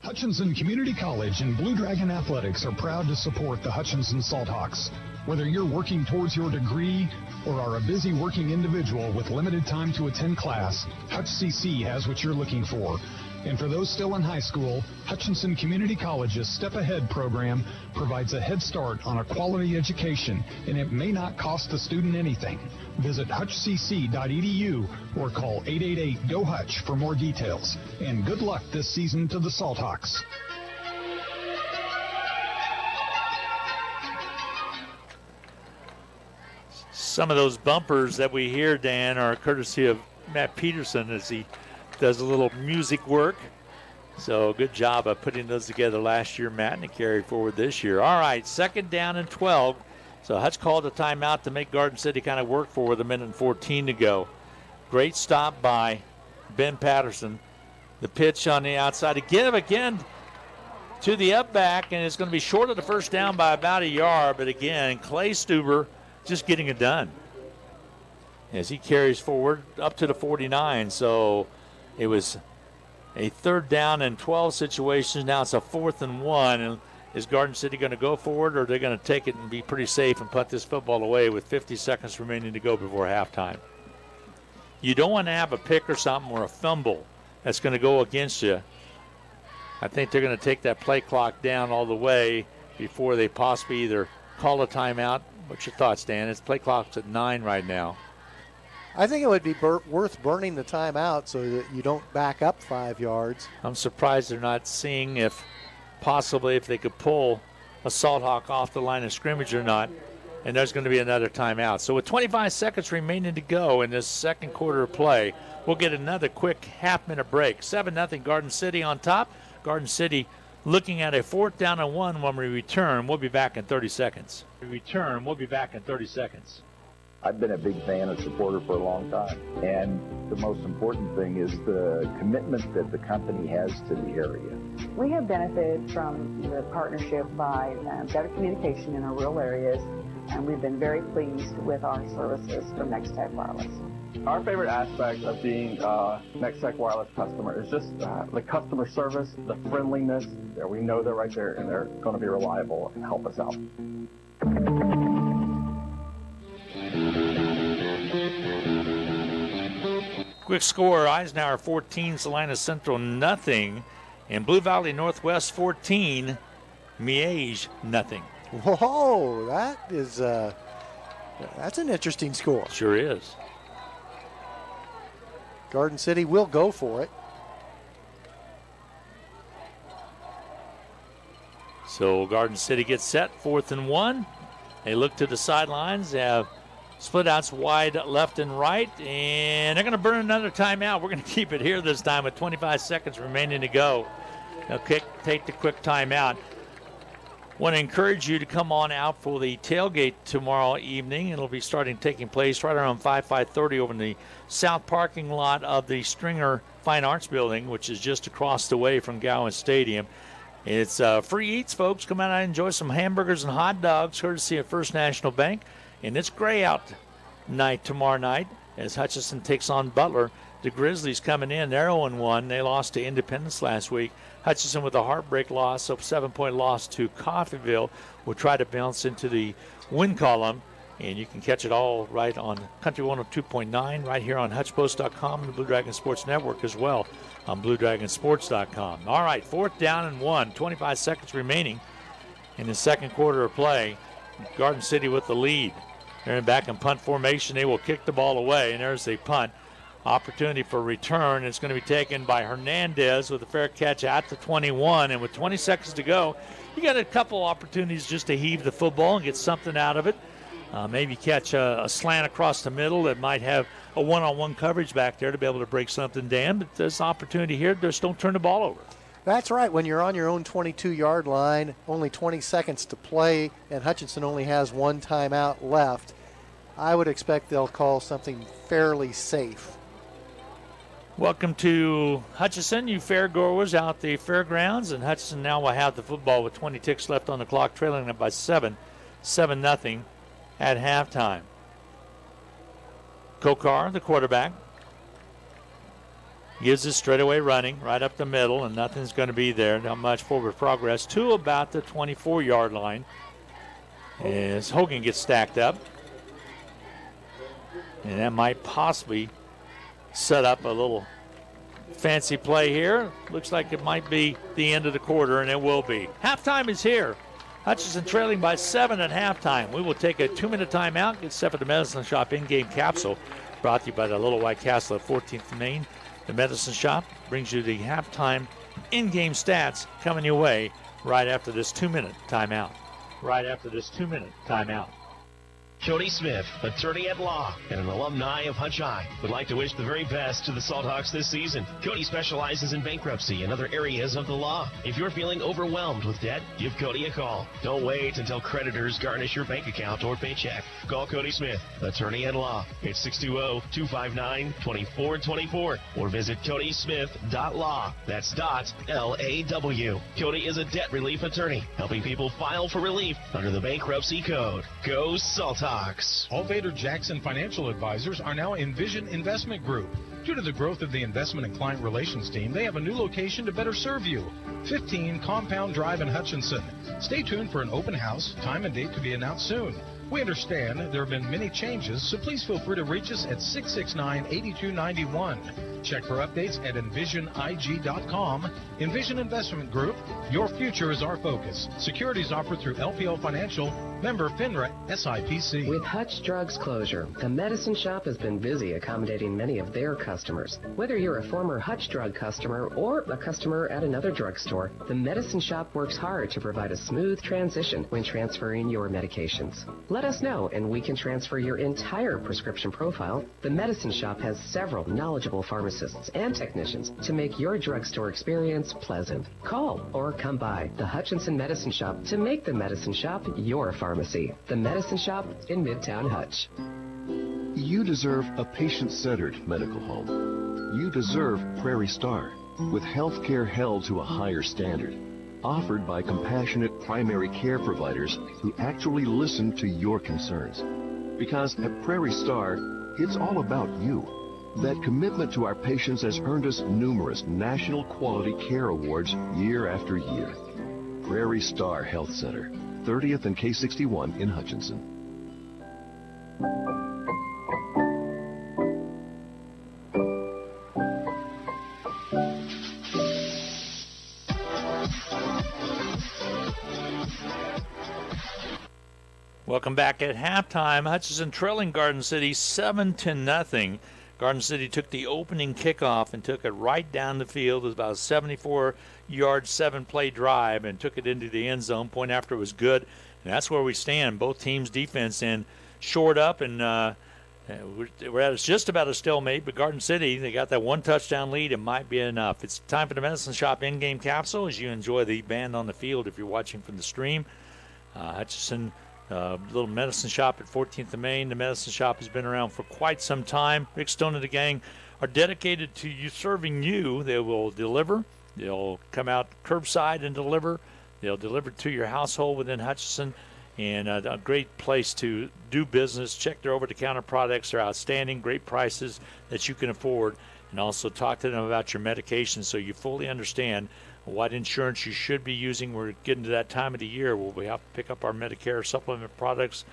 Hutchinson Community College and Blue Dragon Athletics are proud to support the Hutchinson Salt Hawks. Whether you're working towards your degree or are a busy working individual with limited time to attend class, Hutch CC has what you're looking for. And for those still in high school, Hutchinson Community College's Step Ahead program provides a head start on a quality education, and it may not cost the student anything. Visit hutchcc.edu or call 888-GO-HUTCH for more details. And good luck this season to the Salt Hawks. Some of those bumpers that we hear, Dan, are courtesy of Matt Peterson as he does a little music work. So good job of putting those together last year, Matt, and to carry forward this year. All right, 2nd down and 12. So Hutch called a timeout to make Garden City kind of work for with a minute and 14 to go. Great stop by Ben Patterson. The pitch on the outside again to the up back, and it's going to be short of the first down by about a yard. But again, Clay Stuber just getting it done as he carries forward up to the 49. So it was a 3rd down and 12 situation. Now it's a 4th and 1. And is Garden City going to go forward, or are they going to take it and be pretty safe and punt this football away with 50 seconds remaining to go before halftime? You don't want to have a pick or something or a fumble that's going to go against you. I think they're going to take that play clock down all the way before they possibly either call a timeout. What's your thoughts, Dan? It's play clock's at 9 right now. I think it would be worth burning the timeout so that you don't back up 5 yards. I'm surprised they're not seeing if they could pull a Salt Hawk off the line of scrimmage or not, and there's going to be another timeout. So with 25 seconds remaining to go in this second quarter of play, we'll get another quick half-minute break. 7-0 Garden City on top. Garden City looking at a 4th down and 1 when we return. We'll be back in 30 seconds. I've been a big fan and supporter for a long time, and the most important thing is the commitment that the company has to the area. We have benefited from the partnership by better communication in our rural areas, and we've been very pleased with our services from Nextech Wireless. Our favorite aspect of being a Nextech Wireless customer is just the customer service, the friendliness. We know they're right there and they're going to be reliable and help us out. Quick score, Eisenhower 14, Salina Central nothing, and Blue Valley Northwest 14, Miege nothing. Whoa, that's an interesting score. Sure is. Garden City will go for it. So Garden City gets set, 4th and 1. They look to the sidelines. They have split outs wide left and right, and they're going to burn another timeout. We're going to keep it here this time with 25 seconds remaining to go. They'll take the quick timeout. Want to encourage you to come on out for the tailgate tomorrow evening. It'll be taking place right around 5:30 over in the south parking lot of the Stringer Fine Arts Building, which is just across the way from Gowan Stadium. It's free eats, folks. Come out and enjoy some hamburgers and hot dogs, courtesy of First National Bank. And it's gray out night tomorrow night as Hutchinson takes on Butler. The Grizzlies coming in, they're 0-1. They lost to Independence last week. Hutchinson with a heartbreak loss, a 7-point loss to Coffeyville, will try to bounce into the win column. And you can catch it all right on Country 102.9 right here on HutchPost.com and the Blue Dragon Sports Network as well on BlueDragonSports.com. All right, 4th down and 1, 25 seconds remaining in the second quarter of play. Garden City with the lead. They're in back in punt formation. They will kick the ball away, and there's a punt. Opportunity for return. It's going to be taken by Hernandez with a fair catch at the 21. And with 20 seconds to go, you got a couple opportunities just to heave the football and get something out of it. Maybe catch a slant across the middle that might have a one-on-one coverage back there to be able to break something down. But there's opportunity here. Just don't turn the ball over. That's right. When you're on your own 22-yard line, only 20 seconds to play, and Hutchinson only has one timeout left, I would expect they'll call something fairly safe. Welcome to Hutchinson, you fairgoers out the fairgrounds, and Hutchinson now will have the football with 20 ticks left on the clock, trailing it by 7-0 at halftime. Kokar, the quarterback, gives it straightaway running right up the middle, and nothing's going to be there. Not much forward progress to about the 24-yard line as Hogan gets stacked up. And that might possibly set up a little fancy play here. Looks like it might be the end of the quarter, and it will be. Halftime is here. Hutchinson trailing by 7 at halftime. We will take a 2-minute timeout. Get set for the Medicine Shop in-game capsule, brought to you by the Little White Castle at 14th and Main. The Medicine Shop brings you the halftime in-game stats coming your way right after this 2-minute timeout. Cody Smith, attorney at law and an alumni of Hutch High, would like to wish the very best to the Salthawks this season. Cody specializes in bankruptcy and other areas of the law. If you're feeling overwhelmed with debt, give Cody a call. Don't wait until creditors garnish your bank account or paycheck. Call Cody Smith, attorney at law, at 620-259-2424 or visit codysmith.law. That's .L-A-W. Cody is a debt relief attorney, helping people file for relief under the bankruptcy code. Go Salthawks. Alvader Jackson Financial Advisors are now Envision Investment Group. Due to the growth of the investment and client relations team, they have a new location to better serve you. 15 Compound Drive in Hutchinson. Stay tuned for an open house. Time and date to be announced soon. We understand there have been many changes, so please feel free to reach us at 669-8291. Check for updates at envisionig.com. Envision Investment Group, your future is our focus. Securities offered through LPL Financial, member FINRA, SIPC. With Hutch Drugs closure, the Medicine Shop has been busy accommodating many of their customers. Whether you're a former Hutch Drug customer or a customer at another drugstore, the Medicine Shop works hard to provide a smooth transition when transferring your medications. Let us know and we can transfer your entire prescription profile. The Medicine Shop has several knowledgeable pharmacists and technicians to make your drugstore experience pleasant. Call or come by the Hutchinson Medicine Shop to make the Medicine Shop your pharmacy. The Medicine Shop in Midtown Hutch. You deserve a patient-centered medical home. You deserve Prairie Star, with health care held to a higher standard, offered by compassionate primary care providers who actually listen to your concerns. Because at Prairie Star, it's all about you. That commitment to our patients has earned us numerous national quality care awards year after year. Prairie Star Health Center, 30th and K61 in Hutchinson. Welcome back at halftime. Hutchinson trailing Garden City 7-0. Garden City took the opening kickoff and took it right down the field. It was about a 74-yard, 7-play drive and took it into the end zone. Point after was good. And that's where we stand. Both teams' defense in shored up, and we're at just about a stalemate. But Garden City, they got that one touchdown lead. It might be enough. It's time for the Medicine Shop in-game capsule as you enjoy the band on the field if you're watching from the stream. Hutchinson, little Medicine Shop at 14th and Main. The Medicine Shop has been around for quite some time. Rick Stone and the gang are dedicated to you serving you. They will deliver. They'll come out curbside and deliver. They'll deliver to your household within Hutchinson. and a great place to do business. Check their over-the-counter products. They're outstanding, great prices that you can afford. And also talk to them about your medication so you fully understand what insurance you should be using. We're getting to that time of the year where we have to pick up our Medicare supplement products,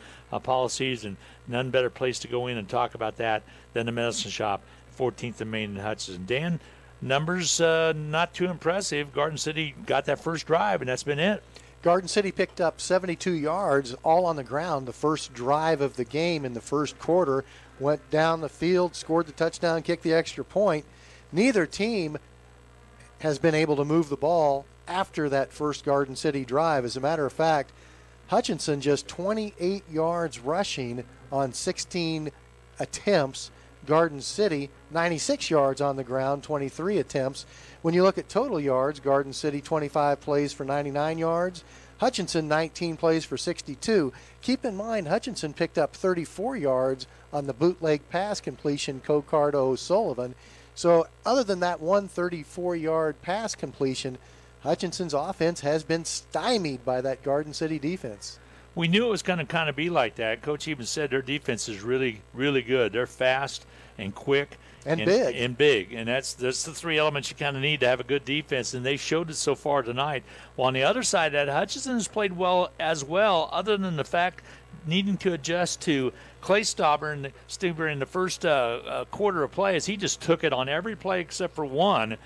policies, and none better place to go in and talk about that than the Medicine Shop, 14th and Main in Hutchinson. Dan, numbers not too impressive. Garden City got that first drive, and that's been it. Garden City picked up 72 yards all on the ground. The first drive of the game in the first quarter, went down the field, scored the touchdown, kicked the extra point. Neither team has been able to move the ball after that first Garden City drive. As a matter of fact, Hutchinson just 28 yards rushing on 16 attempts. Garden City 96 yards on the ground, 23 attempts. When you look at total yards, Garden City 25 plays for 99 yards. Hutchinson 19 plays for 62. Keep in mind, Hutchinson picked up 34 yards on the bootleg pass completion, Kokar to O'Sullivan. So other than that 134-yard pass completion, Hutchinson's offense has been stymied by that Garden City defense. We knew it was going to kind of be like that. Coach even said their defense is really, really good. They're fast and quick. And big. And that's the three elements you kind of need to have a good defense, and they showed it so far tonight. While on the other side of that, Hutchinson has played well as well, other than the fact needing to adjust to Clay Stuber in the first quarter of play, as he just took it on every play except for one,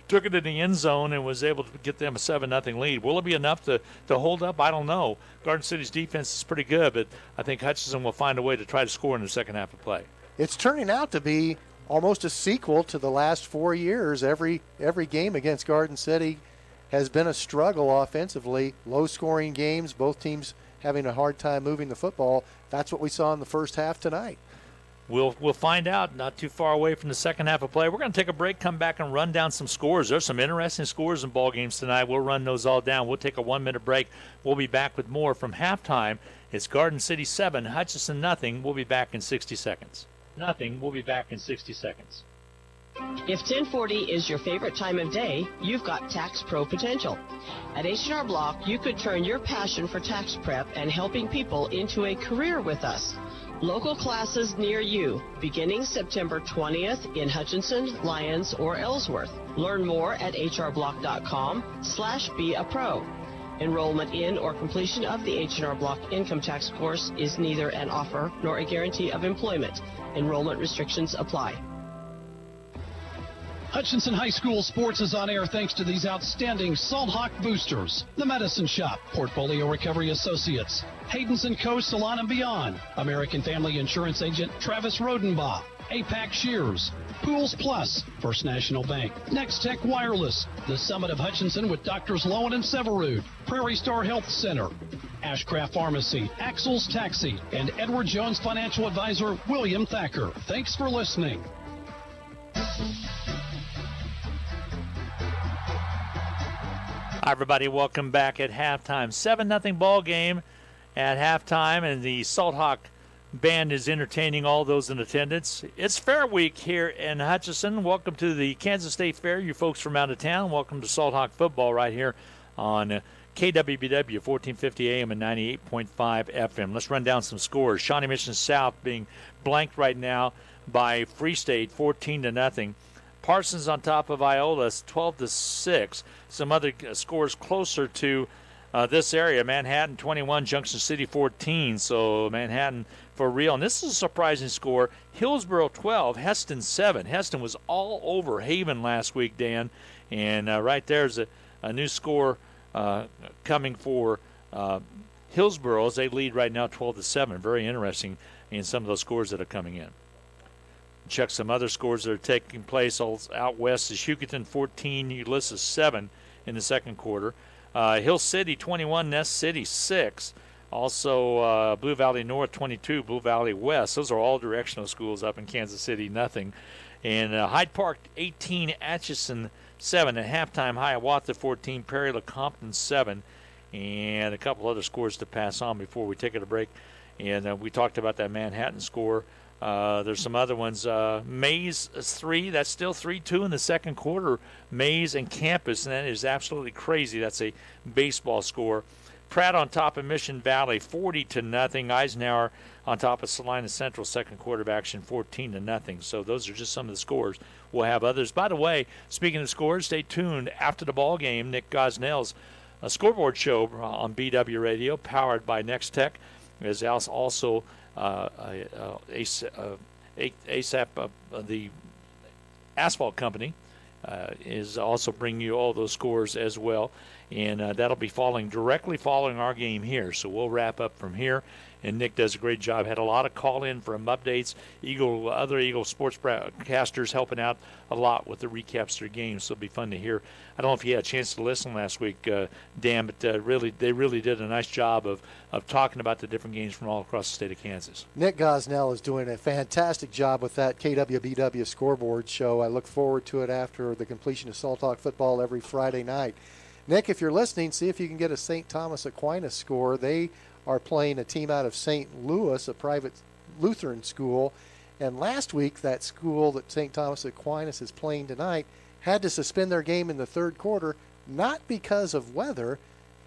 took it in the end zone and was able to get them a 7-0 lead. Will it be enough to hold up? I don't know. Garden City's defense is pretty good, but I think Hutchinson will find a way to try to score in the second half of play. It's turning out to be almost a sequel to the last 4 years. Every game against Garden City has been a struggle offensively. Low-scoring games, both teams having a hard time moving the football. That's what we saw in the first half tonight. We'll find out not too far away from the second half of play. We're going to take a break, come back, and run down some scores. There's some interesting scores in ball games tonight. We'll run those all down. We'll take a 1-minute break. We'll be back with more from halftime. It's Garden City 7, Hutchinson nothing. We'll be back in 60 seconds. We'll be back in 60 seconds. If 1040 is your favorite time of day, you've got Tax Pro potential. At H&R Block, you could turn your passion for tax prep and helping people into a career with us. Local classes near you, beginning September 20th in Hutchinson, Lyons, or Ellsworth. Learn more at hrblock.com/beapro. Enrollment in or completion of the H&R Block income tax course is neither an offer nor a guarantee of employment. Enrollment restrictions apply. Hutchinson High School sports is on air thanks to these outstanding Salt Hawk boosters. The Medicine Shop, Portfolio Recovery Associates, Hayden's & Co. Salon and Beyond, American Family Insurance Agent Travis Rodenbaugh, APAC Shears, Pools Plus, First National Bank, Next Tech Wireless, the Summit of Hutchinson with Doctors Lowen and Severud, Prairie Star Health Center, Ashcraft Pharmacy, Axel's Taxi, and Edward Jones Financial Advisor William Thacker. Thanks for listening. Hi, everybody. Welcome back at halftime. 7-0 ball game at halftime, and the Salt Hawk Band is entertaining all those in attendance. It's Fair Week here in Hutchinson. Welcome to the Kansas State Fair, you folks from out of town. Welcome to Salt Hawk football right here on KWBW 1450 AM and 98.5 FM. Let's run down some scores. Shawnee Mission South being blanked right now by Free State 14-0. Parsons on top of Iola 12-6. Some other scores closer to this area. Manhattan 21, Junction City 14. So Manhattan for real. And this is a surprising score. Hillsboro 12, Heston 7. Heston was all over Haven last week, Dan. And right there's a new score coming for Hillsboro as they lead right now 12-7. Very interesting in some of those scores that are coming in. Check some other scores that are taking place. Out west is Hugoton 14, Ulysses 7 in the second quarter. Hill City 21, Nest City 6. Also Blue Valley North 22, Blue Valley West. Those are all directional schools up in Kansas City, nothing. And Hyde Park 18, Atchison 7. At halftime, Hiawatha 14, Perry LeCompton 7. And a couple other scores to pass on before we take it a break. And we talked about that Manhattan score. There's some other ones. Mays 3, that's still 3-2 in the second quarter. Mays and Campus, and that is absolutely crazy. That's a baseball score. Pratt on top of Mission Valley, 40-0. Eisenhower on top of Salina Central, second quarter of action, 14-0. So those are just some of the scores. We'll have others. By the way, speaking of scores, stay tuned after the ball game. Nick Gosnell's scoreboard show on BW Radio, powered by Next Tech, is also ASAP, the asphalt company, is also bringing you all those scores as well. And that'll be directly following our game here. So we'll wrap up from here. And Nick does a great job. Had a lot of call-in from updates. Other Eagle sports broadcasters helping out a lot with the recaps of their games. So it'll be fun to hear. I don't know if you had a chance to listen last week, Dan, but they really did a nice job of talking about the different games from all across the state of Kansas. Nick Gosnell is doing a fantastic job with that KWBW scoreboard show. I look forward to it after the completion of Salt Talk football every Friday night. Nick, if you're listening, see if you can get a St. Thomas Aquinas score. They are playing a team out of St. Louis, a private Lutheran school. And last week, that school that St. Thomas Aquinas is playing tonight had to suspend their game in the third quarter, not because of weather,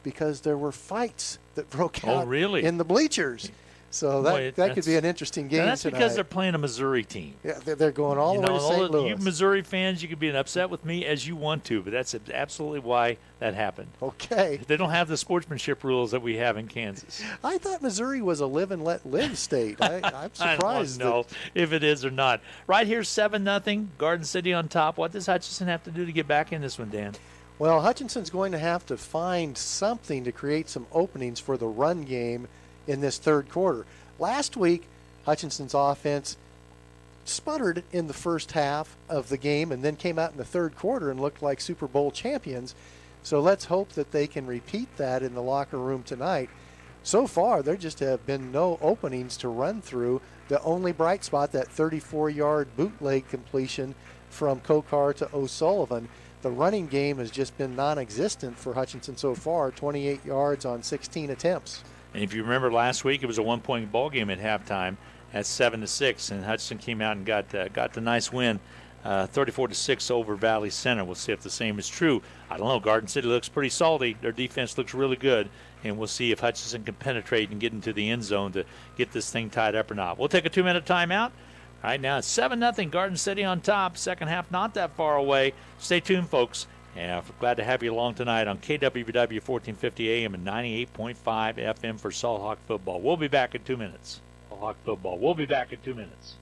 because there were fights that broke out in the bleachers. So that could be an interesting game that's tonight. Because they're playing a Missouri team. Yeah, they're going all the way to St. Louis. You Missouri fans, you can be upset with me as you want to, but that's absolutely why that happened. Okay. They don't have the sportsmanship rules that we have in Kansas. I thought Missouri was a live and let live state. I'm surprised. I don't know if it is or not. Right here, 7-0, Garden City on top. What does Hutchinson have to do to get back in this one, Dan? Well, Hutchinson's going to have to find something to create some openings for the run game in this third quarter. Last week, Hutchinson's offense sputtered in the first half of the game and then came out in the third quarter and looked like Super Bowl champions. So let's hope that they can repeat that in the locker room tonight. So far, there just have been no openings to run through. The only bright spot, that 34-yard bootleg completion from Kokar to O'Sullivan. The running game has just been non-existent for Hutchinson so far, 28 yards on 16 attempts. And if you remember last week, it was a one-point ball game at halftime at 7-6, and Hutchinson came out and got the nice win, 34-6 over Valley Center. We'll see if the same is true. I don't know. Garden City looks pretty salty. Their defense looks really good, and we'll see if Hutchinson can penetrate and get into the end zone to get this thing tied up or not. We'll take a 2-minute timeout. All right, now it's 7-0, Garden City on top. Second half not that far away. Stay tuned, folks. And we're glad to have you along tonight on KWBW 1450 AM and 98.5 FM for Salt Hawk football. We'll be back in 2 minutes. Salt Hawk football. We'll be back in 2 minutes.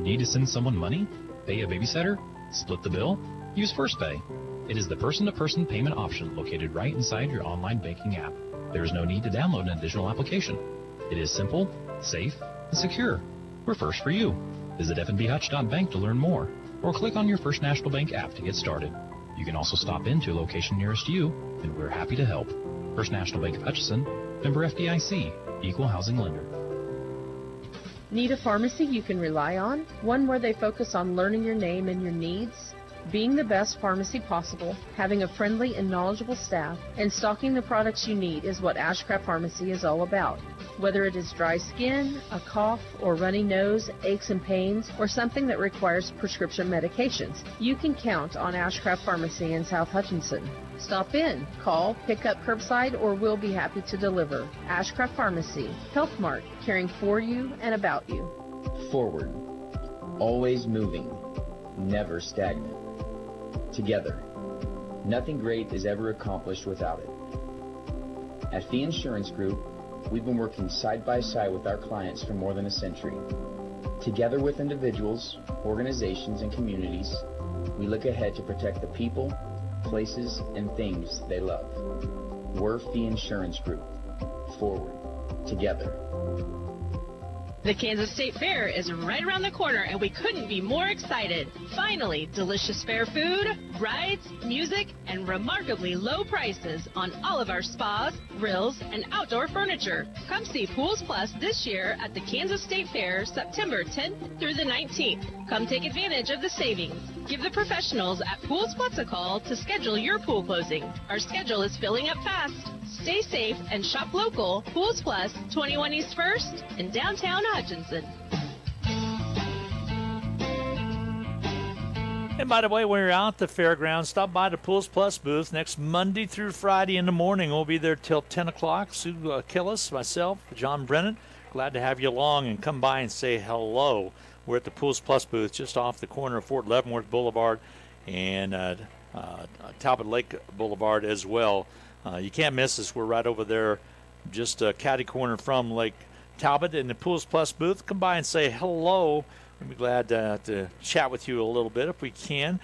Need to send someone money? Pay a babysitter? Split the bill? Use First Pay. It is the person-to-person payment option located right inside your online banking app. There is no need to download an additional application. It is simple, safe, and secure. We're first for you. Visit fnbhutch.bank to learn more, or click on your First National Bank app to get started. You can also stop into a location nearest you, and we're happy to help. First National Bank of Hutchinson, member FDIC, equal housing lender. Need a pharmacy you can rely on? One where they focus on learning your name and your needs? Being the best pharmacy possible, having a friendly and knowledgeable staff, and stocking the products you need is what Ashcraft Pharmacy is all about. Whether it is dry skin, a cough, or runny nose, aches and pains, or something that requires prescription medications, you can count on Ashcraft Pharmacy in South Hutchinson. Stop in, call, pick up curbside, or we'll be happy to deliver. Ashcraft Pharmacy, Health Mart, caring for you and about you. Forward, always moving, never stagnant. Together, nothing great is ever accomplished without it. At Fee Insurance Group, we've been working side by side with our clients for more than a century. Together with individuals, organizations, and communities, we look ahead to protect the people, places, and things they love. We're Fee Insurance Group. Forward, together. The Kansas State Fair is right around the corner, and we couldn't be more excited. Finally, delicious fair food, rides, music, and remarkably low prices on all of our spas, grills, and outdoor furniture. Come see Pools Plus this year at the Kansas State Fair, September 10th through the 19th. Come take advantage of the savings. Give the professionals at Pools Plus a call to schedule your pool closing. Our schedule is filling up fast. Stay safe and shop local. Pools Plus, 21 East 1st in downtown Hutchinson. And by the way, when you're out at the fairgrounds, stop by the Pools Plus booth next Monday through Friday in the morning. We'll be there till 10 o'clock. Sue Killis, myself, John Brennan, glad to have you along and come by and say hello. We're at the Pools Plus booth just off the corner of Fort Leavenworth Boulevard and Talbot Lake Boulevard as well. You can't miss us. We're right over there, just catty corner from Lake Talbot in the Pools Plus booth. Come by and say hello. We'll be glad to chat with you a little bit if we can.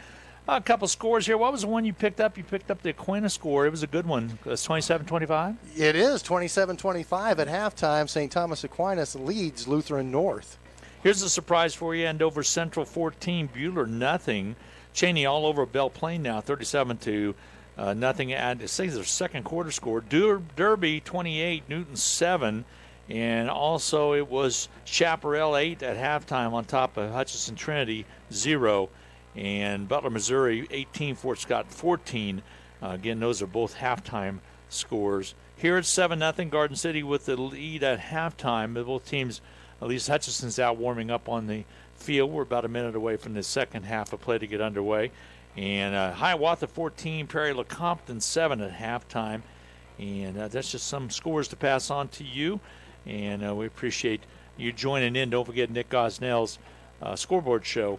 A couple scores here. What was the one you picked up? You picked up the Aquinas score. It was a good one. It's 27-25? It is 27-25 at halftime. St. Thomas Aquinas leads Lutheran North. Here's a surprise for you. Andover Central 14, Buhler nothing. Cheney all over Belle Plaine now, 37-0. And it says their second quarter score. Derby 28, Newton 7. And also it was Chaparral 8 at halftime on top of Hutchinson Trinity 0. And Butler, Missouri 18, Fort Scott 14. Again, those are both halftime scores. Here it's 7-0, Garden City with the lead at halftime. Both teams, at least Hutchinson's out warming up on the field. We're about a minute away from the second half of play to get underway. And Hiawatha 14, Prairie LeCompton 7 at halftime. And that's just some scores to pass on to you. And we appreciate you joining in. Don't forget Nick Gosnell's scoreboard show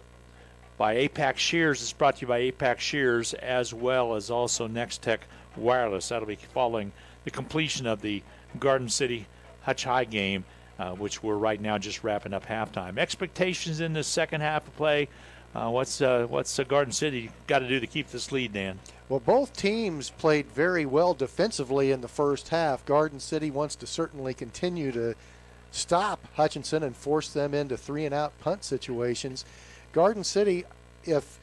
by APAC Shears. It's brought to you by APAC Shears as well as also Next Tech Wireless. That'll be following the completion of the Garden City Hutch High game, which we're right now just wrapping up halftime. Expectations in the second half of play. What's Garden City got to do to keep this lead, Dan? Well, both teams played very well defensively in the first half. Garden City wants to certainly continue to stop Hutchinson and force them into 3-and-out punt situations. Garden City, if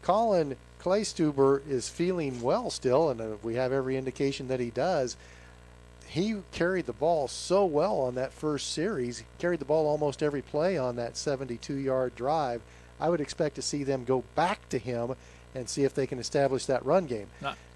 Colin Claystuber is feeling well still, and we have every indication that he does, he carried the ball so well on that first series. He carried the ball almost every play on that 72-yard drive. I would expect to see them go back to him and see if they can establish that run game.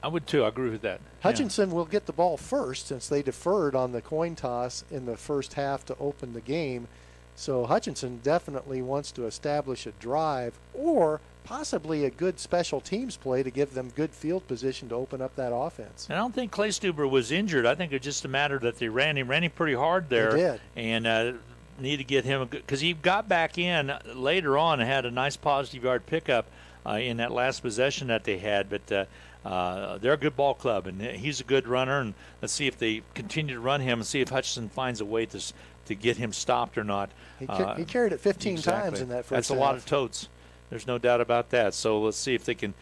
I would too. I agree with that. Hutchinson will get the ball first since they deferred on the coin toss in the first half to open the game. So Hutchinson definitely wants to establish a drive or possibly a good special teams play to give them good field position to open up that offense. And I don't think Claystuber was injured. I think it's just a matter that they ran him pretty hard there. They did. And need to get him because he got back in later on and had a nice positive yard pickup in that last possession that they had. But they're a good ball club, and he's a good runner. And let's see if they continue to run him and see if Hutchinson finds a way to get him stopped or not. He carried it 15 times in that first That's half. a lot of totes. There's no doubt about that. So let's see if they can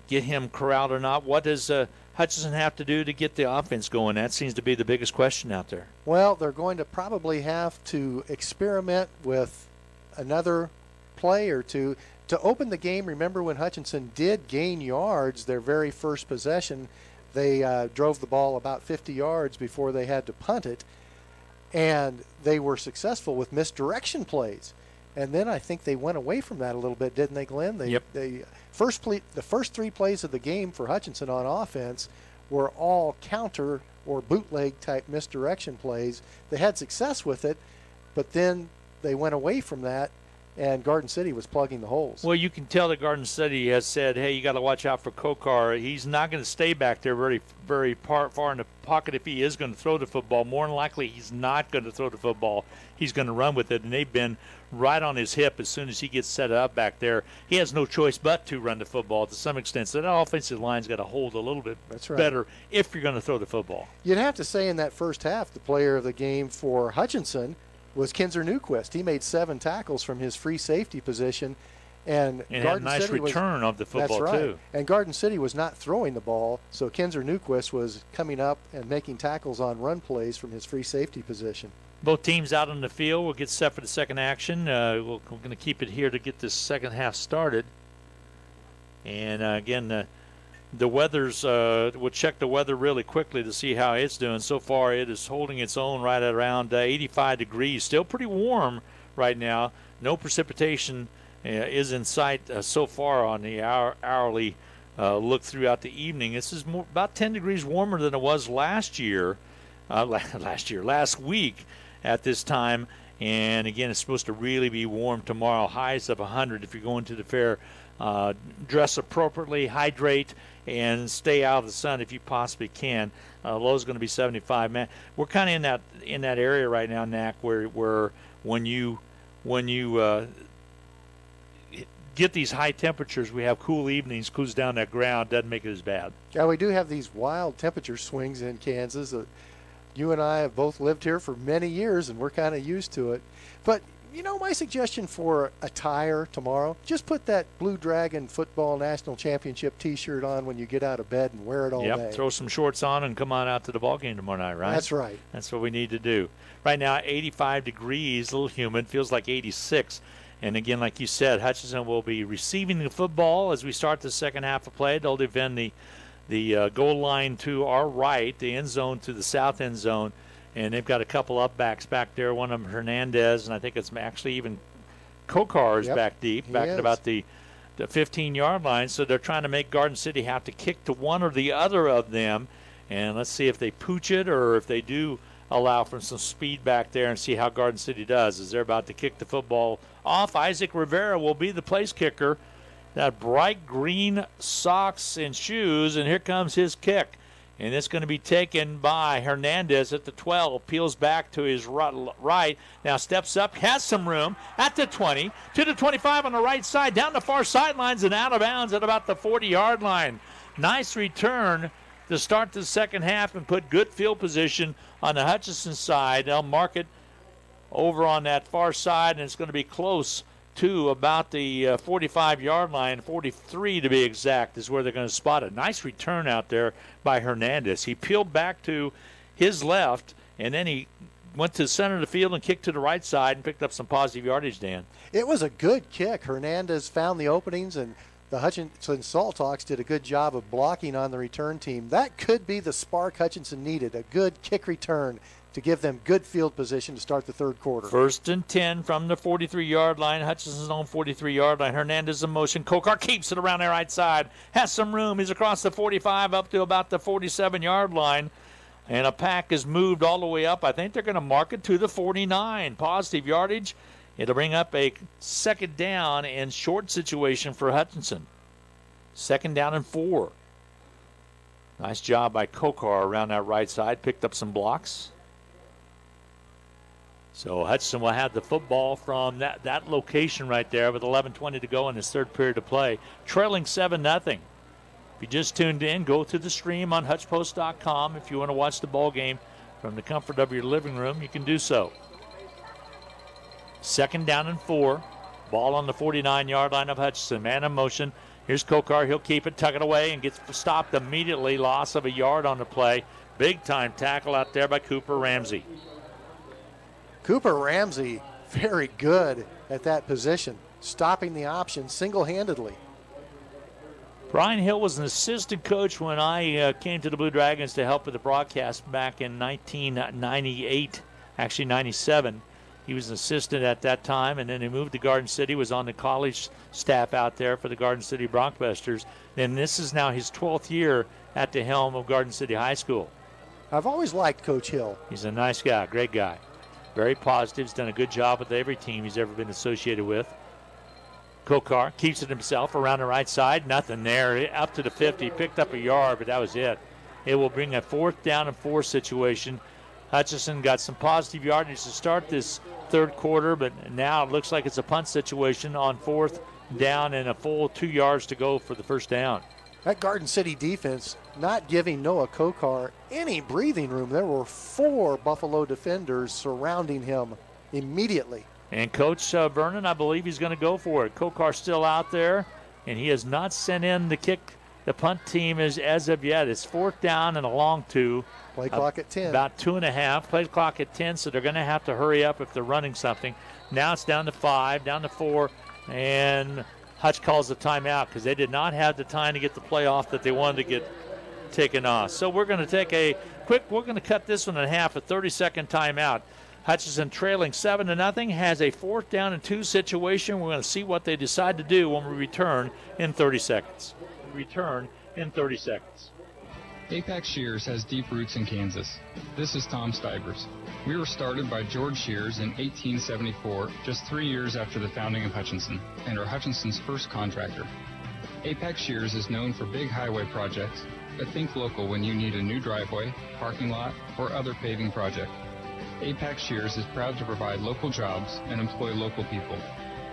get him corralled or not. What does Hutchinson have to do to get the offense going? That seems to be the biggest question out there. Well, they're going to probably have to experiment with another play or two. To open the game, remember when Hutchinson did gain yards their very first possession, they drove the ball about 50 yards before they had to punt it, and they were successful with misdirection plays. And then I think they went away from that a little bit, didn't they, Glenn? The first three plays of the game for Hutchinson on offense were all counter or bootleg type misdirection plays. They had success with it, but then they went away from that, and Garden City was plugging the holes. Well, you can tell that Garden City has said, hey, you got to watch out for Kokar. He's not going to stay back there very, very far in the pocket if he is going to throw the football. More than likely, he's not going to throw the football. He's going to run with it, and they've been right on his hip as soon as he gets set up back there. He has no choice but to run the football to some extent. So that offensive line's got to hold a little bit better if you're going to throw the football. You'd have to say in that first half, the player of the game for Hutchinson was Kinzer Newquist. He made 7 tackles from his free safety position. And Garden had a nice City return of the football, that's right. too. And Garden City was not throwing the ball, so Kinzer Newquist was coming up and making tackles on run plays from his free safety position. Both teams out on the field. We'll get set for the second action. We're going to keep it here to get this second half started. And, again, the weather's we'll check the weather really quickly to see how it's doing. So far, it is holding its own right at around 85 degrees. Still pretty warm right now. No precipitation is in sight so far on the hourly look throughout the evening. This is about 10 degrees warmer than it was last week at this time. And again, it's supposed to really be warm tomorrow. Highs of 100 if you're going to the fair dress appropriately, hydrate, and stay out of the sun if you possibly can. Low is going to be 75. Man, we're kind of in that area right now, Knack, where when you get these high temperatures, we have cool evenings, cools down that ground, doesn't make it as bad. Yeah, we do have these wild temperature swings in Kansas. You and I have both lived here for many years, and we're kind of used to it. But, my suggestion for attire tomorrow, just put that Blue Dragon Football National Championship T-shirt on when you get out of bed and wear it all day. Throw some shorts on and come on out to the ball game tomorrow night, right? That's right. That's what we need to do. Right now, 85 degrees, a little humid, feels like 86. And again, like you said, Hutchinson will be receiving the football as we start the second half of play. They'll defend the goal line to our right, the end zone to the south end zone. And they've got a couple up backs back there. One of them, Hernandez, and I think it's actually even Kokar is back deep, back at about the 15-yard line. So they're trying to make Garden City have to kick to one or the other of them. And let's see if they pooch it or if they do allow for some speed back there and see how Garden City does as they're about to kick the football off. Isaac Rivera will be the place kicker. That bright green socks and shoes, and here comes his kick. And it's going to be taken by Hernandez at the 12. Peels back to his right. Now steps up, has some room at the 20, to the 25 on the right side, down the far sidelines and out of bounds at about the 40-yard line. Nice return to start the second half and put good field position on the Hutchinson side. They'll mark it over on that far side, and it's going to be close to about the 45-yard line, 43 to be exact, is where they're going to spot it. Nice return out there by Hernandez. He peeled back to his left, and then he went to the center of the field and kicked to the right side and picked up some positive yardage, Dan. It was a good kick. Hernandez found the openings, and the Hutchinson Salthawks did a good job of blocking on the return team. That could be the spark Hutchinson needed, a good kick return to give them good field position to start the third quarter. 1st and 10 from the 43-yard line. Hutchinson's own 43-yard line. Hernandez in motion. Kokar keeps it around the right side. Has some room. He's across the 45 up to about the 47-yard line. And a pack is moved all the way up. I think they're going to mark it to the 49. Positive yardage. It'll bring up a second down and short situation for Hutchinson. 2nd down and 4. Nice job by Kokar around that right side. Picked up some blocks. So Hutchinson will have the football from that location right there with 11:20 to go in his third period of play. Trailing 7-0. If you just tuned in, go to the stream on HutchPost.com. If you want to watch the ball game from the comfort of your living room, you can do so. 2nd down and 4. Ball on the 49-yard line of Hutchinson. Man in motion. Here's Kokar. He'll keep it, tuck it away, and gets stopped immediately. Loss of a yard on the play. Big-time tackle out there by Cooper Ramsey. Cooper Ramsey, very good at that position, stopping the option single-handedly. Brian Hill was an assistant coach when I came to the Blue Dragons to help with the broadcast back in 1998, actually 97. He was an assistant at that time, and then he moved to Garden City, was on the college staff out there for the Garden City Broncbusters. And this is now his 12th year at the helm of Garden City High School. I've always liked Coach Hill. He's a nice guy, great guy. Very positive. He's done a good job with every team he's ever been associated with. Kokar keeps it himself around the right side. Nothing there. Up to the 50. Picked up a yard, but that was it. It will bring a 4th down and 4 situation. Hutchinson got some positive yardage to start this third quarter, but now it looks like it's a punt situation on 4th down and a full 2 yards to go for the first down. That Garden City defense not giving Noah Kokar any breathing room. There were 4 Buffalo defenders surrounding him immediately. And Coach Vernon, I believe he's going to go for it. Kokar's still out there, and he has not sent in the punt team as of yet. It's 4th down and a long 2. Play clock at 10. About 2.5. Play clock at 10, so they're going to have to hurry up if they're running something. Now it's down to 5, down to 4, and Hutch calls the timeout because they did not have the time to get the play off that they wanted to get taken off. So we're going to take we're going to cut this one in half, a 30-second timeout. Hutchinson trailing 7-0, has a 4th down and 2 situation. We're going to see what they decide to do when we return in 30 seconds. Apex Shears has deep roots in Kansas. This is Tom Stivers. We were started by George Shears in 1874, just 3 years after the founding of Hutchinson, and are Hutchinson's first contractor. Apex Shears is known for big highway projects, but think local when you need a new driveway, parking lot, or other paving project. Apex Shears is proud to provide local jobs and employ local people.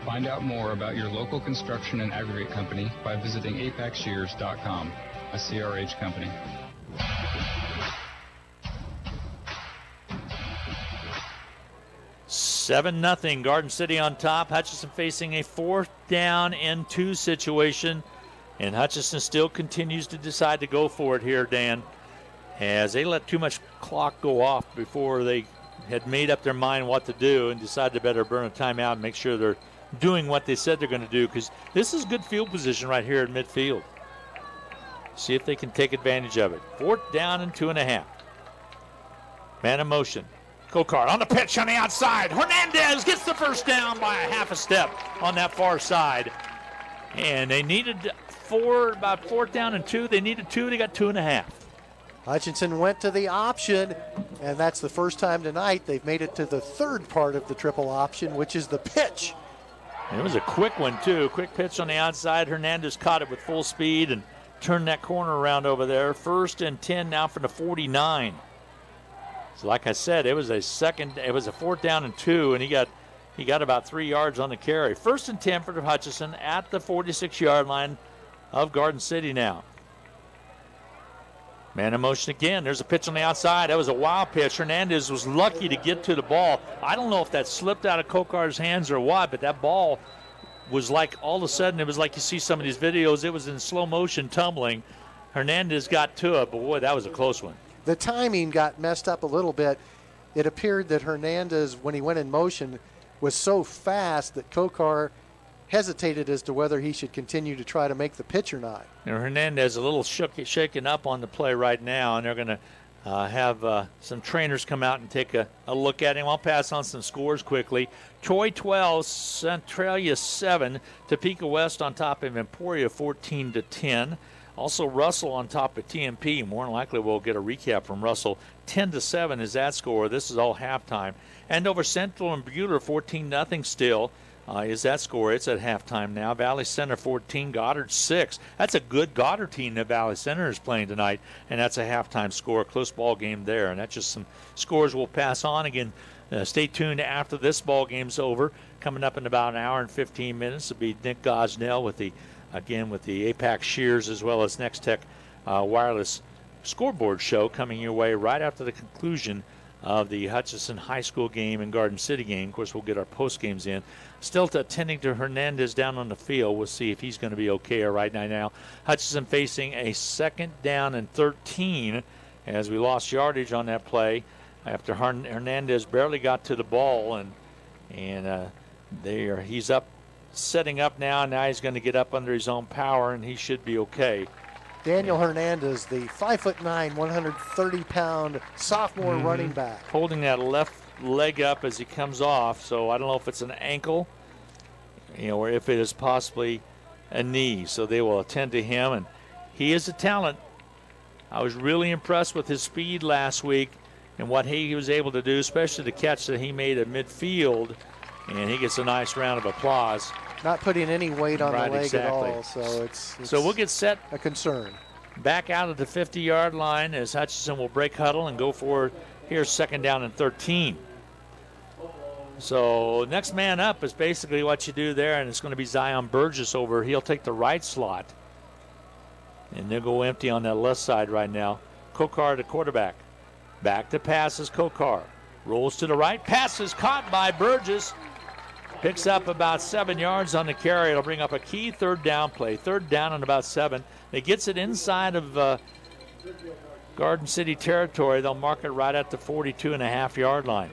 Find out more about your local construction and aggregate company by visiting apexshears.com, a CRH company. Seven 0 Garden City on top. Hutchinson facing a 4th down and 2 situation. And Hutchinson still continues to decide to go for it here, Dan, as they let too much clock go off before they had made up their mind what to do and decided to better burn a timeout and make sure they're doing what they said they're going to do, because this is good field position right here at midfield. See if they can take advantage of it. 4th down and 2.5. Man in motion. Kokar on the pitch on the outside. Hernandez gets the first down by a half a step on that far side. And they needed about 4th down and 2. They needed 2. They got 2.5. Hutchinson went to the option, and that's the first time tonight they've made it to the third part of the triple option, which is the pitch. It was a quick one, too. Quick pitch on the outside. Hernandez caught it with full speed and turned that corner around over there. 1st and 10 now from the 49. So like I said, it was a 4th down and 2, and he got about 3 yards on the carry. 1st and 10 for Hutchinson at the 46-yard line of Garden City now. Man in motion again. There's a pitch on the outside. That was a wild pitch. Hernandez was lucky to get to the ball. I don't know if that slipped out of Kokar's hands or what, but that ball was like all of a sudden, it was like you see some of these videos, it was in slow motion tumbling. Hernandez got to it, but boy, that was a close one. The timing got messed up a little bit. It appeared that Hernandez, when he went in motion, was so fast that Kokar hesitated as to whether he should continue to try to make the pitch or not. And Hernandez a little shaken up on the play right now, and they're going to have some trainers come out and take a look at him. I'll pass on some scores quickly. Troy 12, Centralia 7, Topeka West on top of Emporia 14-10. Also Russell on top of TMP. More than likely we'll get a recap from Russell. 10-7 is that score. This is all halftime. Andover Central and Buhler 14-0 still. Is that score? It's at halftime now. Valley Center 14, Goddard 6. That's a good Goddard team that Valley Center is playing tonight, and that's a halftime score. Close ball game there, and that's just some scores we'll pass on. Again, stay tuned after this ball game's over. Coming up in about an hour and 15 minutes will be Nick Gosnell with the Apex Shears as well as Next Tech Wireless Scoreboard Show coming your way right after the conclusion of the Hutchinson High School game and Garden City game. Of course, we'll get our post games in. Still attending to Hernandez down on the field. We'll see if he's going to be okay right now. Hutchinson facing a 2nd down and 13 as we lost yardage on that play after Hernandez barely got to the ball, and he's up, setting up now. Now he's going to get up under his own power, and he should be okay. Daniel Hernandez, the 5'9", 130-pound sophomore running back. Holding that left leg up as he comes off, so I don't know if it's an ankle, or if it is possibly a knee. So they will attend to him, and he is a talent. I was really impressed with his speed last week and what he was able to do, especially the catch that he made at midfield, and he gets a nice round of applause. Not putting any weight on the leg exactly. at all, so it's so we'll get set a concern. Back out at the 50-yard line as Hutchinson will break huddle and go for here's 2nd down and 13. So next man up is basically what you do there, and it's going to be Zion Burgess over. He'll take the right slot, and they'll go empty on that left side right now. Kokar to quarterback. Back to pass is Kokar. Rolls to the right. Pass is caught by Burgess. Picks up about 7 yards on the carry. It'll bring up a key 3rd down play. 3rd down and about 7. It gets it inside of Garden City territory. They'll mark it right at the 42.5-yard line.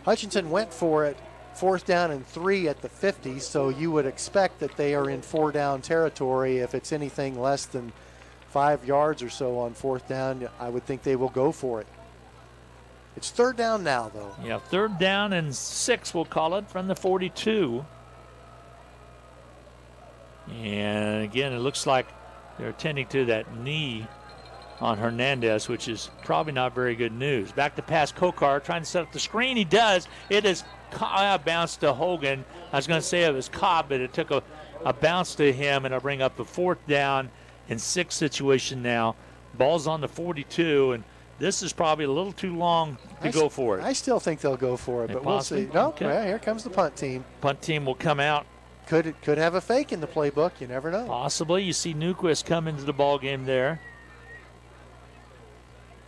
Hutchinson went for it 4th down and 3 at the 50, so you would expect that they are in 4-down territory. If it's anything less than 5 yards or so on 4th down, I would think they will go for it. It's 3rd down now, though. Yeah, 3rd down and 6, we'll call it, from the 42. And again, it looks like they're attending to that knee on Hernandez, which is probably not very good news. Back to pass Kokar, trying to set up the screen. He does. It is bounce to Hogan. I was going to say it was Cobb, but it took a bounce to him, and it'll bring up the 4th down and 6 situation now. Ball's on the 42, and this is probably a little too long to go for it. I still think they'll go for it, but we'll see. No, okay. Well, here comes the punt team. Punt team will come out. Could have a fake in the playbook. You never know. Possibly. You see Newquist come into the ball game there.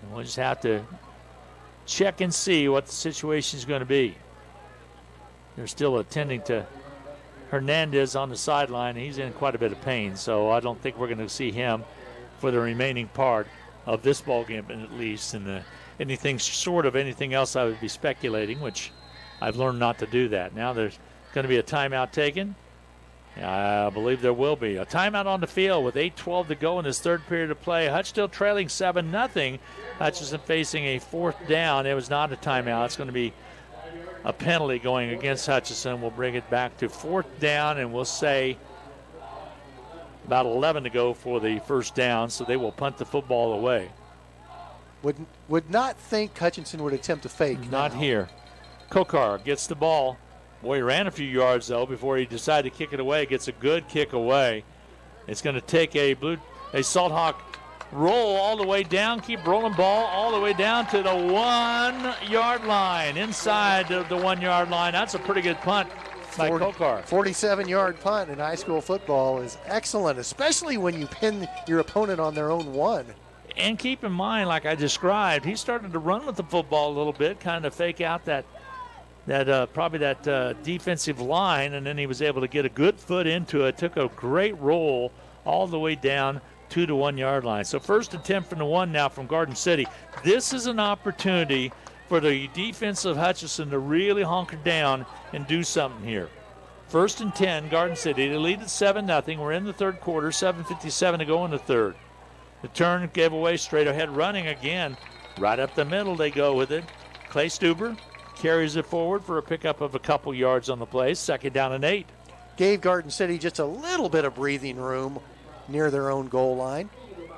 And we'll just have to check and see what the situation is going to be. They're still attending to Hernandez on the sideline. He's in quite a bit of pain, so I don't think we're going to see him for the remaining part of this ball game, at least. And anything short of anything else, I would be speculating, which I've learned not to do that. Now there's going to be a timeout taken. I believe there will be. A timeout on the field with 8:12 to go in this third period of play. Hutch still trailing 7-0. Hutchinson facing a 4th down. It was not a timeout. It's going to be a penalty going against Hutchinson. We'll bring it back to 4th down, and we'll say about 11 to go for the first down, so they will punt the football away. Would not think Hutchinson would attempt a fake. Not here. Kokar gets the ball. Boy, he ran a few yards, though, before he decided to kick it away. Gets a good kick away. It's going to take a Salt Hawk roll all the way down, keep rolling ball all the way down to the 1-yard line. Inside the 1-yard line. That's a pretty good punt by Kokar. 47-yard punt in high school football is excellent, especially when you pin your opponent on their own 1. And keep in mind, like I described, he started to run with the football a little bit, kind of fake out that defensive line, and then he was able to get a good foot into it. Took a great roll all the way down to the 1-yard line. So 1st and 10 from the 1 now from Garden City. This is an opportunity for the defense of Hutchinson to really hunker down and do something here. 1st and 10, Garden City. They lead at 7-0. We're in the third quarter, 7:57 to go in the third. The turn gave away, straight ahead running again. Right up the middle they go with it. Clay Stuber carries it forward for a pickup of a couple yards on the play. 2nd down and 8. Gave Garden City just a little bit of breathing room near their own goal line.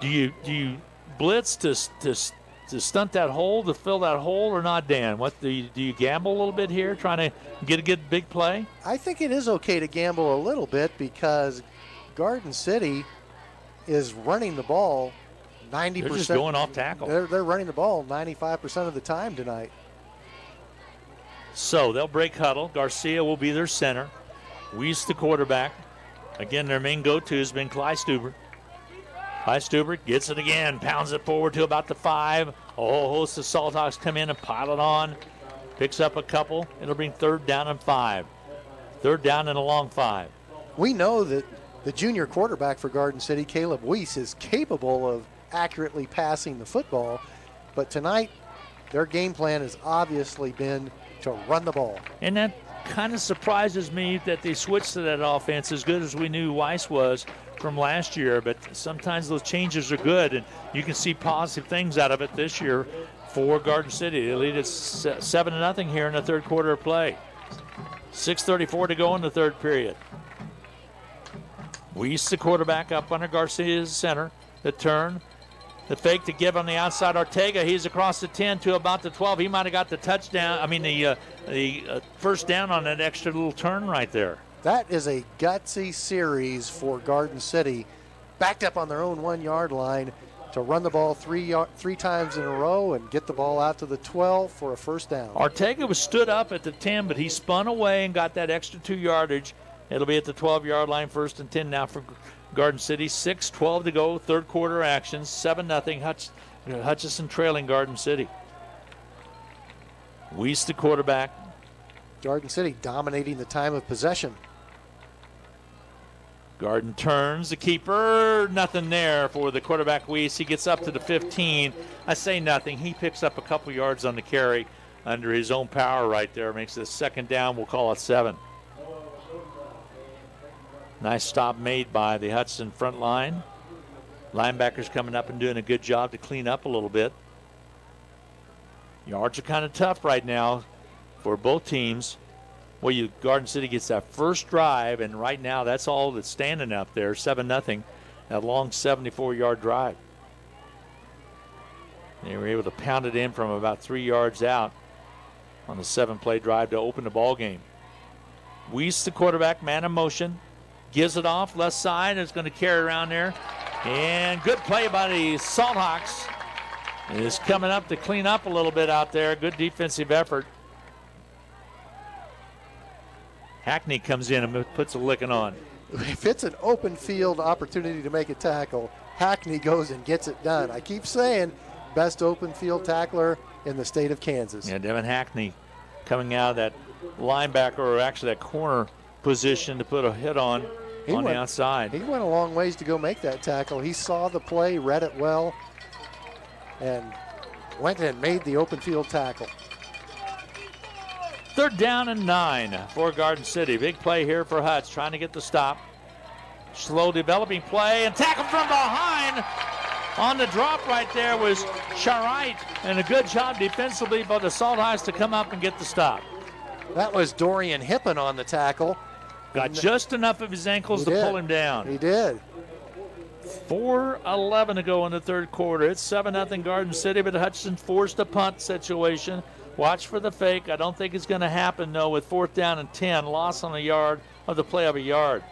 Do you blitz to stunt that hole, to fill that hole, or not, Dan? What do you gamble a little bit here, trying to get a good big play? I think it is okay to gamble a little bit because Garden City is running the ball 90%. They're just going off tackle. They're running the ball 95% of the time tonight. So they'll break huddle. Garcia will be their center. Weiss the quarterback. Again, their main go-to has been Clyde Stuber. Clyde Stuber gets it again, pounds it forward to about the 5. A whole host of Salt Hawks come in and pile it on. Picks up a couple. It'll bring 3rd down and 5. 3rd down and a long 5. We know that the junior quarterback for Garden City, Caleb Weiss, is capable of accurately passing the football, but tonight their game plan has obviously been to run the ball. And that kind of surprises me that they switched to that offense, as good as we knew Weiss was from last year, but sometimes those changes are good, and you can see positive things out of it this year for Garden City. They lead at 7-0 here in the third quarter of play. 6:34 to go in the third period. Weiss, the quarterback, up under Garcia's center. The turn, the fake to give on the outside. Ortega, he's across the 10 to about the 12. He might have got the touchdown. I mean, the first down on that extra little turn right there. That is a gutsy series for Garden City. Backed up on their own 1-yard line to run the ball three times in a row and get the ball out to the 12 for a first down. Ortega was stood up at the 10, but he spun away and got that extra 2 yardage. It'll be at the 12-yard line, 1st and 10 now for Garden City. 6:12 to go, third quarter action. 7-0, Hutchinson trailing Garden City. Weiss, the quarterback. Garden City dominating the time of possession. Garden turns, the keeper, nothing there for the quarterback Weiss. He gets up to the 15. I say nothing. He picks up a couple yards on the carry under his own power right there. Makes it 2nd down. We'll call it 7. Nice stop made by the Hudson front line. Linebackers coming up and doing a good job to clean up a little bit. Yards are kind of tough right now for both teams. Well, Garden City gets that first drive, and right now that's all that's standing up there, 7-0, that long 74-yard drive. They were able to pound it in from about 3 yards out. on the 7-play drive to open the ball game. Weiss, the quarterback, man in motion, gives it off left side, is going to carry around there. And good play by the Salthawks. Is coming up to clean up a little bit out there. Good defensive effort. Hackney comes in and puts a licking on. If it's an open field opportunity to make a tackle, Hackney goes and gets it done. I keep saying best open field tackler in the state of Kansas. Yeah, Devin Hackney coming out of that linebacker, or actually that corner position, to put a hit on the outside. He went a long ways to go make that tackle. He saw the play, read it well, and went and made the open field tackle. 3rd down and 9 for Garden City. Big play here for Hutch, trying to get the stop. Slow developing play, and tackle from behind. On the drop right there was Charite, and a good job defensively by the Salthawks to come up and get the stop. That was Dorian Hippen on the tackle. Got just enough of his ankles to pull him down. He did. 4:11 to go in the 3rd quarter. It's 7-0 Garden City, but Hutchinson forced a punt situation. Watch for the fake. I don't think it's going to happen, though, with 4th down and 10. Loss on a yard of the play of a yard.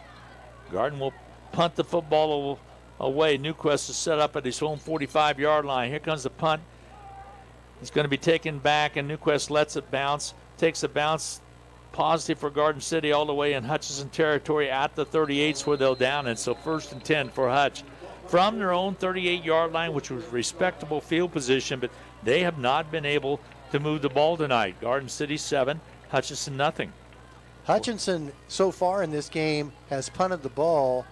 Garden will punt the football away. Newquist is set up at his own 45-yard line. Here comes the punt. It's going to be taken back, and Newquist lets it bounce. Takes a bounce positive for Garden City all the way in Hutchinson territory at the 38s where they'll down it. So 1st and 10 for Hutch from their own 38-yard line, which was respectable field position, but they have not been able to move the ball tonight. Garden City 7, Hutchinson nothing. Hutchinson so far in this game has punted the ball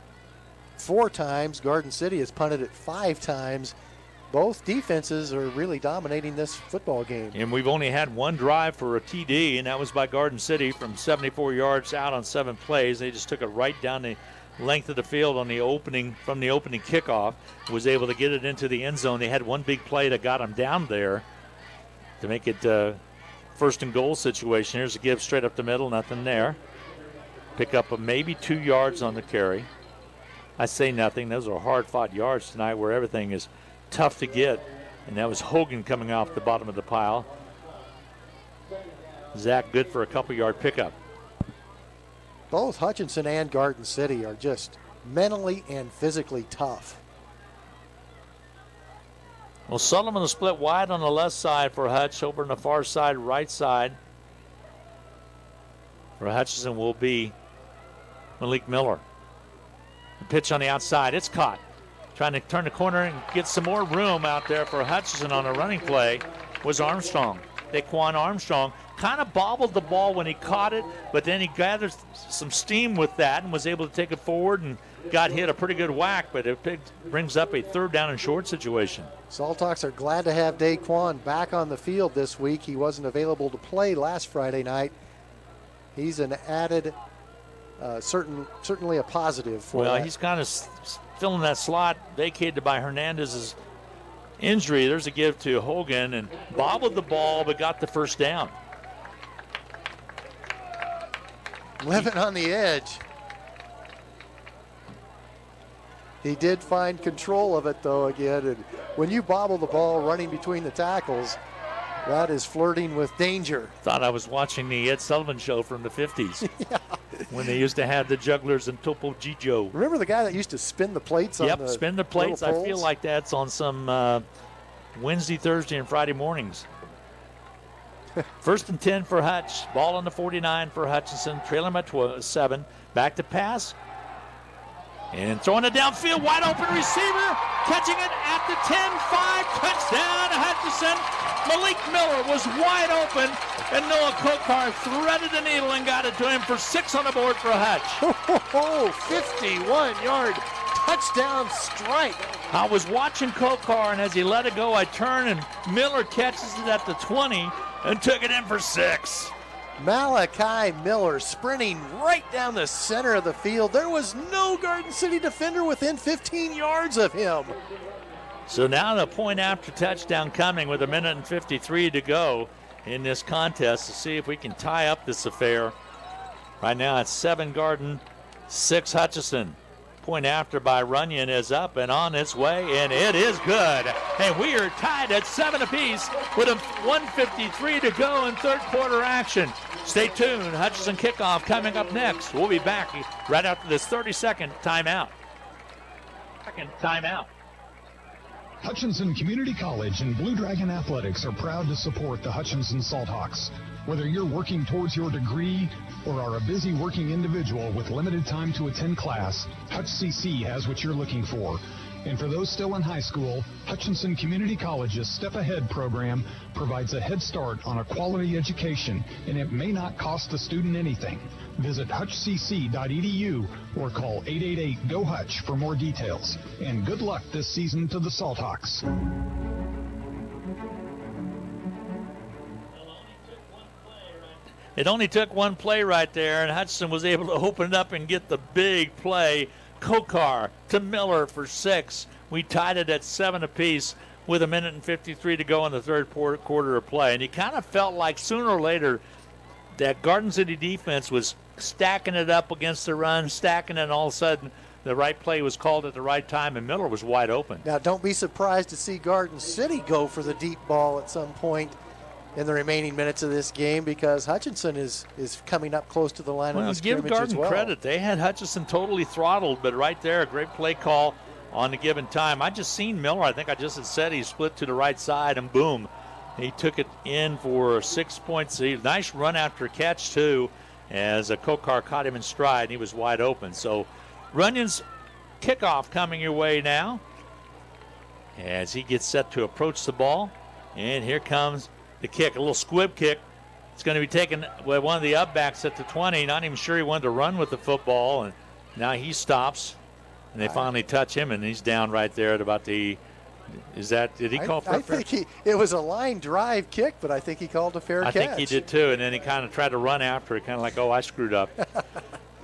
4 times. Garden City has punted it 5 times. Both defenses are really dominating this football game. And we've only had one drive for a TD, and that was by Garden City from 74 yards out on 7 plays. They just took it right down the length of the field on the opening, from the opening kickoff. Was able to get it into the end zone. They had one big play that got them down there to make it 1st and goal situation. Here's a give straight up the middle, nothing there. Pick up a maybe 2 yards on the carry. I say nothing. Those are hard-fought yards tonight where everything is tough to get, and that was Hogan coming off the bottom of the pile. Zach good for a couple-yard pickup. Both Hutchinson and Garden City are just mentally and physically tough. Well, Sullivan will split wide on the left side for Hutch. Over on the far side, right side for Hutchinson will be Malik Miller. The pitch on the outside, it's caught. Trying to turn the corner and get some more room out there for Hutchinson on a running play was Armstrong. Daquan Armstrong kind of bobbled the ball when he caught it, but then he gathered some steam with that and was able to take it forward and got hit a pretty good whack, but it brings up a 3rd down and short situation. Salthawks are glad to have Daquan back on the field this week. He wasn't available to play last Friday night. He's an added, certainly a positive for Well, that. he's kind of filling that slot vacated by Hernandez's injury. There's a give to Hogan, and bobbled the ball but got the 1st down. Living on the edge. He did find control of it, though, again. And when you bobble the ball running between the tackles, that is flirting with danger. Thought I was watching the Ed Sullivan show from the 50s. Yeah. When they used to have the jugglers and Topo Gigio. Remember the guy that used to spin the plates on the spin the plates. I poles? feel like that's on some Wednesday, Thursday, and Friday mornings. 1st and 10 for Hutch. Ball on the 49 for Hutchinson. Trailing by 7. Back to pass. And throwing it downfield. Wide open receiver. Catching it at the 10-5. Touchdown Hutchinson. Malik Miller was wide open. And Noah Kokar threaded the needle and got it to him for 6 on the board for Hutch. 51-yard touchdown strike. I was watching Kokar, and as he let it go, I turned, and Miller catches it at the 20 and took it in for 6. Malachi Miller sprinting right down the center of the field. There was no Garden City defender within 15 yards of him. So now the point after touchdown coming with 1:53 to go in this contest to see if we can tie up this affair. Right now it's 7 Garden, 6 Hutchinson. Point after by Runyon is up and on its way, and it is good. And we are tied at 7 apiece with a 1:53 to go in third quarter action. Stay tuned. Hutchinson kickoff coming up next. We'll be back right after this 30-second timeout. Hutchinson Community College and Blue Dragon Athletics are proud to support the Hutchinson Salthawks. Whether you're working towards your degree or are a busy working individual with limited time to attend class, Hutch CC has what you're looking for. And for those still in high school, Hutchinson Community College's Step Ahead program provides a head start on a quality education, and it may not cost the student anything. Visit hutchcc.edu or call 888-GO-HUTCH for more details. And good luck this season to the Salthawks. It only took one play right there, and Hutchinson was able to open it up and get the big play. Kokar to Miller for 6. We tied it at 7 apiece with 1:53 to go in the third quarter of play. And you kind of felt like sooner or later that Garden City defense was stacking it up against the run, stacking it, and all of a sudden the right play was called at the right time, and Miller was wide open. Now, don't be surprised to see Garden City go for the deep ball at some point in the remaining minutes of this game, because Hutchinson is coming up close to the line of the scrimmage give Garden as well. credit. They had Hutchinson totally throttled, but right there, a great play call on the given time. I just seen Miller. I think I just had said he split to the right side, and boom, he took it in for 6 points. Nice run after catch, too, as Kokar caught him in stride, and he was wide open. So Runyon's kickoff coming your way now as he gets set to approach the ball. And here comes the kick, a little squib kick. It's going to be taken by one of the up-backs at the 20. Not even sure he wanted to run with the football, and now he stops, and they finally touch him, and he's down right there at about the. Did he call for a fair? I think it was a line drive kick, but I think he called a fair catch. I think he did too, and then he kind of tried to run after it, kind of like, oh, I screwed up.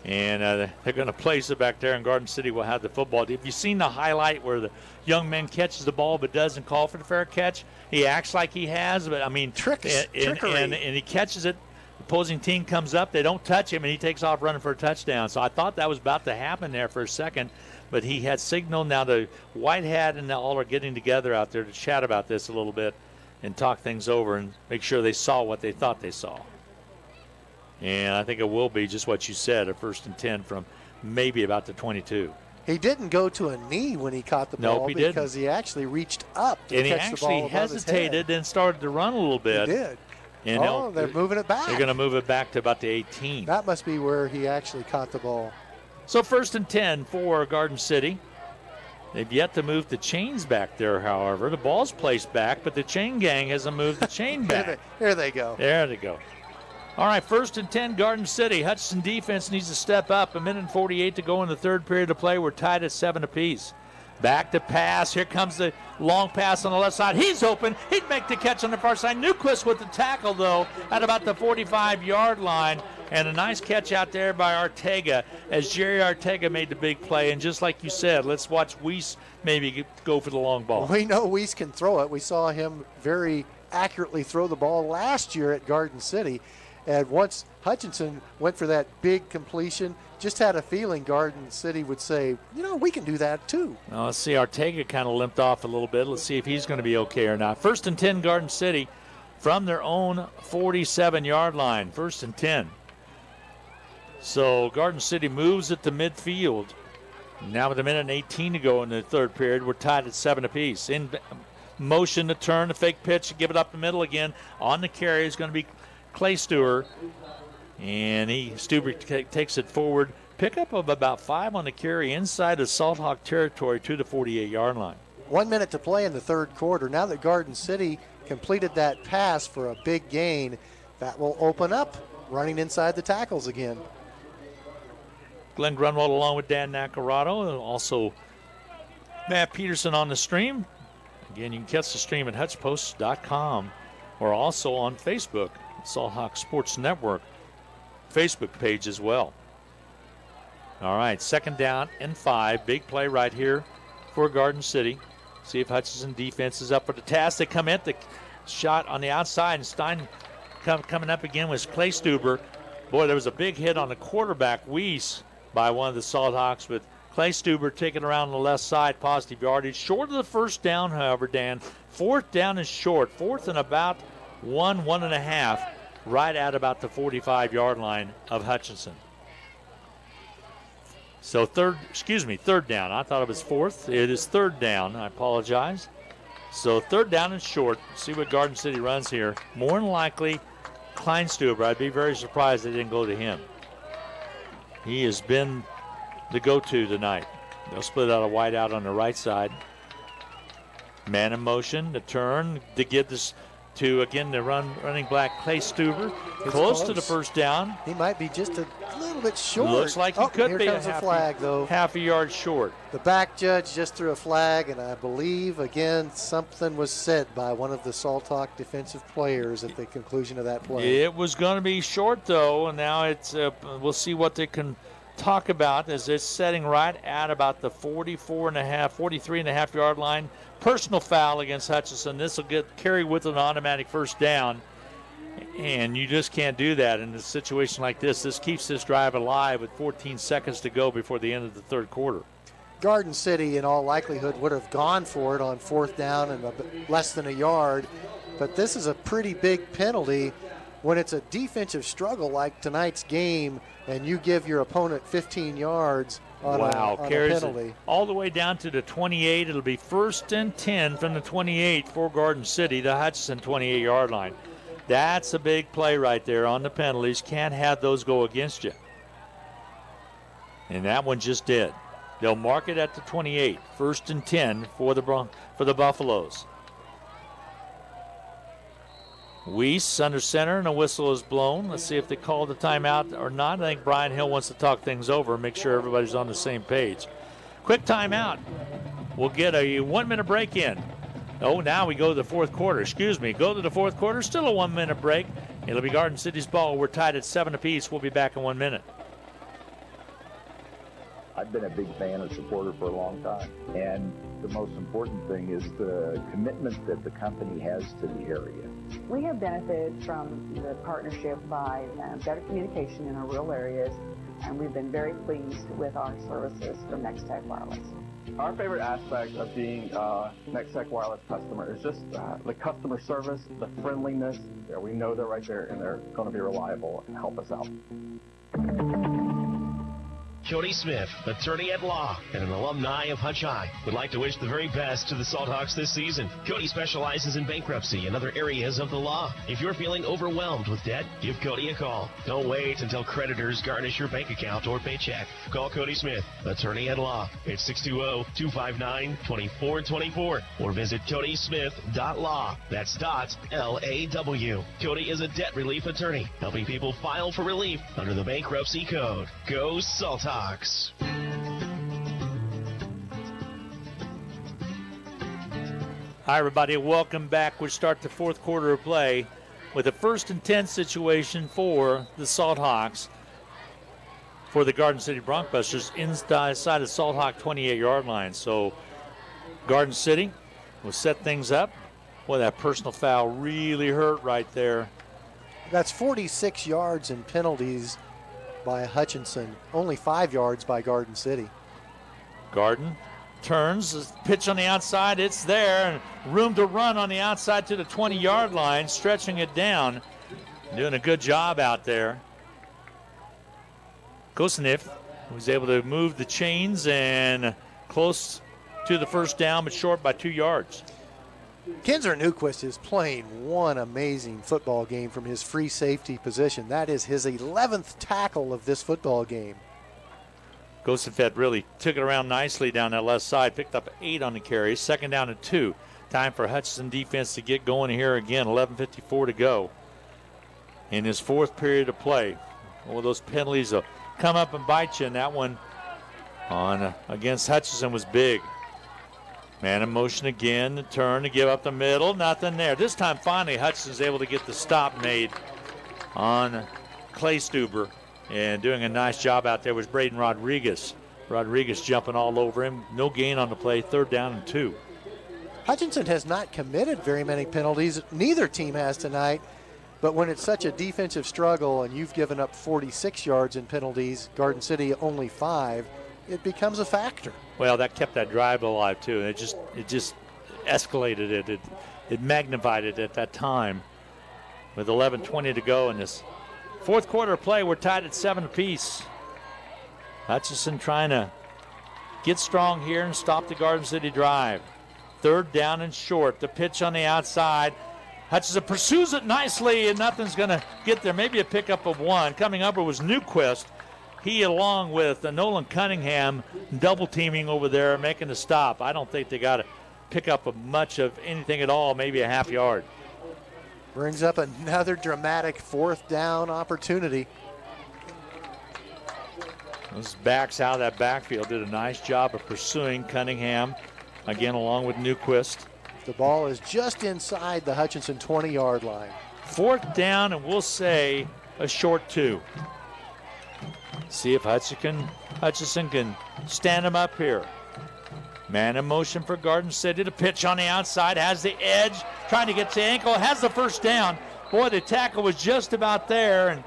And they're going to place it back there, and Garden City will have the football. Have you seen the highlight where the young man catches the ball but doesn't call for the fair catch? He acts like he has, but, I mean, trickery. And he catches it. The opposing team comes up. They don't touch him, and he takes off running for a touchdown. So I thought that was about to happen there for a second, but he had signaled. Now the Whitehead and all are getting together out there to chat about this a little bit and talk things over and make sure they saw what they thought they saw. And I think it will be just what you said, a 1st and 10 from maybe about the 22. He didn't go to a knee when he caught the ball because he actually reached up to catch the ball above his head. And he actually hesitated and started to run a little bit. He did. And they're moving it back. They're going to move it back to about the 18. That must be where he actually caught the ball. So 1st and 10 for Garden City. They've yet to move the chains back there, however. The ball's placed back, but the chain gang hasn't moved the chain back. There they go. There they go. All right, 1st and 10, Garden City. Hutchinson defense needs to step up. 1:48 to go in the third period of play. We're tied at 7 apiece. Back to pass. Here comes the long pass on the left side. He's open. He'd make the catch on the far side. Newquist with the tackle, though, at about the 45-yard line. And a nice catch out there by Ortega as Jerry Ortega made the big play. And just like you said, let's watch Weiss maybe go for the long ball. We know Weiss can throw it. We saw him very accurately throw the ball last year at Garden City. And once Hutchinson went for that big completion, just had a feeling Garden City would say, we can do that too. Well, let's see. Ortega kind of limped off a little bit. Let's see if he's going to be okay or not. 1st and 10, Garden City from their own 47-yard line. 1st and 10. So Garden City moves it to midfield. Now with 1:18 to go in the third period, we're tied at 7 apiece. In motion to turn, the fake pitch, give it up the middle again. On the carry is going to be Clay Stewart, and Stewart takes it forward. Pickup of about 5 on the carry inside of Salthawk territory to the 48-yard line. 1 minute to play in the third quarter. Now that Garden City completed that pass for a big gain, that will open up running inside the tackles again. Glenn Grunwald along with Dan Nacarado, and also Matt Peterson on the stream. Again, you can catch the stream at hutchpost.com or also on Facebook. Salthawk Sports Network Facebook page as well. All right, 2nd down and 5. Big play right here for Garden City. See if Hutchinson defense is up for the task. They come at the shot on the outside, and Stein coming up again with Clay Stuber. Boy, there was a big hit on the quarterback, Weiss, by one of the Salthawks, but Clay Stuber taking around the left side, positive yardage. Short of the first down, however, Dan. Fourth down is short. Fourth and about 1.5, right at about the 45-yard line of Hutchinson. So third down. I thought it was fourth. It is third down. I apologize. So third down and short. See what Garden City runs here. More than likely, Kleinstuber. I'd be very surprised they didn't go to him. He has been the go-to tonight. They'll split out a wide out on the right side. Man in motion, the turn to get this to, again, the running back Clay Stuber. Close to the first down. He might be just a little bit short. Looks like he could be a flag, though. Half a yard short. The back judge just threw a flag, and I believe, again, something was said by one of the Salt Hawk defensive players at the conclusion of that play. It was going to be short, though, and now it's we'll see what they can talk about as it's setting right at about the 43.5 yard line. Personal foul against Hutchinson. This will carry with an automatic first down, and you just can't do that in a situation like this. This keeps this drive alive with 14 seconds to go before the end of the third quarter. Garden City, in all likelihood, would have gone for it on fourth down and less than a yard, but this is a pretty big penalty when it's a defensive struggle like tonight's game and you give your opponent 15 yards on a penalty. It all the way down to the 28. It'll be 1st and 10 from the 28 for Garden City, the Hutchinson 28-yard line. That's a big play right there on the penalties. Can't have those go against you. And that one just did. They'll mark it at the 28. 1st and 10 for the Buffaloes. Weiss under center, and a whistle is blown. Let's see if they call the timeout or not. I think Brian Hill wants to talk things over, make sure everybody's on the same page. Quick timeout. We'll get a 1-minute break in. Oh, now we go to the fourth quarter. Go to the fourth quarter. Still a 1-minute break. It'll be Garden City's ball. We're tied at 7 apiece. We'll be back in 1 minute. I've been a big fan and supporter for a long time. And the most important thing is the commitment that the company has to the area. We have benefited from the partnership by better communication in our rural areas, and we've been very pleased with our services from Nextech Wireless. Our favorite aspect of being a Nextech Wireless customer is just the customer service, the friendliness. We know they're right there and they're going to be reliable and help us out. Cody Smith, attorney at law and an alumni of Hutch High, would like to wish the very best to the Salt Hawks this season. Cody specializes in bankruptcy and other areas of the law. If you're feeling overwhelmed with debt, give Cody a call. Don't wait until creditors garnish your bank account or paycheck. Call Cody Smith, attorney at law, at 620-259-2424 or visit codysmith.law. That's .L-A-W. Cody is a debt relief attorney, helping people file for relief under the bankruptcy code. Go Salt Hawks. Hi, everybody. Welcome back. We start the fourth quarter of play with a 1st and 10 situation for the Salt Hawks. For the Garden City Broncbusters inside the Salt Hawk 28-yard line. So Garden City will set things up. Boy, that personal foul really hurt right there. That's 46 yards in penalties by Hutchinson, only 5 yards by Garden City. Garden turns, pitch on the outside, it's there, and room to run on the outside to the 20-yard line, stretching it down, doing a good job out there. Kosniff was able to move the chains and close to the first down, but short by 2 yards. Kinzer Newquist is playing one amazing football game from his free safety position. That is his 11th tackle of this football game. Gosenfeld really took it around nicely down that left side, picked up 8 on the carry, 2nd down and 2. Time for Hutchinson defense to get going here again, 11:54 to go in his fourth period of play. Well, those penalties will come up and bite you, and that one on against Hutchinson was big. Man in motion again, the turn to give up the middle, nothing there. This time finally Hutchinson's able to get the stop made on Clay Stuber, and doing a nice job out there was Braden Rodriguez. Rodriguez jumping all over him, no gain on the play, 3rd down and 2. Hutchinson has not committed very many penalties, neither team has tonight, but when it's such a defensive struggle and you've given up 46 yards in penalties, Garden City only 5, it becomes a factor. Well, that kept that drive alive too. It just escalated it. It magnified it at that time. With 11:20 to go in this fourth quarter of play, we're tied at 7 apiece. Hutchinson trying to get strong here and stop the Garden City drive. Third down and short. The pitch on the outside. Hutchinson pursues it nicely, and nothing's going to get there. Maybe a pickup of one. Coming up, it was Newquist. He, along with Nolan Cunningham, double teaming over there, making the stop. I don't think they got a pickup of much of anything at all, maybe a half yard. Brings up another dramatic fourth down opportunity. Those backs out of that backfield did a nice job of pursuing Cunningham, again, along with Newquist. The ball is just inside the Hutchinson 20-yard line. Fourth down, and we'll say a short 2. See if Hutchinson can stand him up here. Man in motion for Garden City. The pitch on the outside, has the edge, trying to get to the ankle, has the first down. Boy, the tackle was just about there, and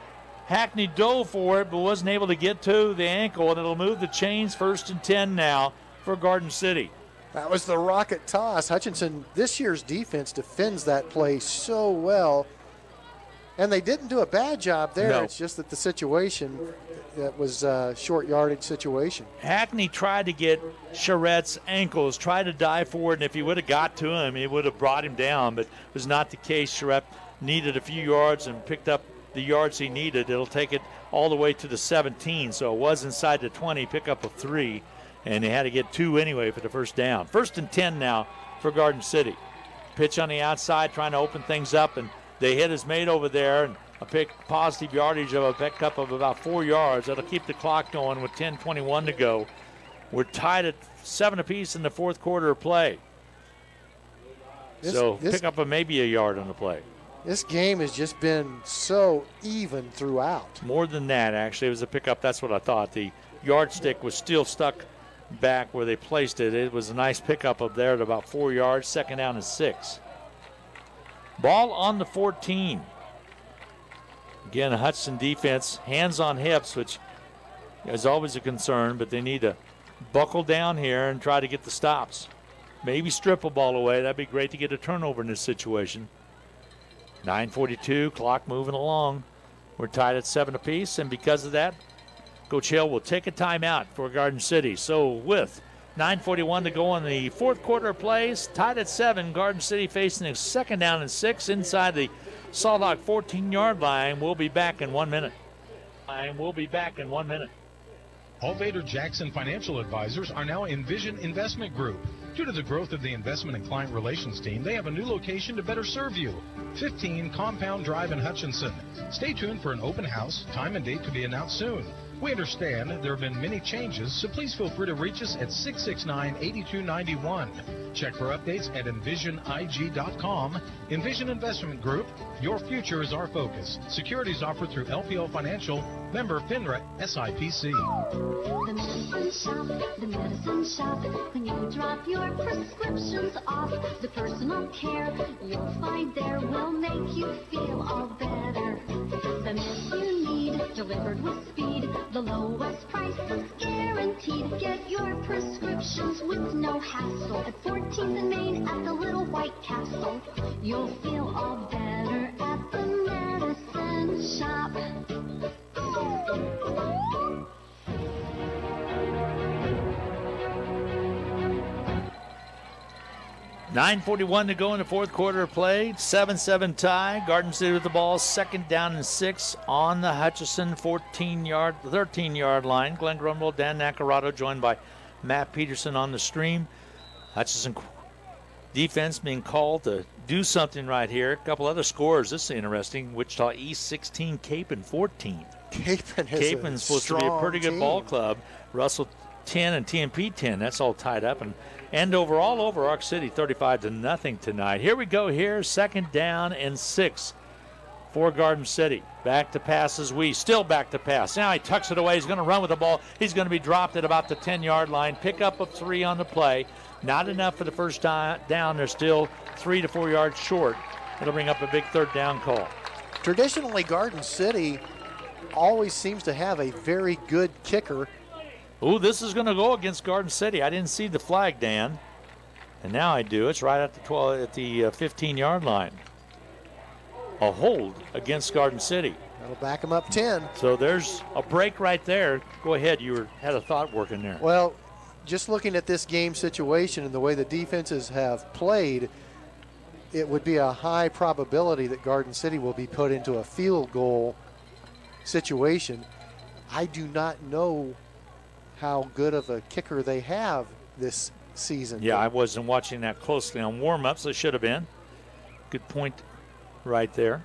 Hackney dove for it, but wasn't able to get to the ankle, and it'll move the chains. 1st and 10 now for Garden City. That was the rocket toss. Hutchinson, this year's defense defends that play so well. And they didn't do a bad job there. No. It's just that the situation, that was a short yardage situation. Hackney tried to get Charrette's ankles, tried to dive forward, and if he would have got to him, he would have brought him down, but it was not the case. Charrette needed a few yards and picked up the yards he needed. It'll take it all the way to the 17, so it was inside the 20, pick up of 3, and they had to get 2 anyway for the first down. 1st and 10 now for Garden City. Pitch on the outside, trying to open things up, and they hit his mate over there, and a positive yardage of a pickup of about 4 yards. That'll keep the clock going with 10:21 to go. We're tied at 7 apiece in the fourth quarter of play. Pick up maybe a yard on the play. This game has just been so even throughout. More than that, actually. It was a pickup. That's what I thought. The yardstick was still stuck back where they placed it. It was a nice pickup up there at about 4 yards. 2nd down and 6. Ball on the 14. Again, a Hudson defense, hands on hips, which is always a concern, but they need to buckle down here and try to get the stops. Maybe strip a ball away. That'd be great to get a turnover in this situation. 9:42, clock moving along. We're tied at 7 apiece, and because of that, Coach Hill will take a timeout for Garden City. So with 9:41 to go in the fourth quarter of plays, tied at 7, Garden City facing a 2nd down and 6 inside the Salt Hawk 14-yard line. We'll be back in 1 minute. Alvader Jackson Financial Advisors are now Envision Investment Group. Due to the growth of the investment and client relations team, they have a new location to better serve you. 15 Compound Drive in Hutchinson. Stay tuned for an open house. Time and date to be announced soon. We understand there have been many changes, so please feel free to reach us at 669-8291. Check for updates at envisionig.com. Envision Investment Group, your future is our focus. Securities offered through LPL Financial, member FINRA SIPC. The medicine shop. When you drop your prescriptions off, the personal care you'll find there will make you feel all better. The meds you need, delivered with speed. The lowest prices guaranteed. Get your prescriptions with no hassle. At 14th and Main at the Little White Castle. You'll feel all better at the medicine shop. 9:41 to go in the fourth quarter of play. 7-7 tie. Garden City with the ball. 2nd down and 6 on the Hutchinson 13-yard line. Glenn Grunwald, Dan Nacarado, joined by Matt Peterson on the stream. Hutchinson defense being called to do something right here. A couple other scores. This is interesting. Wichita East 16, Capon 14. Capon's supposed to be a pretty good ball club. Russell 10 and TMP 10. That's all tied up. And overall over Ark City 35-0 tonight. Here we go here. 2nd down and 6 for Garden City. Back to pass as we still back to pass. Now he tucks it away. He's going to run with the ball. He's going to be dropped at about the 10-yard line. Pickup of 3 on the play. Not enough for the first down. They're still 3 to 4 yards short. It'll bring up a big 3rd down call. Traditionally, Garden City always seems to have a very good kicker. Ooh, this is going to go against Garden City. I didn't see the flag, Dan. And now I do. It's right at the 15-yard line. A hold against Garden City. That'll back them up 10. So there's a break right there. Go ahead. You had a thought working there. Well, just looking at this game situation and the way the defenses have played, it would be a high probability that Garden City will be put into a field goal situation. I do not know how good of a kicker they have this season. Yeah, I wasn't watching that closely on warm-ups. It should have been. Good point right there.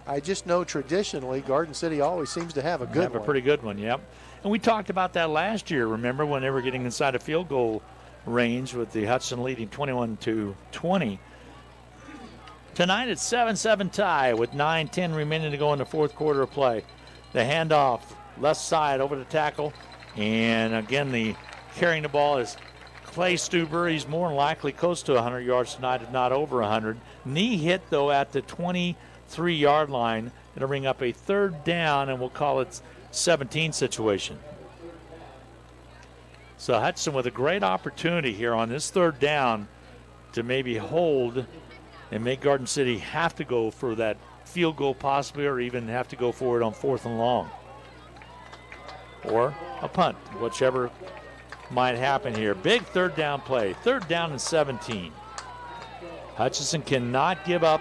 I just know traditionally Garden City always seems to have a good one. A pretty good one, yep. And we talked about that last year, remember, when they were getting inside a field goal range with the Hudson leading 21-20. Tonight it's 7-7 tie with 9:10 remaining to go in the fourth quarter of play. The handoff, left side over the tackle. And again, the carrying the ball is Clay Stuber. He's more than likely close to 100 yards tonight, if not over 100. Knee hit, though, at the 23-yard line. It'll bring up a third down, and we'll call it 17 situation. So Hudson with a great opportunity here on this third down to maybe hold and make Garden City have to go for that field goal possibly, or even have to go for it on 4th and long. Or a punt, whichever might happen here. Big third down play. 3rd down and 17. Hutchinson cannot give up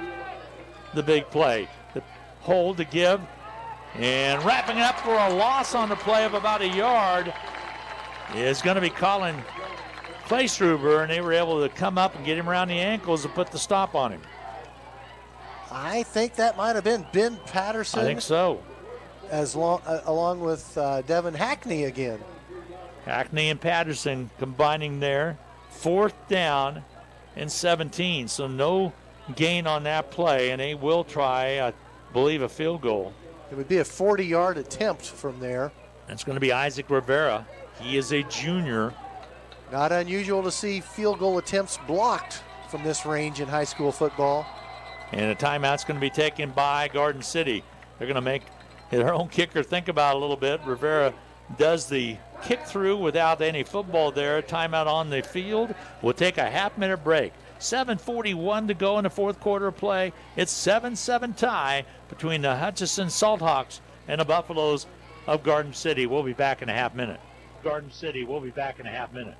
the big play. The hold to give, and wrapping it up for a loss on the play of about a yard is going to be Colin Claystruber, and they were able to come up and get him around the ankles and put the stop on him. I think that might have been Ben Patterson. I think so. Along with Devin Hackney again. Hackney and Patterson combining there. 4th down and 17. So no gain on that play, and they will try, I believe, a field goal. It would be a 40-yard attempt from there. That's going to be Isaac Rivera. He is a junior. Not unusual to see field goal attempts blocked from this range in high school football. And a timeout's going to be taken by Garden City. They're going to make their own kicker think about it a little bit. Rivera does the kick through without any football there. Timeout on the field. We'll take a half-minute break. 7:41 to go in the fourth quarter of play. It's 7-7 tie between the Hutchinson Salthawks and the Buffaloes of Garden City. We'll be back in a half minute. Garden City, we'll be back in a half minute.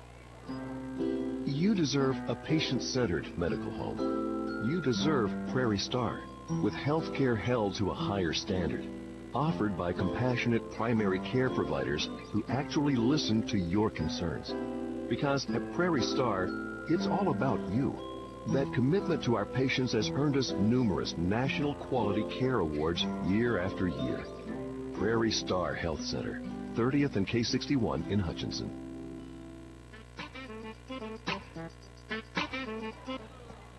You deserve a patient-centered medical home. You deserve Prairie Star, with health care held to a higher standard, offered by compassionate primary care providers who actually listen to your concerns. Because at Prairie Star, it's all about you. That commitment to our patients has earned us numerous national quality care awards year after year. Prairie Star Health Center, 30th and K61 in Hutchinson.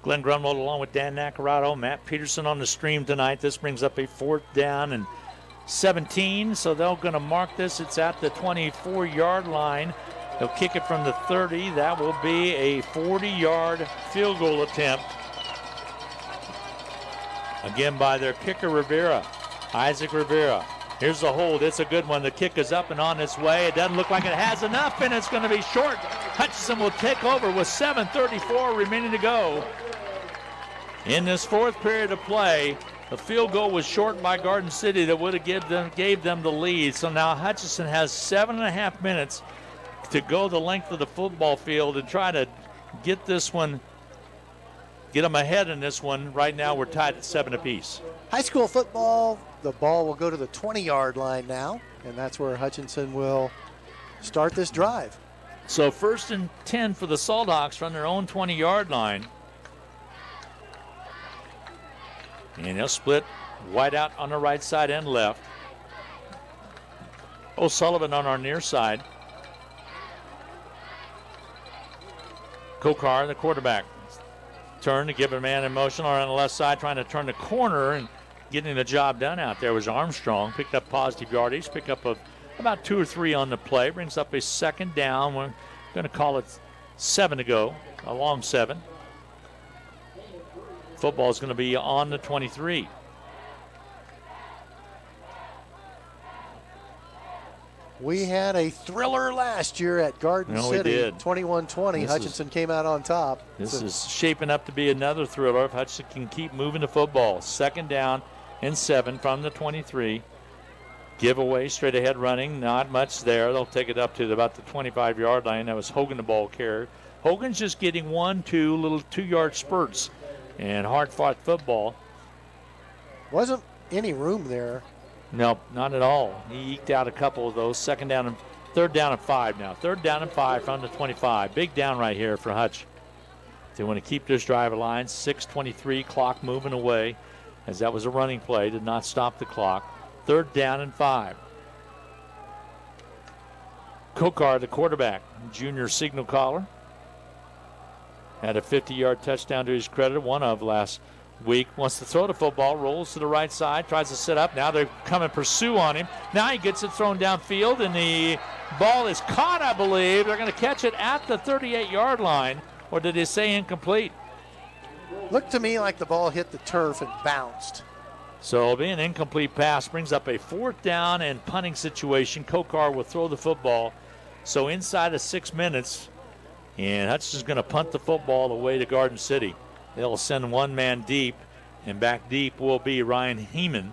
Glenn Grunwald along with Dan Nacarado, Matt Peterson on the stream tonight. This brings up a 4th down and 17, so they're going to mark this. It's at the 24-yard line. They'll kick it from the 30. That will be a 40-yard field goal attempt. Again by their kicker, Rivera, Isaac Rivera. Here's the hold. It's a good one. The kick is up and on its way. It doesn't look like it has enough, and it's going to be short. Hutchinson will take over with 7:34 remaining to go. In this fourth period of play, the field goal was short by Garden City that would have gave them the lead. So now Hutchinson has 7.5 minutes to go the length of the football field and try to get this one, get them ahead in this one. Right now we're tied at 7 apiece. High school football, the ball will go to the 20-yard line now, and that's where Hutchinson will start this drive. So 1st and 10 for the Salthawks from their own 20-yard line. And they'll split wide out on the right side and left. O'Sullivan on our near side. Kokar, the quarterback. Turn to give a man in motion on the left side, trying to turn the corner and getting the job done out there was Armstrong. Picked up positive yardage, picked up about 2 or 3 on the play. Brings up a 2nd down. We're going to call it 7 to go, a long 7. Football is going to be on the 23. We had a thriller last year at Garden City. We did. 21-20. Hutchinson came out on top. This is shaping up to be another thriller if Hutchinson can keep moving the football. 2nd down and 7 from the 23. Giveaway, straight ahead running. Not much there. They'll take it up to about the 25-yard line. That was Hogan, the ball carrier. Hogan's just getting 1-2 little 2-yard spurts. And hard-fought football. Wasn't any room there. No, not at all. He eked out a couple of those. 3rd down and 5 now. 3rd down and 5 from the 25. Big down right here for Hutch. They want to keep this drive aligned. 6:23, clock moving away, as that was a running play. Did not stop the clock. 3rd down and 5. Kokar, the quarterback, junior signal caller. Had a 50-yard touchdown to his credit, one of last week. Wants to throw the football, rolls to the right side, tries to sit up. Now they come and pursue on him. Now he gets it thrown downfield, and the ball is caught, I believe. They're going to catch it at the 38-yard line. Or did they say incomplete? Looked to me like the ball hit the turf and bounced. So it'll be an incomplete pass. Brings up a 4th down and punting situation. Kokar will throw the football. So inside of 6 minutes, and Hutchinson's going to punt the football away to Garden City. They'll send one man deep, and back deep will be Ryan Heeman.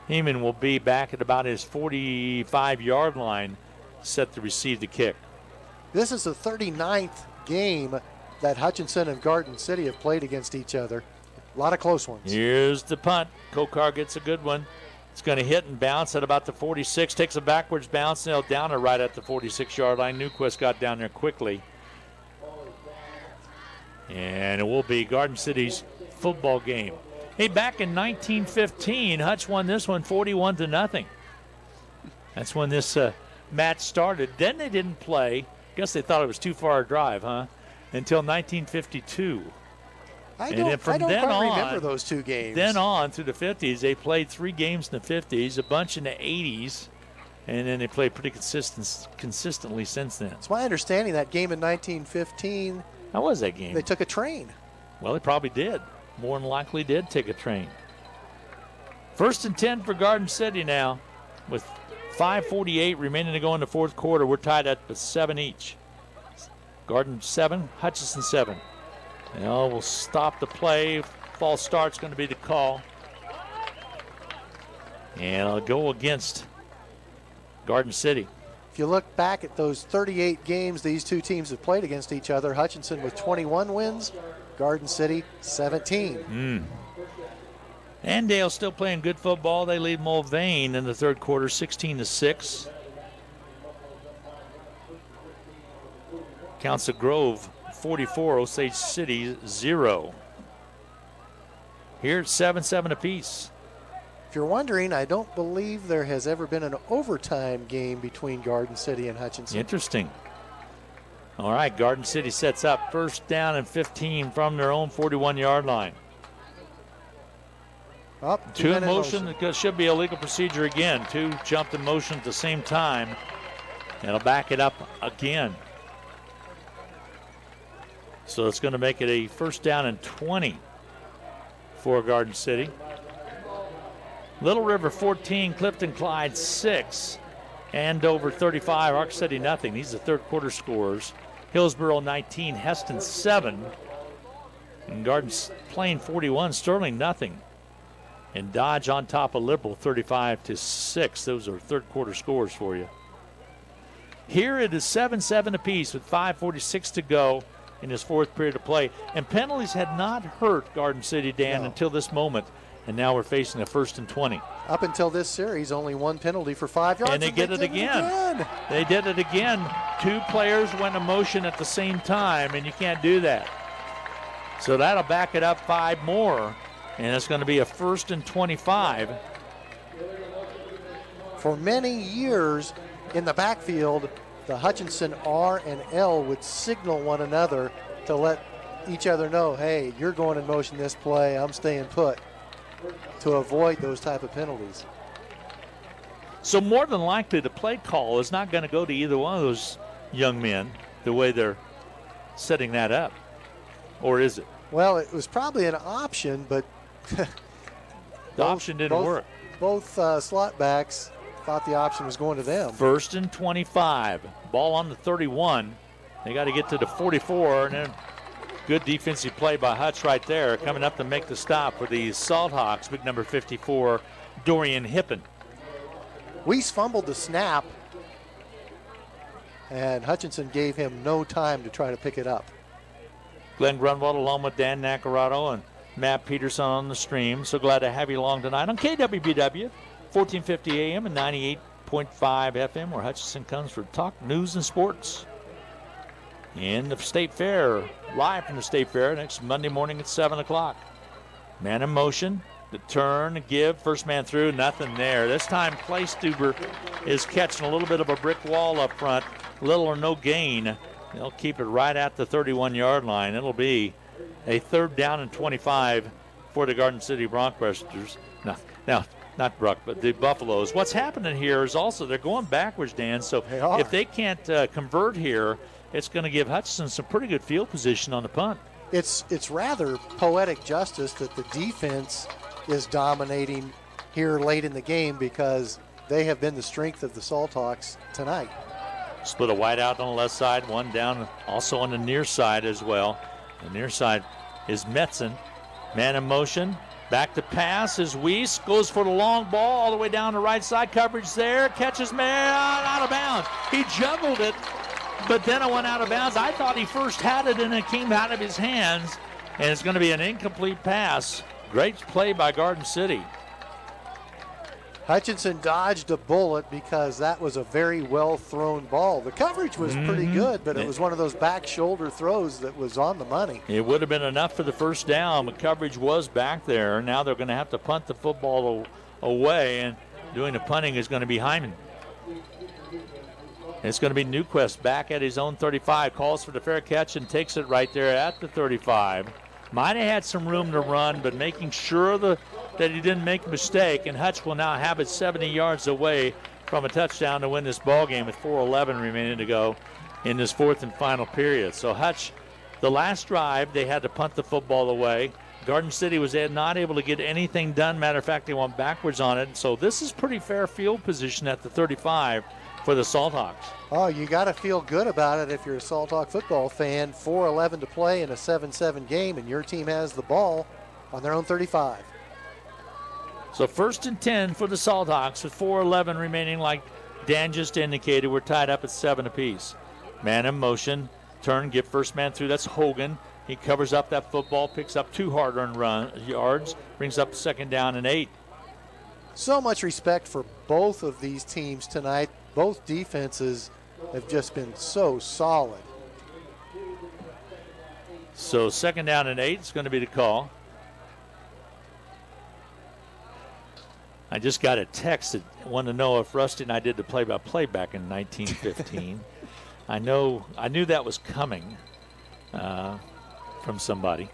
Heeman will be back at about his 45-yard line, set to receive the kick. This is the 39th game that Hutchinson and Garden City have played against each other. A lot of close ones. Here's the punt. Kokar gets a good one. It's going to hit and bounce at about the 46. Takes a backwards bounce. Nailed down it right at the 46-yard line. Newquist got down there quickly. And it will be Garden City's football game. Hey, back in 1915, Hutch won this one 41-0. That's when this match started. Then they didn't play. Guess they thought it was too far a drive, huh? Until 1952. I don't quite remember those two games. Then on through the 50s, they played 3 games in the 50s, a bunch in the 80s, and then they played pretty consistently since then. It's my understanding that game in 1915. How was that game? They took a train. Well, they probably did. More than likely did take a train. 1st and 10 for Garden City now, with 5:48 remaining to go in the 4th quarter. We're tied at 7 each. Garden 7, Hutchinson 7. We'll stop the play. False start's going to be the call. And I'll go against Garden City. If you look back at those 38 games these two teams have played against each other, Hutchinson with 21 wins, Garden City 17. Andale still playing good football. They lead Mulvane in the 3rd quarter, 16-6. Council Grove 44, Osage City 0. Here it's 7-7 apiece. If you're wondering, I don't believe there has ever been an overtime game between Garden City and Hutchinson. Interesting. All right, Garden City sets up 1st down and 15 from their own 41-yard line. Two in motion. It should be a legal procedure again. 2 jumped in motion at the same time. And it'll back it up again. So it's going to make it a 1st down and 20 for Garden City. Little River 14, Clifton Clyde 6, Andover 35, Ark City nothing. These are 3rd quarter scores. Hillsboro 19, Heston 7, and Garden Plain 41, Sterling nothing. And Dodge on top of Liberal 35-6. Those are 3rd quarter scores for you. Here it is 7-7 apiece with 5:46 to go in this 4th period of play. And penalties had not hurt Garden City, Dan, until this moment. And now we're facing a 1st and 20. Up until this series, only 1 penalty for 5 yards. And they did it again. They did it again. 2 players went in motion at the same time, and you can't do that. So that'll back it up 5 more. And it's going to be a 1st and 25. For many years in the backfield, the Hutchinson R and L would signal one another to let each other know, hey, you're going in motion this play, I'm staying put, to avoid those type of penalties. So more than likely the play call is not going to go to either one of those young men the way they're setting that up. Or is it? Well, it was probably an option, but the option didn't work. Both slot backs thought the option was going to them. 1st and 25. Ball on the 31. They got to get to the 44, and then good defensive play by Hutch right there, coming up to make the stop for the Salt Hawks, big number 54, Dorian Hippen. Weiss fumbled the snap, and Hutchinson gave him no time to try to pick it up. Glenn Grunwald along with Dan Nacarado and Matt Peterson on the stream. So glad to have you along tonight on KWBW, 1450 AM and 98.5 FM, where Hutchinson comes for talk, news, and sports. In the State Fair, live from the State Fair next Monday morning at 7 o'clock. Man in motion, the turn, the give, first man through, nothing there. This time, Clay Stuber is catching a little bit of a brick wall up front, little or no gain. They'll keep it right at the 31-yard line. It'll be a 3rd down and 25 for the Garden City Bronquesters. Now, not Bruck, but the Buffaloes. What's happening here is also they're going backwards, Dan. So if they can't convert here, it's going to give Hutchinson some pretty good field position on the punt. It's rather poetic justice that the defense is dominating here late in the game, because they have been the strength of the Salt Hawks tonight. Split a wide out on the left side, one down also on the near side as well. The near side is Metzen. Man in motion. Back to pass as Weiss goes for the long ball all the way down the right side. Coverage there. Catches man out of bounds. He juggled it, but then it went out of bounds. I thought he first had it and it came out of his hands, and it's going to be an incomplete pass. Great play by Garden City. Hutchinson dodged a bullet because that was a very well thrown ball. The coverage was pretty good, but it was one of those back shoulder throws that was on the money. It would have been enough for the first down, but coverage was back there. Now they're going to have to punt the football away, and doing the punting is going to be Hyman. It's going to be Newquist back at his own 35, calls for the fair catch and takes it right there at the 35. Might have had some room to run, but making sure that he didn't make a mistake, and Hutch will now have it 70 yards away from a touchdown to win this ball game with 4:11 remaining to go in this 4th and final period. So Hutch, the last drive, they had to punt the football away. Garden City was not able to get anything done. Matter of fact, they went backwards on it. So this is pretty fair field position at the 35 for the Salt Hawks. Oh, you got to feel good about it if you're a Salt Hawk football fan. 4:11 to play in a 7-7 game, and your team has the ball on their own 35. So 1st and 10 for the Salt Hawks with 4:11 remaining. Like Dan just indicated, we're tied up at 7 apiece. Man in motion, turn, get first man through. That's Hogan. He covers up that football, picks up 2 hard-earned yards, brings up 2nd down and 8. So much respect for both of these teams tonight. Both defenses have just been so solid. So 2nd down and 8 is going to be the call. I just got a text that wanted to know if Rusty and I did the play-by-play back in 1915. I knew that was coming from somebody.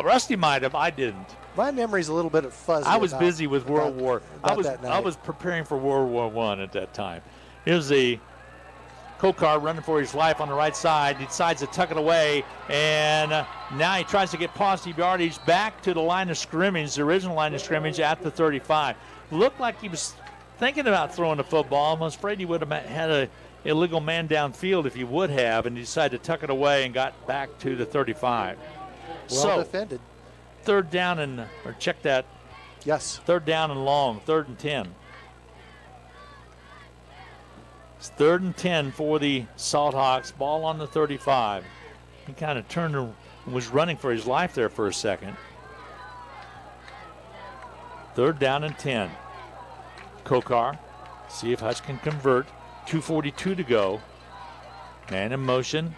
Rusty might have. I didn't. My memory's a little bit fuzzy. I was busy with World War. I was preparing for World War I at that time. Here's the Kokar running for his life on the right side. He decides to tuck it away, and now he tries to get positive yardage back to the line of scrimmage, the original line of scrimmage at the 35. Looked like he was thinking about throwing the football. I'm afraid he would have had an illegal man downfield if he would have, and he decided to tuck it away and got back to the 35. Well defended. 3rd down and, or check that. Yes. 3rd down and long, 3rd and 10. It's 3rd and 10 for the Salt Hawks. Ball on the 35. He kind of turned and was running for his life there for a second. 3rd down and 10. Kokar. See if Hutch can convert. 2:42 to go. Man in motion.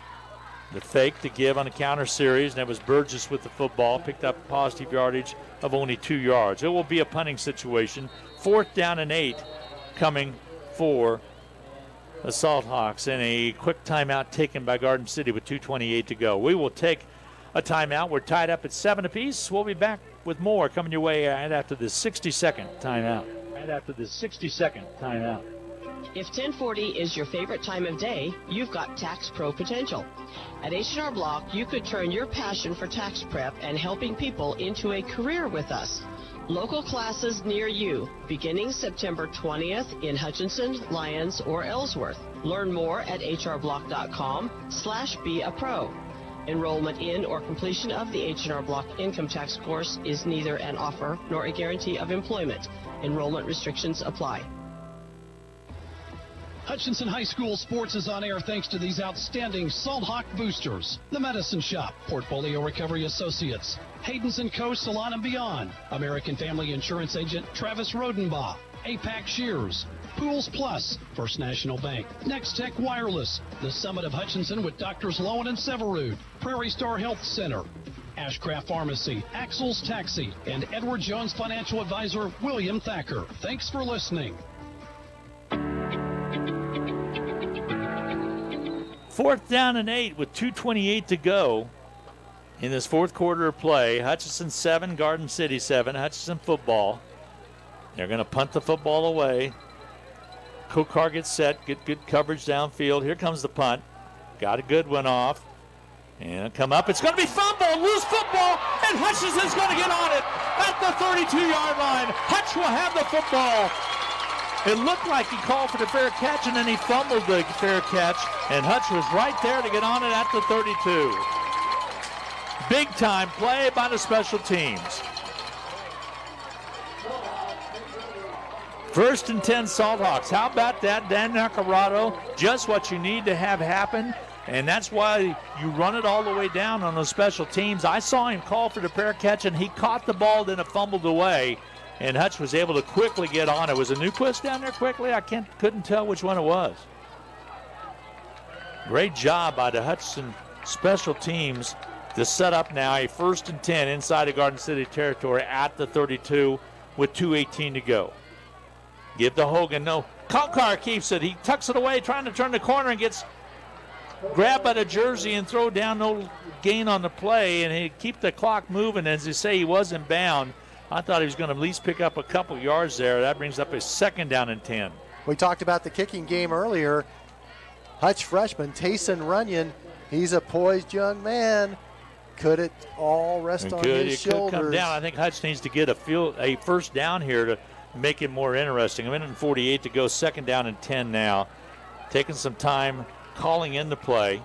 The fake to give on the counter series, and it was Burgess with the football. Picked up positive yardage of only 2 yards. It will be a punting situation. 4th down and 8 coming for the Salt Hawks, and a quick timeout taken by Garden City with 2:28 to go. We will take a timeout. We're tied up at 7 apiece. We'll be back with more coming your way right after the 60-second timeout. If 1040 is your favorite time of day, you've got Tax Pro potential. At H&R Block, you could turn your passion for tax prep and helping people into a career with us. Local classes near you, beginning September 20th in Hutchinson, Lyons, or Ellsworth. Learn more at hrblock.com/beapro. Enrollment in or completion of the H&R Block income tax course is neither an offer nor a guarantee of employment. Enrollment restrictions apply. Hutchinson High School sports is on air thanks to these outstanding Salt Hawk boosters. The Medicine Shop, Portfolio Recovery Associates, Hayden's & Co. Salon and Beyond, American Family Insurance Agent Travis Rodenbaugh, APAC Shears, Pools Plus, First National Bank, Next Tech Wireless, the Summit of Hutchinson with Doctors Lowen and Severud, Prairie Star Health Center, Ashcraft Pharmacy, Axel's Taxi, and Edward Jones Financial Advisor William Thacker. Thanks for listening. 4th down and 8 with 2:28 to go in this fourth quarter of play. Hutchinson 7, Garden City 7. Hutchinson football. They're going to punt the football away. Kokar gets set. Good coverage downfield. Here comes the punt. Got a good one off. And it'll come up. It's going to be fumbled. Loose football. And Hutchinson's going to get on it at the 32-yard line. Hutch will have the football. It looked like he called for the fair catch, and then he fumbled the fair catch, and Hutch was right there to get on it at the 32. Big-time play by the special teams. 1st and 10 Salt Hawks. How about that, Dan Nacarado? Just what you need to have happen, and that's why you run it all the way down on those special teams. I saw him call for the fair catch, and he caught the ball, then it fumbled away. And Hutch was able to quickly get on it. Was it Newquist down there quickly? I couldn't tell which one it was. Great job by the Hutchinson special teams to set up now a 1st and 10 inside the Garden City territory at the 32 with 2:18 to go. Give to Hogan. No, Kokar keeps it. He tucks it away, trying to turn the corner and gets grabbed by the jersey and throw down. No gain on the play, and he keep the clock moving. As they say, he wasn't bound. I thought he was going to at least pick up a couple yards there. That brings up a 2nd down and 10. We talked about the kicking game earlier. Hutch freshman Tayson Runyon, he's a poised young man. Could it all rest on his shoulders? Could come down. I think Hutch needs to get a 1st down here to make it more interesting. 1:48 to go, 2nd down and 10 now. Taking some time, calling in the play.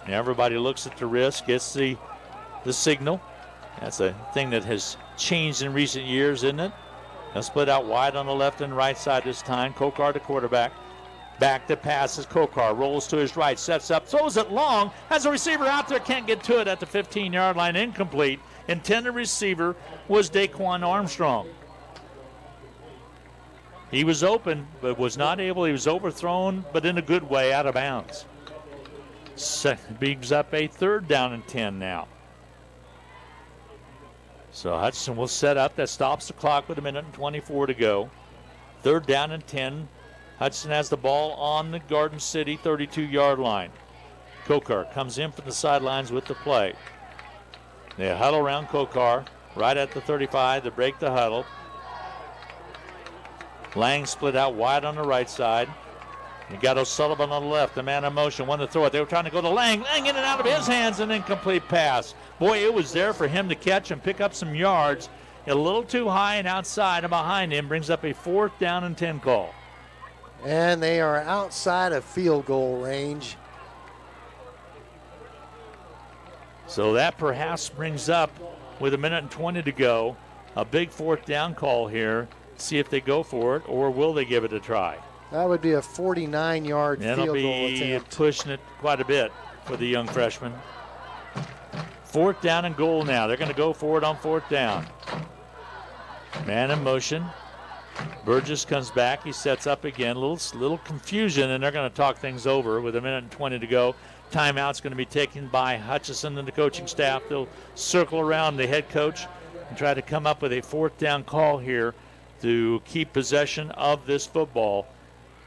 Now everybody looks at the wrist, gets the signal. That's a thing that has changed in recent years, isn't it? They'll split out wide on the left and right side this time. Kokar, the quarterback. Back to pass as Kokar rolls to his right, sets up, throws it long. Has a receiver out there, can't get to it at the 15-yard line, incomplete. Intended receiver was Daquan Armstrong. He was open, but was not able. He was overthrown, but in a good way, out of bounds. Brings up a 3rd down and 10 now. So Hutchinson will set up. That stops the clock with 1:24 to go. 3rd down and 10. Hutchinson has the ball on the Garden City 32-yard line. Kokar comes in from the sidelines with the play. They huddle around Kokar right at the 35 to break the huddle. Lang split out wide on the right side. You got O'Sullivan on the left, the man in motion, one to throw it. They were trying to go to Lang. Lang in and out of his hands, an incomplete pass. Boy, it was there for him to catch and pick up some yards. A little too high and outside and behind him brings up a 4th down and 10 call. And they are outside of field goal range. So that perhaps brings up, with 1:20 to go, a big 4th down call here. See if they go for it, or will they give it a try? That would be a 49-yard field goal attempt. That'll be pushing it quite a bit for the young freshman. 4th down and goal now. They're going to go for it on 4th down. Man in motion. Burgess comes back. He sets up again. Little confusion, and they're going to talk things over with 1:20 to go. Timeout's going to be taken by Hutchinson and the coaching staff. They'll circle around the head coach and try to come up with a 4th down call here to keep possession of this football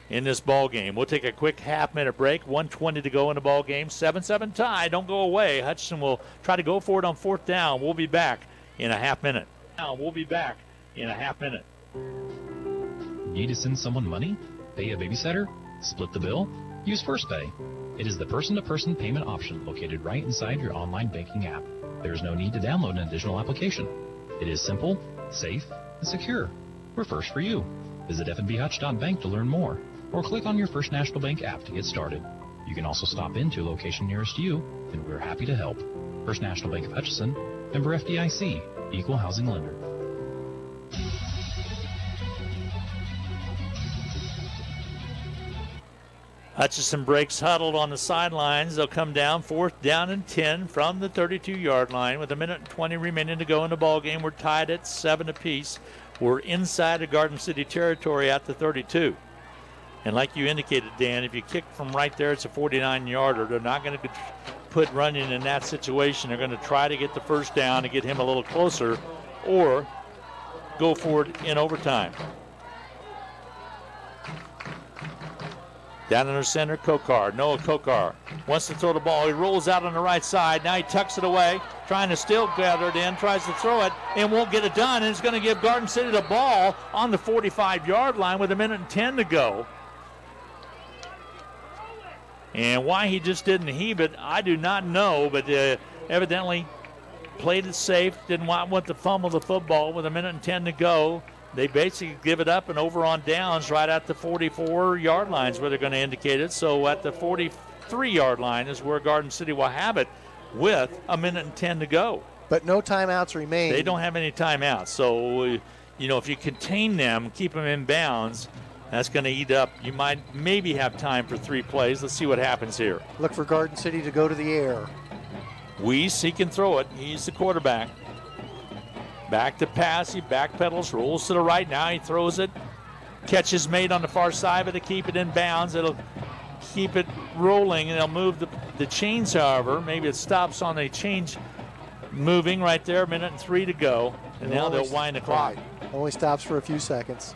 in this ball game. We'll take a quick half-minute break. 1:20 to go in the ball game. 7-7 tie. Don't go away. Hutchinson will try to go for it on 4th down. We'll be back in a half minute. Need to send someone money? Pay a babysitter? Split the bill? Use First Pay. It is the person-to-person payment option located right inside your online banking app. There is no need to download an additional application. It is simple, Safe and secure. We're first for you. Visit fnbhutch.bank to learn more, or click on your First National Bank app to get started. You can also stop into a location nearest you, and we're happy to help. First National Bank of Hutchinson, member FDIC, equal housing lender. Hutchinson breaks huddled on the sidelines. They'll come down 4th down and 10 from the 32-yard line with 1:20 remaining to go in the ball game. We're tied at 7 apiece. We're inside of Garden City territory at the 32. And like you indicated, Dan, if you kick from right there, it's a 49-yarder. They're not going to put Runyon in that situation. They're going to try to get the first down and get him a little closer or go for it in overtime. Down in the center, Kokar. Noah Kokar wants to throw the ball. He rolls out on the right side. Now he tucks it away, trying to still gather it in, tries to throw it, and won't get it done. And it's going to give Garden City the ball on the 45-yard line with 1:10 to go. And why he just didn't heave it, I do not know, but evidently played it safe, didn't want to fumble the football with 1:10 to go. They basically give it up and over on downs right at the 44-yard line is where they're going to indicate it. So at the 43-yard line is where Garden City will have it with 1:10 to go. But no timeouts remain. They don't have any timeouts. So, if you contain them, keep them in bounds, that's going to eat up. You might maybe have time for 3 plays. Let's see what happens here. Look for Garden City to go to the air. Weiss, he can throw it. He's the quarterback. Back to pass, he backpedals, rolls to the right. Now he throws it. Catch is made on the far side, but to keep it in bounds. It'll keep it rolling, and they'll move the chains, however. Maybe it stops on the change moving right there, 1:03 to go. And now they'll wind the clock. Only stops for a few seconds.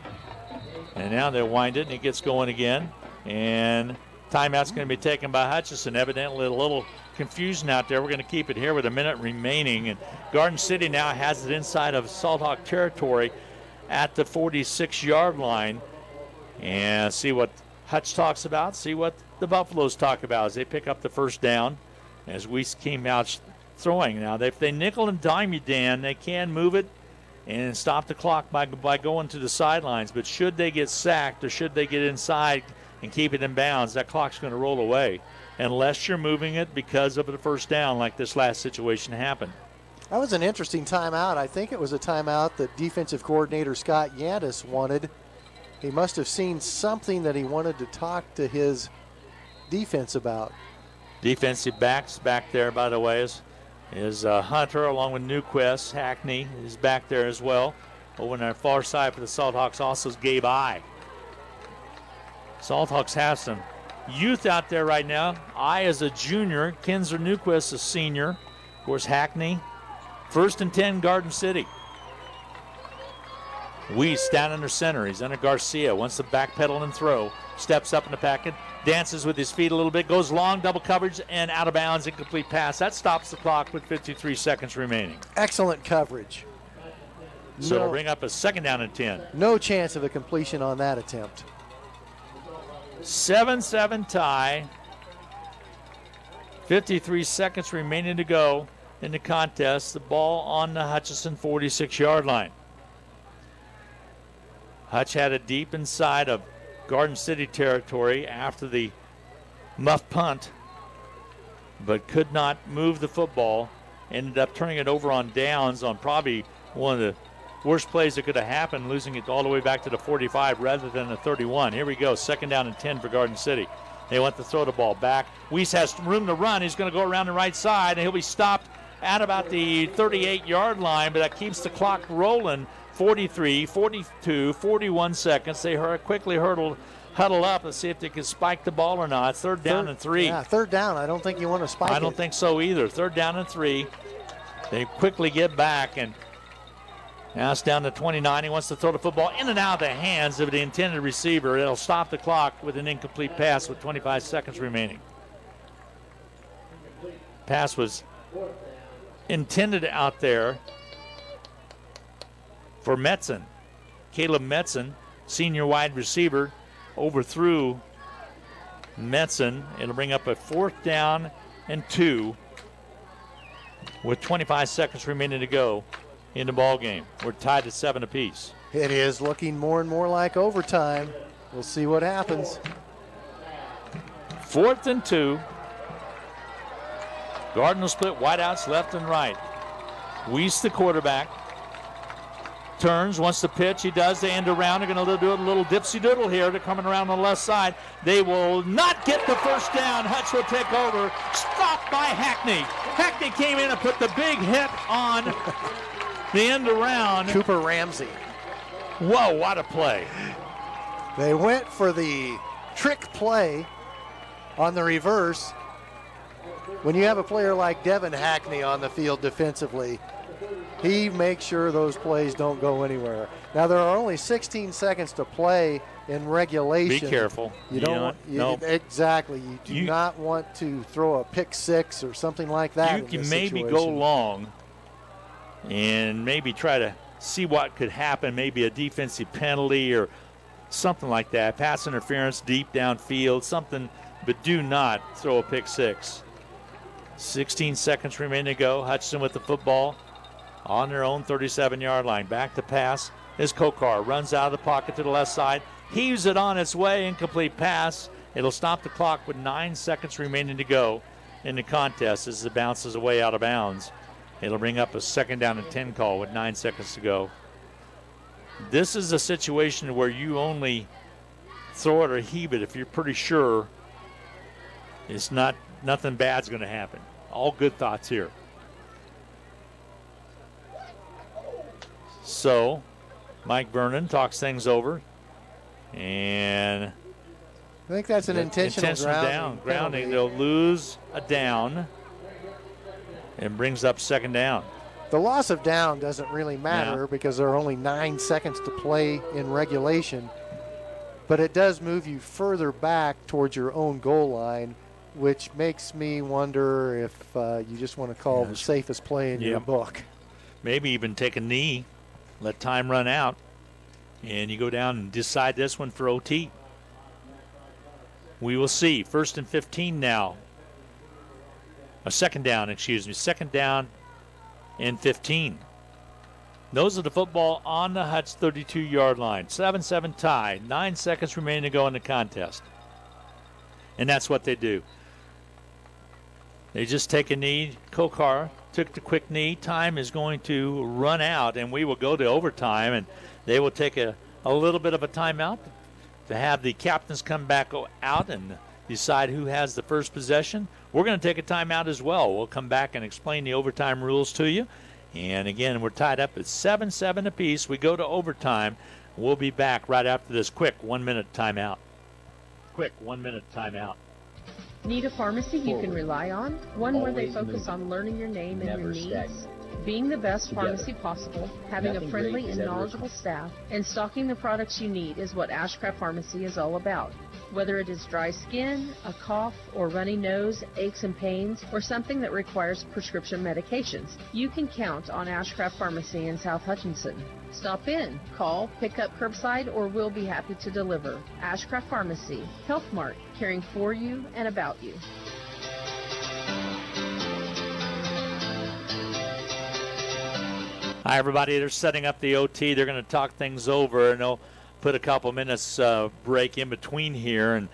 And now they'll wind it, and it gets going again. And timeout's going to be taken by Hutchinson. Evidently a little confusion out there. We're going to keep it here with 1 minute remaining. And Garden City now has it inside of Salt Hawk territory at the 46-yard line. And see what Hutch talks about, see what the Buffaloes talk about as they pick up the first down as Weiss came out throwing. Now, if they nickel and dime you, Dan, they can move it and stop the clock by going to the sidelines. But should they get sacked or should they get inside and keep it in bounds, that clock's going to roll away unless you're moving it because of the first down like this last situation happened. That was an interesting timeout. I think it was a timeout that defensive coordinator Scott Yandis wanted. He must have seen something that he wanted to talk to his defense about. Defensive backs back there, by the way, is Hunter along with Newquist. Hackney is back there as well. Over on the far side for the Salt Hawks also is Gabe I. Salt Hawks have some youth out there right now. I is a junior. Kinzer Newquist a senior. Of course, Hackney. 1st and 10, Garden City. Weiss down under center. He's under Garcia. Wants to backpedal and throw. Steps up in the packet. Dances with his feet a little bit. Goes long, double coverage, and out of bounds. Incomplete pass. That stops the clock with 53 seconds remaining. Excellent coverage. So it'll bring up a 2nd down and 10. No chance of a completion on that attempt. 7-7 tie. 53 seconds remaining to go in the contest. The ball on the Hutchinson 46-yard line. Hutch had it deep inside of Garden City territory after the muff punt, but could not move the football. Ended up turning it over on downs on probably one of the worst plays that could have happened, losing it all the way back to the 45 rather than the 31. Here we go, 2nd down and 10 for Garden City. They want to throw the ball back. Weiss has room to run. He's going to go around the right side, and he'll be stopped at about the 38-yard line, but that keeps the clock rolling. 43, 42, 41 seconds. They quickly huddle up and see if they can spike the ball or not. 3rd down and 3. Yeah, 3rd down. I don't think you want to spike it. I don't think so either. 3rd down and 3. They quickly get back, and now it's down to 29. He wants to throw the football in and out of the hands of the intended receiver. It'll stop the clock with an incomplete pass with 25 seconds remaining. Pass was intended out there for Metzen. Caleb Metzen, senior wide receiver, overthrew Metzen. It'll bring up a 4th down and 2 with 25 seconds remaining to go in the ball game. We're tied at 7 apiece. It is looking more and more like overtime. We'll see what happens. 4th and 2. Garden will split wideouts left and right. Weiss, the quarterback, turns, wants to pitch. He does. They end around. They're going to do a little dipsy-doodle here. They're coming around on the left side. They will not get the first down. Hutch will take over. Stopped by Hackney. Hackney came in and put the big hit on the end around. Cooper Ramsey. Whoa, what a play. They went for the trick play on the reverse. When you have a player like Devin Hackney on the field defensively, he makes sure those plays don't go anywhere. Now, there are only 16 seconds to play in regulation. Be careful. You don't want, exactly. You do not want to throw a pick six or something like that. You can maybe go long and maybe try to see what could happen, maybe a defensive penalty or something like that, pass interference deep downfield, something, but do not throw a pick six. 16 seconds remain to go. Hutchinson with the football on their own 37-yard line. Back to pass is Kokar. Runs out of the pocket to the left side. Heaves it on its way. Incomplete pass. It'll stop the clock with 9 seconds remaining to go in the contest as it bounces away out of bounds. It'll bring up a 2nd down and 10 call with 9 seconds to go. This is a situation where you only throw it or heave it if you're pretty sure it's nothing bad's going to happen. All good thoughts here. So, Mike Vernon talks things over, and I think that's an intentional grounding. They'll lose a down and brings up 2nd down. The loss of down doesn't really matter because there are only 9 seconds to play in regulation, but it does move you further back towards your own goal line, which makes me wonder if you just want to call the safest play in your book. Maybe even take a knee, let time run out, and you go down and decide this one for OT. We will see. 1st and 15 now. A 2nd down, 2nd down and 15. Those are the football on the Hutch 32-yard line. 7-7 tie. 9 seconds remaining to go in the contest. And that's what they do. They just take a knee. Kokar took the quick knee. Time is going to run out, and we will go to overtime, and they will take a little bit of a timeout to have the captains come back out and decide who has the first possession. We're going to take a timeout as well. We'll come back and explain the overtime rules to you. And again, we're tied up at 7-7 apiece. We go to overtime. We'll be back right after this quick 1-minute timeout. Need a pharmacy you can rely on? One where they focus on learning your name and your needs? Being the best pharmacy possible, having a friendly and knowledgeable staff, and stocking the products you need is what Ashcraft Pharmacy is all about. Whether it is dry skin, a cough, or runny nose, aches and pains, or something that requires prescription medications, you can count on Ashcraft Pharmacy in South Hutchinson. Stop in, call, pick up curbside, or we'll be happy to deliver. Ashcraft Pharmacy, Health Mart, caring for you and about you. Hi, everybody. They're setting up the OT. They're going to talk things over, and they'll put a couple minutes break in between here. And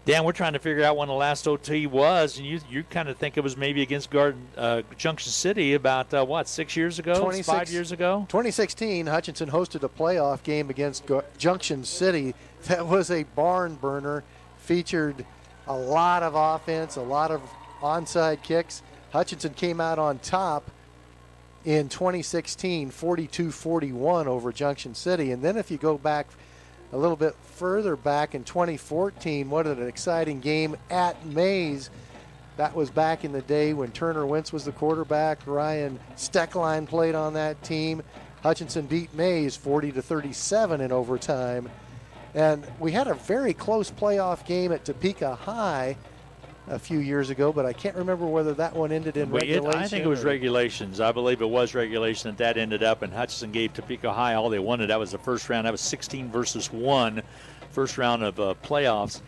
Dan, we're trying to figure out when the last OT was, and you kind of think it was maybe against Junction City about 6 years ago, 5 years ago? 2016, Hutchinson hosted a playoff game against Junction City. That was a barn burner, featured a lot of offense, a lot of onside kicks. Hutchinson came out on top in 2016, 42-41 over Junction City. And then if you go back a little bit further back in 2014, what an exciting game at Mays. That was back in the day when Turner Wentz was the quarterback. Ryan Steckline played on that team. Hutchinson beat Mays 40-37 in overtime. And we had a very close playoff game at Topeka High a few years ago, but I can't remember whether that one ended in regulation. I think it was regulations. I believe it was regulation that ended up, and Hutchinson gave Topeka High all they wanted. That was the first round. That was 16-1, first round of playoffs.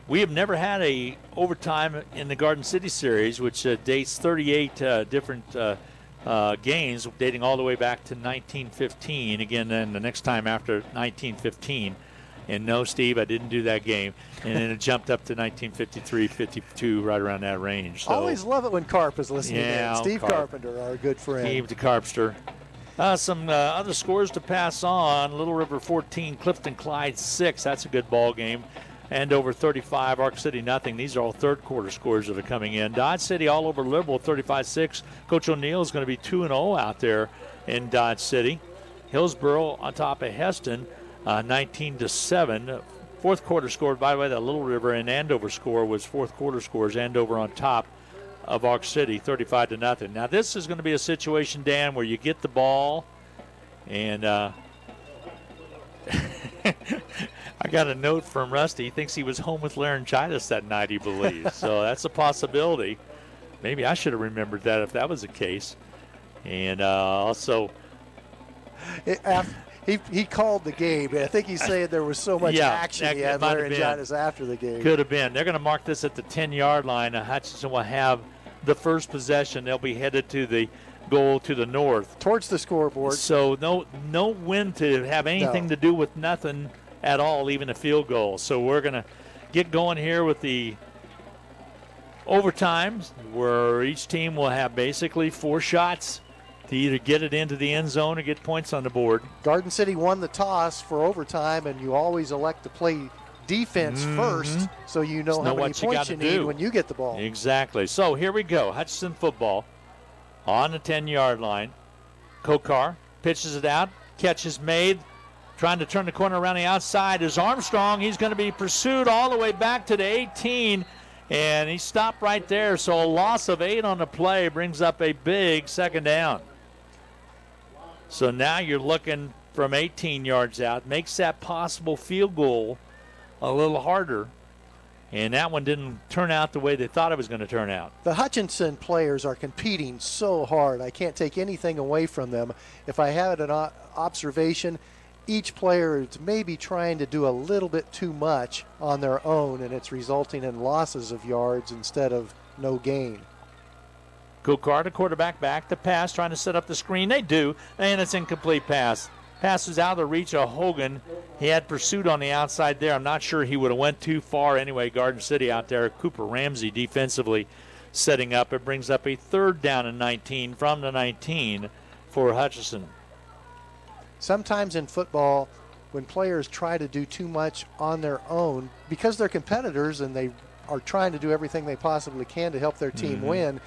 We have never had a overtime in the Garden City Series, which dates 38 different games dating all the way back to 1915. Again, then the next time after 1915. And no, Steve, I didn't do that game. And then it jumped up to 1953, 52, right around that range. So, always love it when Carp is listening in. Steve Carpenter, our good friend. Steve the Carpster. Some other scores to pass on. Little River 14, Clifton Clyde 6. That's a good ball game. Andover 35, Ark City nothing. These are all third quarter scores that are coming in. Dodge City all over Liberal 35-6. Coach O'Neill is going to be 2-0 out there in Dodge City. Hillsboro on top of Heston 19-7. Fourth quarter score, by the way, that Little River and Andover score was fourth quarter scores. Andover on top of Ark City 35-0. Now this is going to be a situation, Dan, where you get the ball and I got a note from Rusty. He thinks he was home with laryngitis that night, he believes. So that's a possibility. Maybe I should have remembered that if that was the case. And also... He called the game. I think he's saying there was so much action he had laryngitis after the game. Could have been. They're going to mark this at the 10-yard line. Hutchinson will have the first possession. They'll be headed to the goal to the north. Towards the scoreboard. So no wind to have anything to do with nothing at all, even a field goal. So we're going to get going here with the overtimes, where each team will have basically 4 shots to either get it into the end zone or get points on the board. Garden City won the toss for overtime, and you always elect to play defense first, so you know how many points you need when you get the ball. Exactly. So here we go. Hutchinson football on the 10-yard line. Kokar pitches it out. Catch is made. Trying to turn the corner around the outside is Armstrong. He's going to be pursued all the way back to the 18, and he stopped right there. So a loss of 8 on the play brings up a big second down. So now you're looking from 18 yards out. Makes that possible field goal a little harder. And that one didn't turn out the way they thought it was going to turn out. The Hutchinson players are competing so hard. I can't take anything away from them. If I had an observation, each player is maybe trying to do a little bit too much on their own, and it's resulting in losses of yards instead of no gain. Kokar, the quarterback, back to pass, trying to set up the screen. They do, and it's incomplete pass. Passes out of the reach of Hogan. He had pursuit on the outside there. I'm not sure he would have went too far anyway. Garden City out there. Cooper Ramsey defensively setting up. It brings up a third down and 19 from the 19 for Hutchinson. Sometimes in football, when players try to do too much on their own, because they're competitors and they are trying to do everything they possibly can to help their team win,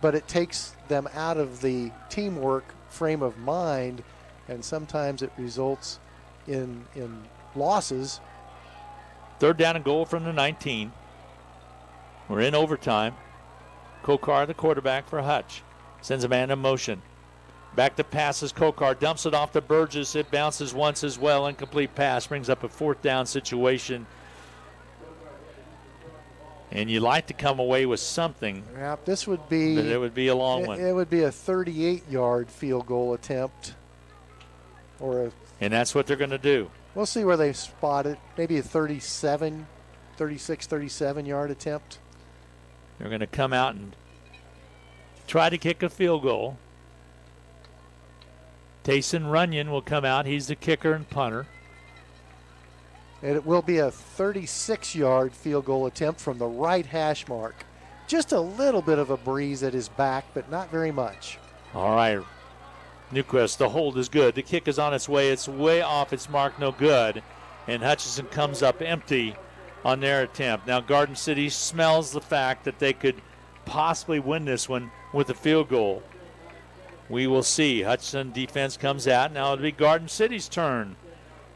but it takes them out of the teamwork frame of mind, and sometimes it results in losses. Third down and goal from the 19. We're in overtime. Kokar, the quarterback for Hutch, sends a man in motion. Back to passes. Kokar dumps it off to Burgess. It bounces once as well. Incomplete pass brings up a fourth down situation. And you like to come away with something. Yeah, this would be. But it would be a long one. It would be a 38-yard field goal attempt. And that's what they're going to do. We'll see where they spot it. Maybe a 36, 37-yard attempt. They're going to come out and try to kick a field goal. Tayson Runyon will come out. He's the kicker and punter. And it will be a 36-yard field goal attempt from the right hash mark. Just a little bit of a breeze at his back, but not very much. All right. Newquist, the hold is good. The kick is on its way. It's way off its mark, no good. And Hutchinson comes up empty on their attempt. Now Garden City smells the fact that they could possibly win this one with a field goal. We will see. Hutchinson defense comes out. Now it'll be Garden City's turn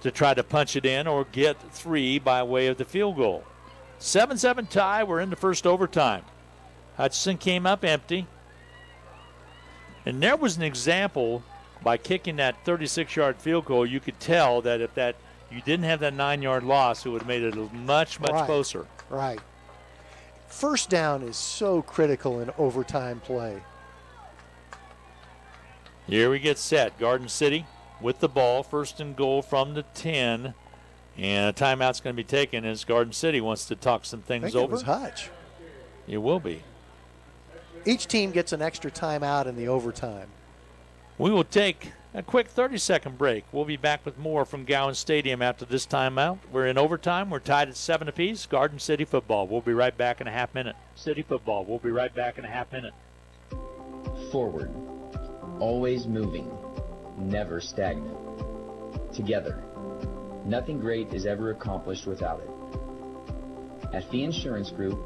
to try to punch it in or get 3 by way of the field goal. 7-7 tie. We're in the first overtime. Hutchinson came up empty. And there was an example by kicking that 36-yard field goal. You could tell that if you didn't have that 9-yard loss, it would have made it much closer. Right. First down is so critical in overtime play. Here we get set. Garden City with the ball, first and goal from the 10. And a timeout's going to be taken as Garden City wants to talk some things over. It was Hutch. It will be. Each team gets an extra timeout in the overtime. We will take a quick 30-second break. We'll be back with more from Gowan Stadium after this timeout. We're in overtime. We're tied at 7 apiece. Garden City football. We'll be right back in a half minute. City football. We'll be right back in a half minute. Forward. Always moving. Never stagnant. Together. Nothing great is ever accomplished without it. At Fee Insurance Group,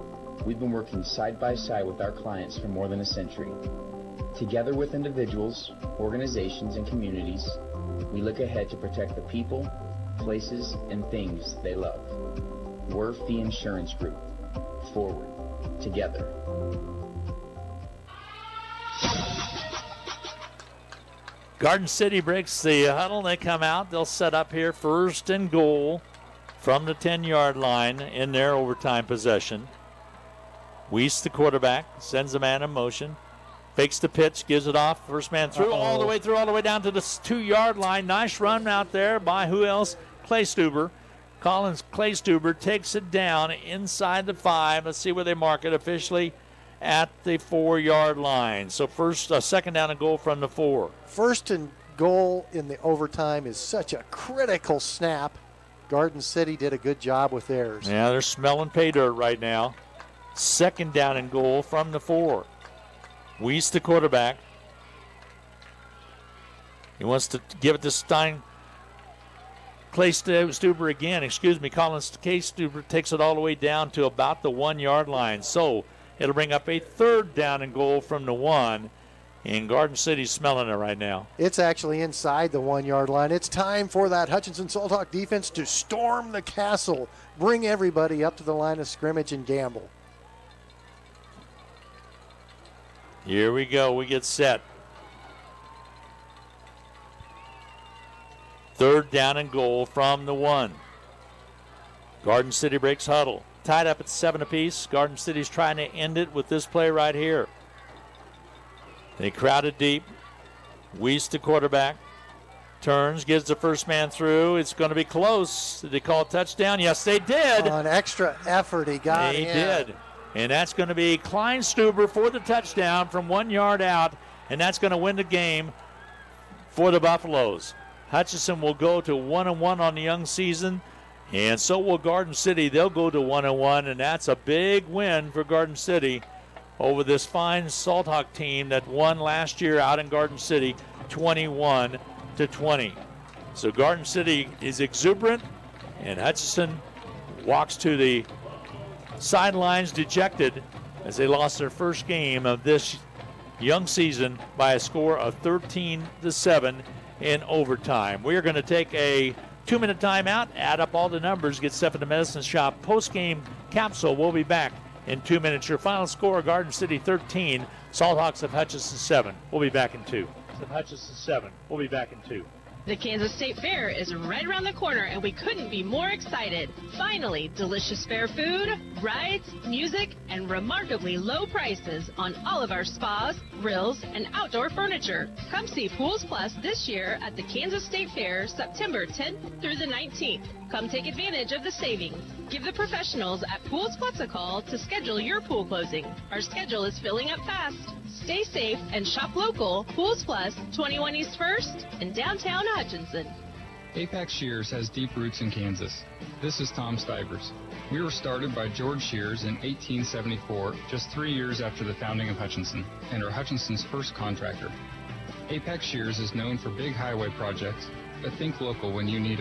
we've been working side by side with our clients for more than a century. Together with individuals, organizations, and communities, we look ahead to protect the people, places, and things they love. We're Fee Insurance Group. Forward. Together. Garden City breaks the huddle. They come out. They'll set up here 1st and goal from the 10-yard line in their overtime possession. Weiss, the quarterback, sends a man in motion. Fakes the pitch, gives it off. First man through, all the way down to the 2-yard line. Nice run out there by who else? Clay Stuber. Collins Clay Stuber takes it down inside the 5. Let's see where they mark it officially at the 4-yard line. So second down and goal from the 4. 1st and goal in the overtime is such a critical snap. Garden City did a good job with theirs. Yeah, they're smelling pay dirt right now. 2nd down and goal from the 4. Weiss, the quarterback. He wants to give it to Clay Stuber again. Collins Clay Stuber takes it all the way down to about the 1-yard line. So it'll bring up a 3rd down and goal from the 1. And Garden City's smelling it right now. It's actually inside the 1-yard line. It's time for that Hutchinson Salthawk defense to storm the castle. Bring everybody up to the line of scrimmage and gamble. Here we go. We get set. 3rd down and goal from the 1. Garden City breaks huddle. Tied up at 7 apiece. Garden City's trying to end it with this play right here. They crowded deep. Weiss, the quarterback, turns, gives the first man through. It's going to be close. Did they call a touchdown? Yes, they did. On extra effort, he got in. He did. And that's going to be Klein Stuber for the touchdown from 1 yard out, and that's going to win the game for the Buffaloes. Hutchinson will go to 1-1 on the young season, and so will Garden City. They'll go to 1-1, and that's a big win for Garden City over this fine Salthawk team that won last year out in Garden City 21-20. So Garden City is exuberant, and Hutchinson walks to the sidelines dejected as they lost their first game of this young season by a score of 13-7 in overtime. We are going to take a 2-minute timeout, add up all the numbers, get set for the Medicine Shop post-game capsule. We'll be back in 2 minutes. Your final score, Garden City 13, Salthawks of Hutchinson 7. We'll be back in 2. Hutchinson 7. We'll be back in 2. The Kansas State Fair is right around the corner, and we couldn't be more excited. Finally, delicious fair food, rides, music, and remarkably low prices on all of our spas, grills, and outdoor furniture. Come see Pools Plus this year at the Kansas State Fair, September 10th through the 19th. Come take advantage of the savings. Give the professionals at Pools Plus a call to schedule your pool closing. Our schedule is filling up fast. Stay safe and shop local. Pools Plus, 21 East 1st in downtown Hutchinson. Apex Shears has deep roots in Kansas. This is Tom Stivers. We were started by George Shears in 1874, just 3 years after the founding of Hutchinson, and are Hutchinson's first contractor. Apex Shears is known for big highway projects, but think local when you need